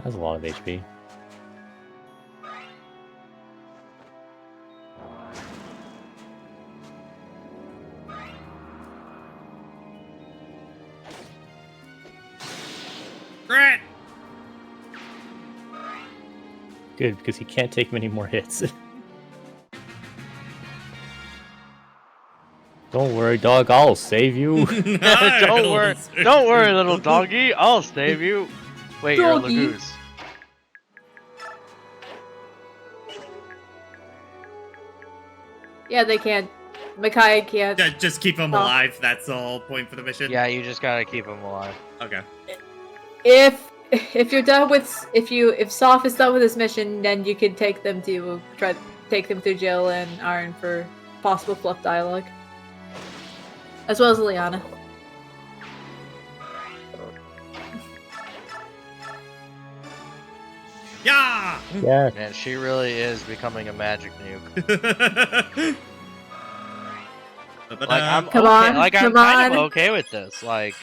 That's a lot of HP. Great. Good, because he can't take many more hits. Don't worry, dog. I'll save you. Don't worry, little doggy. I'll save you. Wait, you're a Doggy. Lagoose. Yeah, they can't. Micaiah can't. Yeah, just keep him Oh. alive. That's the whole point for the mission. Yeah, you just gotta keep him alive. Okay. If you're done with if Soph is done with this mission, then you can take them to take them through Jill and Iron for possible fluff dialogue, as well as Liana. Yeah. Yeah. Man, she really is becoming a magic nuke. Like I'm Come okay. on, Like I'm come kind of on. okay with this. Like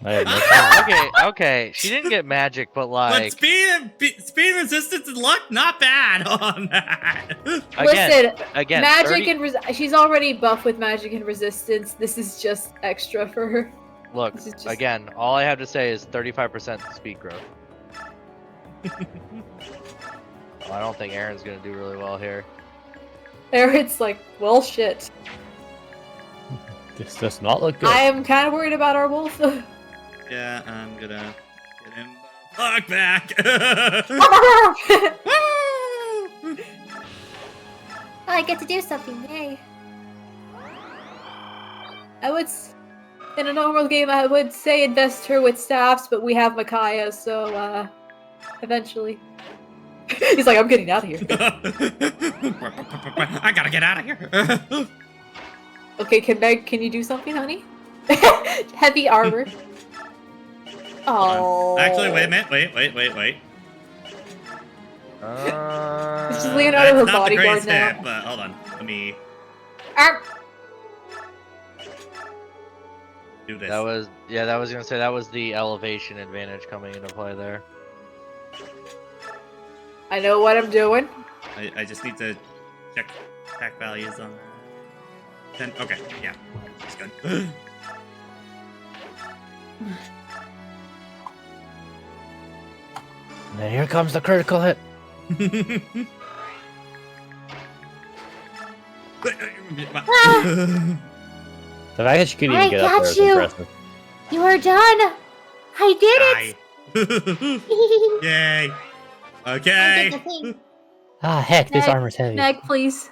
I have no problem. okay. She didn't get magic, but But like speed, resistance, and luck, not bad on that. again, magic 30 and she's already buffed with magic and resistance. This is just extra for her. Look, This is just- again, all I have to say is 35% speed growth. I don't think Aaron's gonna do really well here. Aaron's like, well, shit. This does not look good. I am kind of worried about our wolf. Yeah, I'm gonna get him the fuck back. Woo! I get to do something. Yay. I would. In a normal game, I would say invest her with staffs, but we have Micaiah, so eventually. He's like, I'm getting out of here. I gotta get out of here. Okay, can you do something, honey? Heavy armor. Oh. Actually, wait a minute. Wait. It's just Leonardo her That's not the bodyguard greatest now. hit, but hold on. Let me do this. That was gonna say that was the elevation advantage coming into play there. I know what I'm doing. I just need to check attack values on 10. Okay, yeah. That's good. And here comes the critical hit. The fact that she could even I get up got there is you. impressive. You are done. I did it. Yay. I Okay. did the thing. Ah, heck, this Meg, armor's heavy. Meg, please.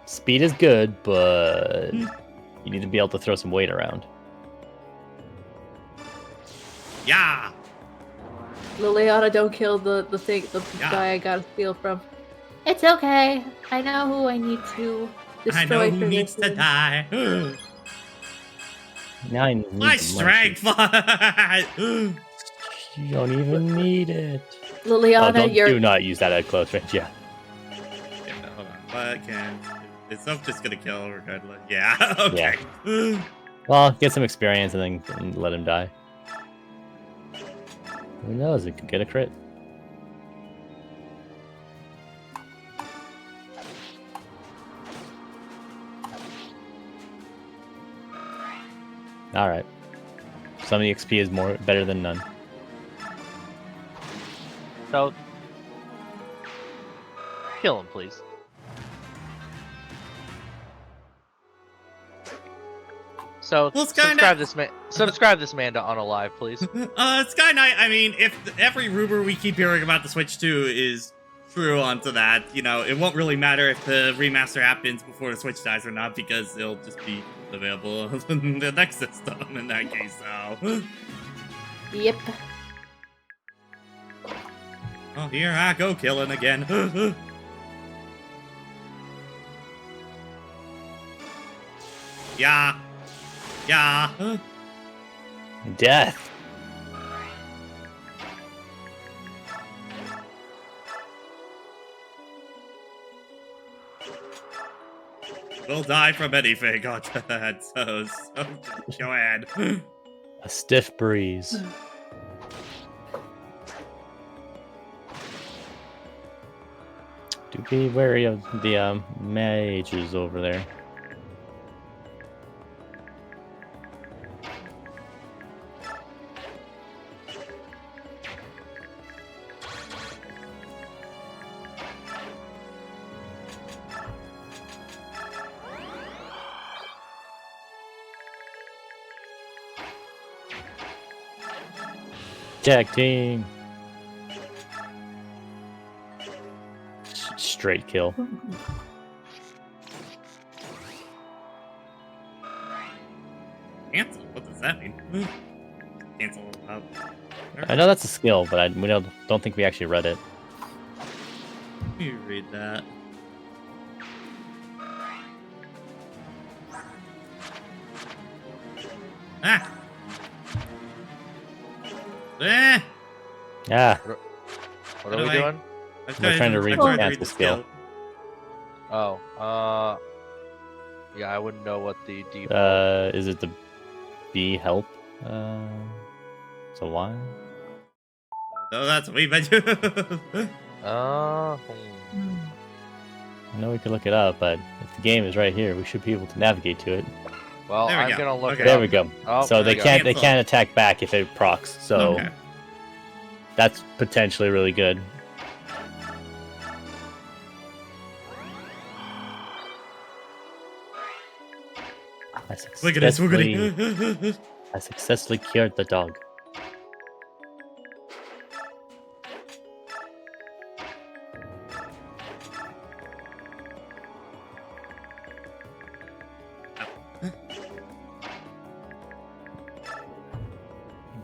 Speed is good, but you need to be able to throw some weight around. Yeah. Liliana, don't kill the Yeah. guy I gotta steal from. It's okay. I know who I need to I destroy know for who needs this to one. die. Now I need My the strength. munchies. You don't even need it. Liliana, Do not use that at close range, yeah. Yeah, hold on. What can... Is Soph just gonna kill regardless? Yeah, okay. Well, get some experience and then let him die. Who knows? It could get a crit. Alright. Some EXP is better than none. So, kill him, please. So, Well, Sky subscribe this man to Unalive, please. Sky Knight, I mean, if every rumor we keep hearing about the Switch 2 is true onto that, you know, it won't really matter if the remaster happens before the Switch dies or not, because it'll just be available on the next system in that case, so. Yep. Oh, here I go killing again. Yeah. Yeah. Death. We'll die from anything. God, that's so go ahead. A stiff breeze. Do be wary of the mages over there. Tag team. Straight kill. Cancel? What does that mean? Cancel. I know that's a skill, but we don't think we actually read it. Let me read that. Ah. Yeah. What are we doing? We're trying to read the cancel skill. Oh, yeah, I wouldn't know what the deep. Is it the B help? So why? Oh, that's we bet. I know we could look it up, but if the game is right here, we should be able to navigate to it. Well, There we I'm go. gonna look Okay. it There up. we go. Oh, So there they we go. can't attack back if it procs. So Okay. that's potentially really good. Look at this. We're gonna. I successfully cured the dog.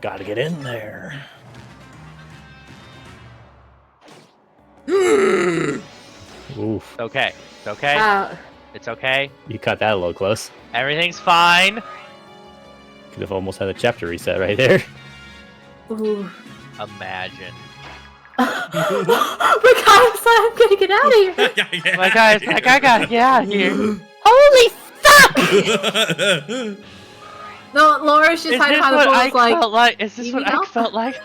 Gotta get in there. Oof. Okay. It's okay. It's okay. You cut that a little close. Everything's fine. Could have almost had a chapter reset right there. Ooh. Imagine. Micaiah's like, I'm gonna get out of here. My guy's like, I gotta get out of here. Holy fuck! No, Laura's just Is hiding this behind the what pool. Ike Like, felt like? Is this "You what need Ike help?" felt like?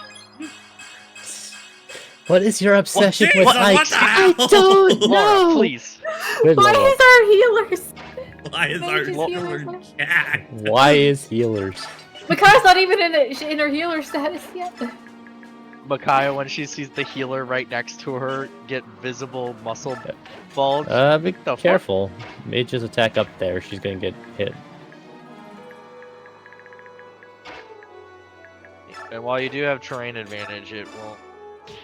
What is your obsession Jesus, with what Ike? the hell? I don't Laura, know. please. Good Why lord. is our healers? Why is our Mage's healers healer left? cat? Why is healers? Micaiah's not even in her healer status yet. Micaiah, when she sees the healer right next to her, get visible muscle bulge. Be The fuck? careful. Mage's attack up there. She's gonna get hit. And while you do have terrain advantage, it won't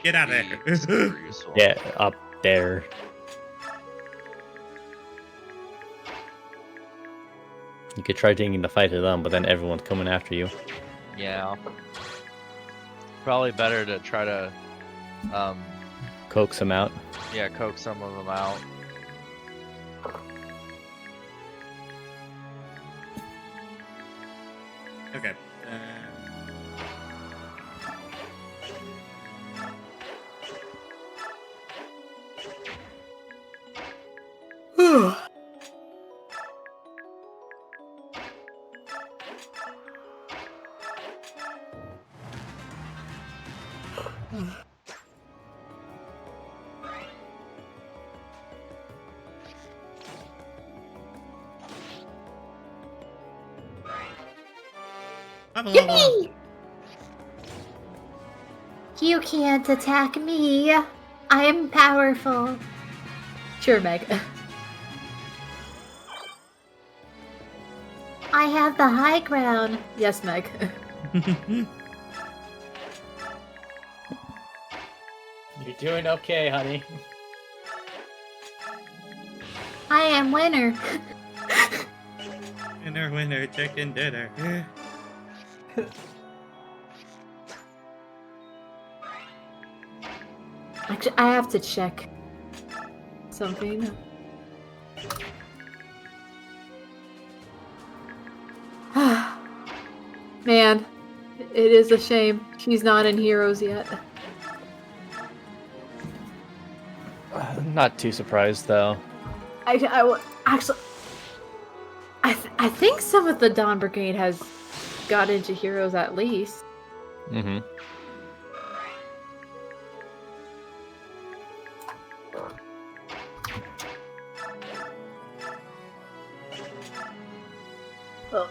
Get out of be there. super useful. Yeah, up there. You could try taking the fight to them, but then everyone's coming after you. Yeah. Probably better to try to, Coax them out. yeah, coax some of them out. Okay. Yippee! You can't attack me. I'm powerful. Sure, Meg. I have the high ground. Yes, Meg. You're doing okay, honey. I am winner. Winner, winner, chicken dinner. Actually, I have to check something. Man, it is a shame she's not in Heroes yet. Not too surprised though. Actually, I think some of the Dawn Brigade has got into Heroes at least. Mm-hmm. Well,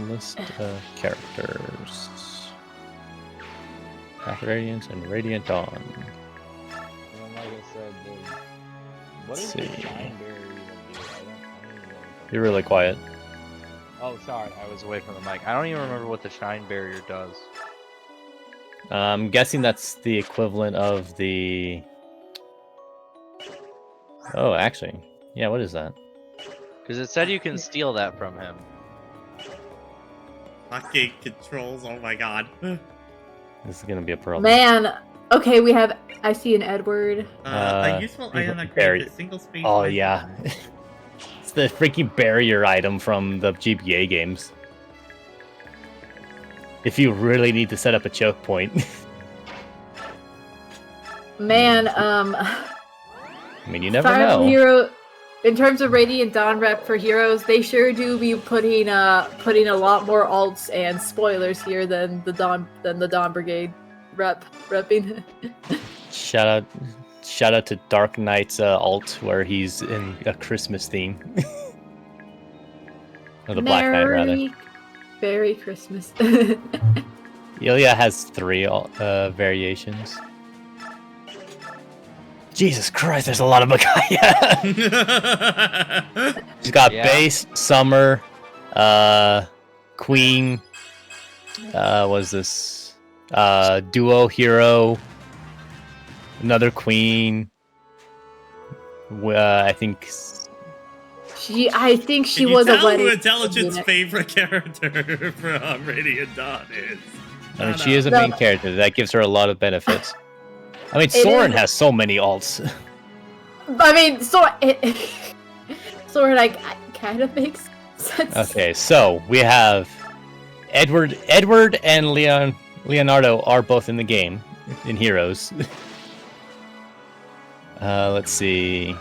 List characters. Path of Radiance and Radiant Dawn. And like I said, what Let's is the see. shine barrier even do? I don't even know. You're really quiet. Oh, sorry, I was away from the mic. I don't even remember what the shine barrier does. I'm guessing that's the equivalent of the... Oh, actually. Yeah, what is that? Because it said you can steal that from him. Fucking controls, oh my god. This is gonna be a problem. man, okay, we have. I see an Edward. A useful item that creates a single space. Oh, yeah. It's the freaking barrier item from the GBA games. If you really need to set up a choke point. Man, I mean, you never Fire know. Hero. In terms of Radiant Dawn rep for Heroes, they sure do be putting a lot more alts and spoilers here than the Dawn Brigade repping. Shout out to Dark Knight's alt where he's in a Christmas theme. Or the Black Knight rather. Merry Christmas. Ilya has 3 variations. Jesus Christ, there's a lot of Micaiah. She's got Yeah. base, summer, queen. Was this duo hero? Another queen. I think. I think she Can was you a tell who wedding Intelligent's unit. favorite character from Radiant Dawn is? I mean, she is a main character. That gives her a lot of benefits. I mean, Soren has so many alts. I mean, Soren, I kind of makes sense. Okay, so we have Edward and Leonardo are both in the game in Heroes. Let's see.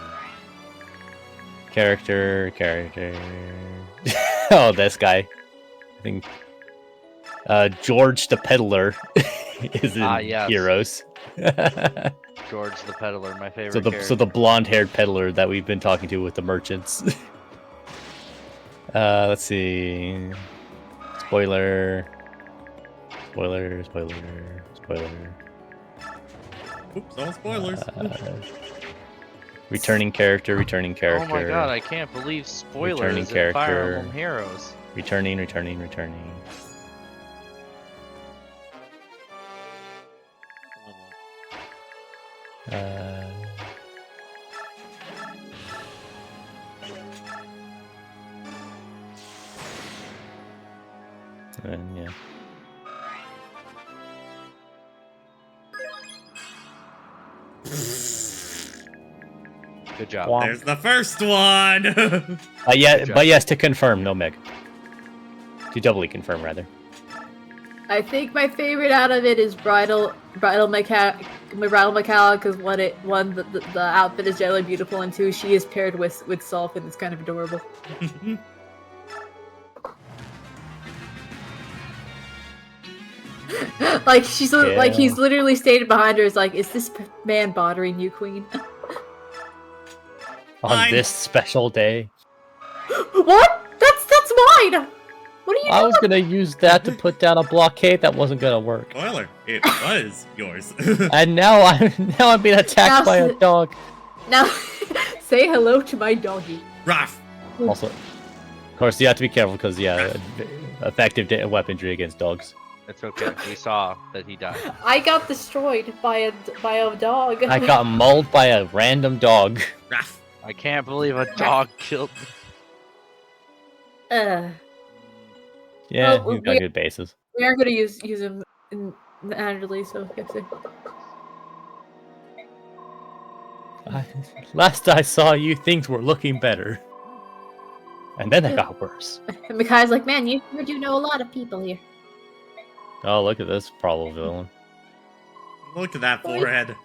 Character. Oh, this guy. I think George the Peddler is in yes. Heroes. George the Peddler, my favorite character. So the blonde-haired peddler that we've been talking to with the merchants. Let's see. Spoiler. Oops, all spoilers. Returning character. Oh my god, I can't believe spoilers Returning in character. Fire Emblem Heroes. Returning. And yeah. Good job. There's the first one. But yes, to confirm, no Meg. To doubly confirm, rather. I think my favorite out of it is Bridal Macala, because one, the outfit is generally beautiful, and two, she is paired with Sulf, and it's kind of adorable. Like he's literally stated behind her is like, is this man bothering you, Queen? On this special day. What? That's mine. What are you doing? I was gonna use that to put down a blockade that wasn't gonna work. Spoiler, it was yours. And now I'm being attacked by a dog. Now, say hello to my doggy. Ruff. Also, of course, you have to be careful because effective weaponry against dogs. It's okay. We saw that he died. I got destroyed by a dog. I got mauled by a random dog. Ruff. I can't believe a dog killed me. Yeah, well, he's got good bases. We are going to use him naturally, so let's see. Last I saw you, things were looking better. And then it got worse. And Mikai's like, man, you do know a lot of people here. Oh, look at this probable villain. Look at that forehead.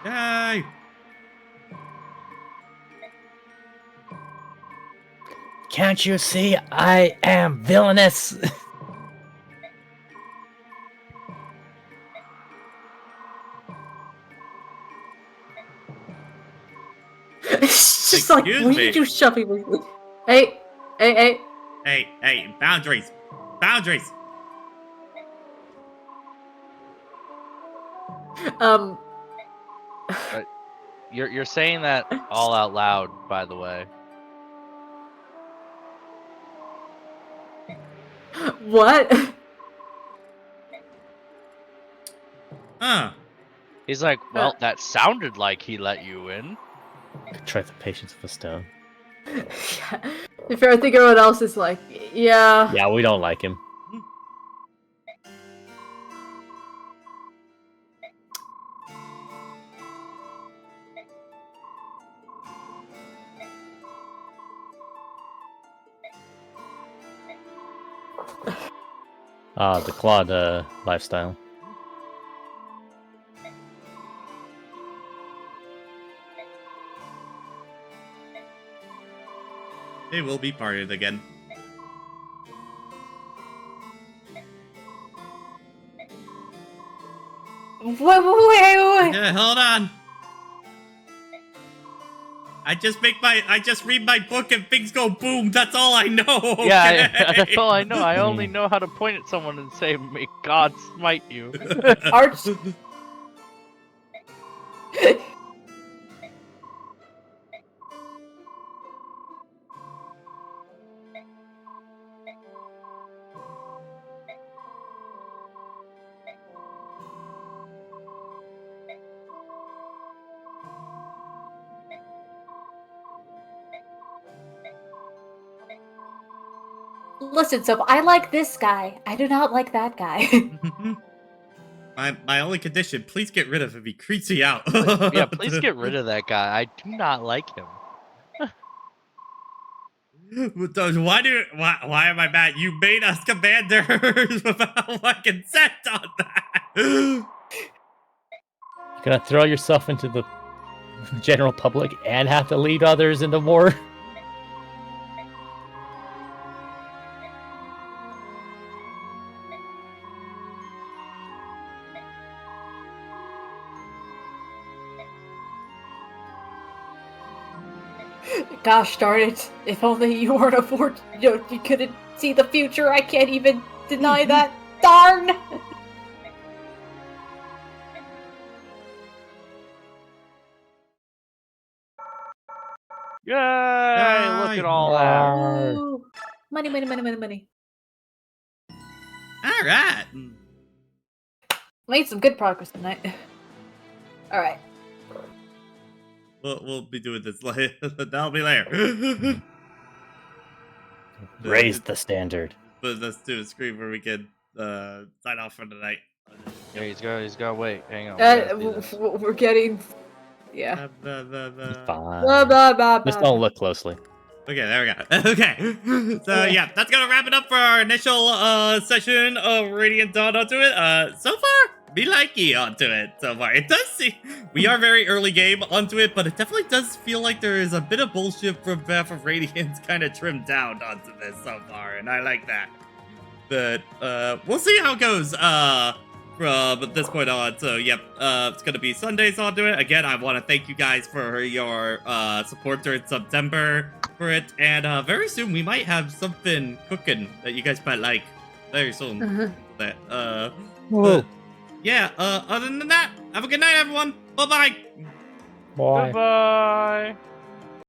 Yay! Can't you see I am villainous? It's just like, Excuse what me. are you shoving me? Hey. Hey, boundaries. You're saying that all out loud, by the way. What? Huh. He's like, well, that sounded like he let you in. Try the patience of a stone. If I think everyone else is like, yeah. Yeah, we don't like him. The Claude lifestyle. They will be parted again. Wait. Yeah, hold on. I just read my book and things go boom. That's all I know. Okay? Yeah, that's all I know. I only know how to point at someone and say, "May God smite you." Arch. Listen, so I like this guy. I do not like that guy. My only condition, please get rid of him. He creeps me out. Yeah, please get rid of that guy. I do not like him. Why am I mad? You made us commanders without my consent on that. You're gonna throw yourself into the general public and have to lead others into war. Gosh darn it! If only you weren't a you couldn't see the future. I can't even deny that. Darn! Yay! Look at all that. Ooh. Money, money, money, money, money. All right. Made some good progress tonight. All right. We'll be doing this later. That'll be later. Raise the standard. But let's do a screen where we can sign off for tonight. Yeah, he's got to wait. Hang on. we gotta do this. We're getting. Yeah. Blah, blah, blah. Fine. Blah, blah, blah, Just blah. don't look closely. Okay, there we go. Okay. So yeah, that's gonna wrap it up for our initial session of Radiant Dawn onto it. So far, me likey onto it so far. It does seem we are very early game onto it, but it definitely does feel like there is a bit of bullshit from Path of Radiance kind of trimmed down onto this so far, and I like that. But we'll see how it goes from this point on. So yep, it's gonna be Sundays onto it. Again, I want to thank you guys for your support during September for it, and very soon we might have something cooking that you guys might like very soon. That Whoa. yeah, other than that, have a good night, everyone. Bye-bye. Bye. Goodbye.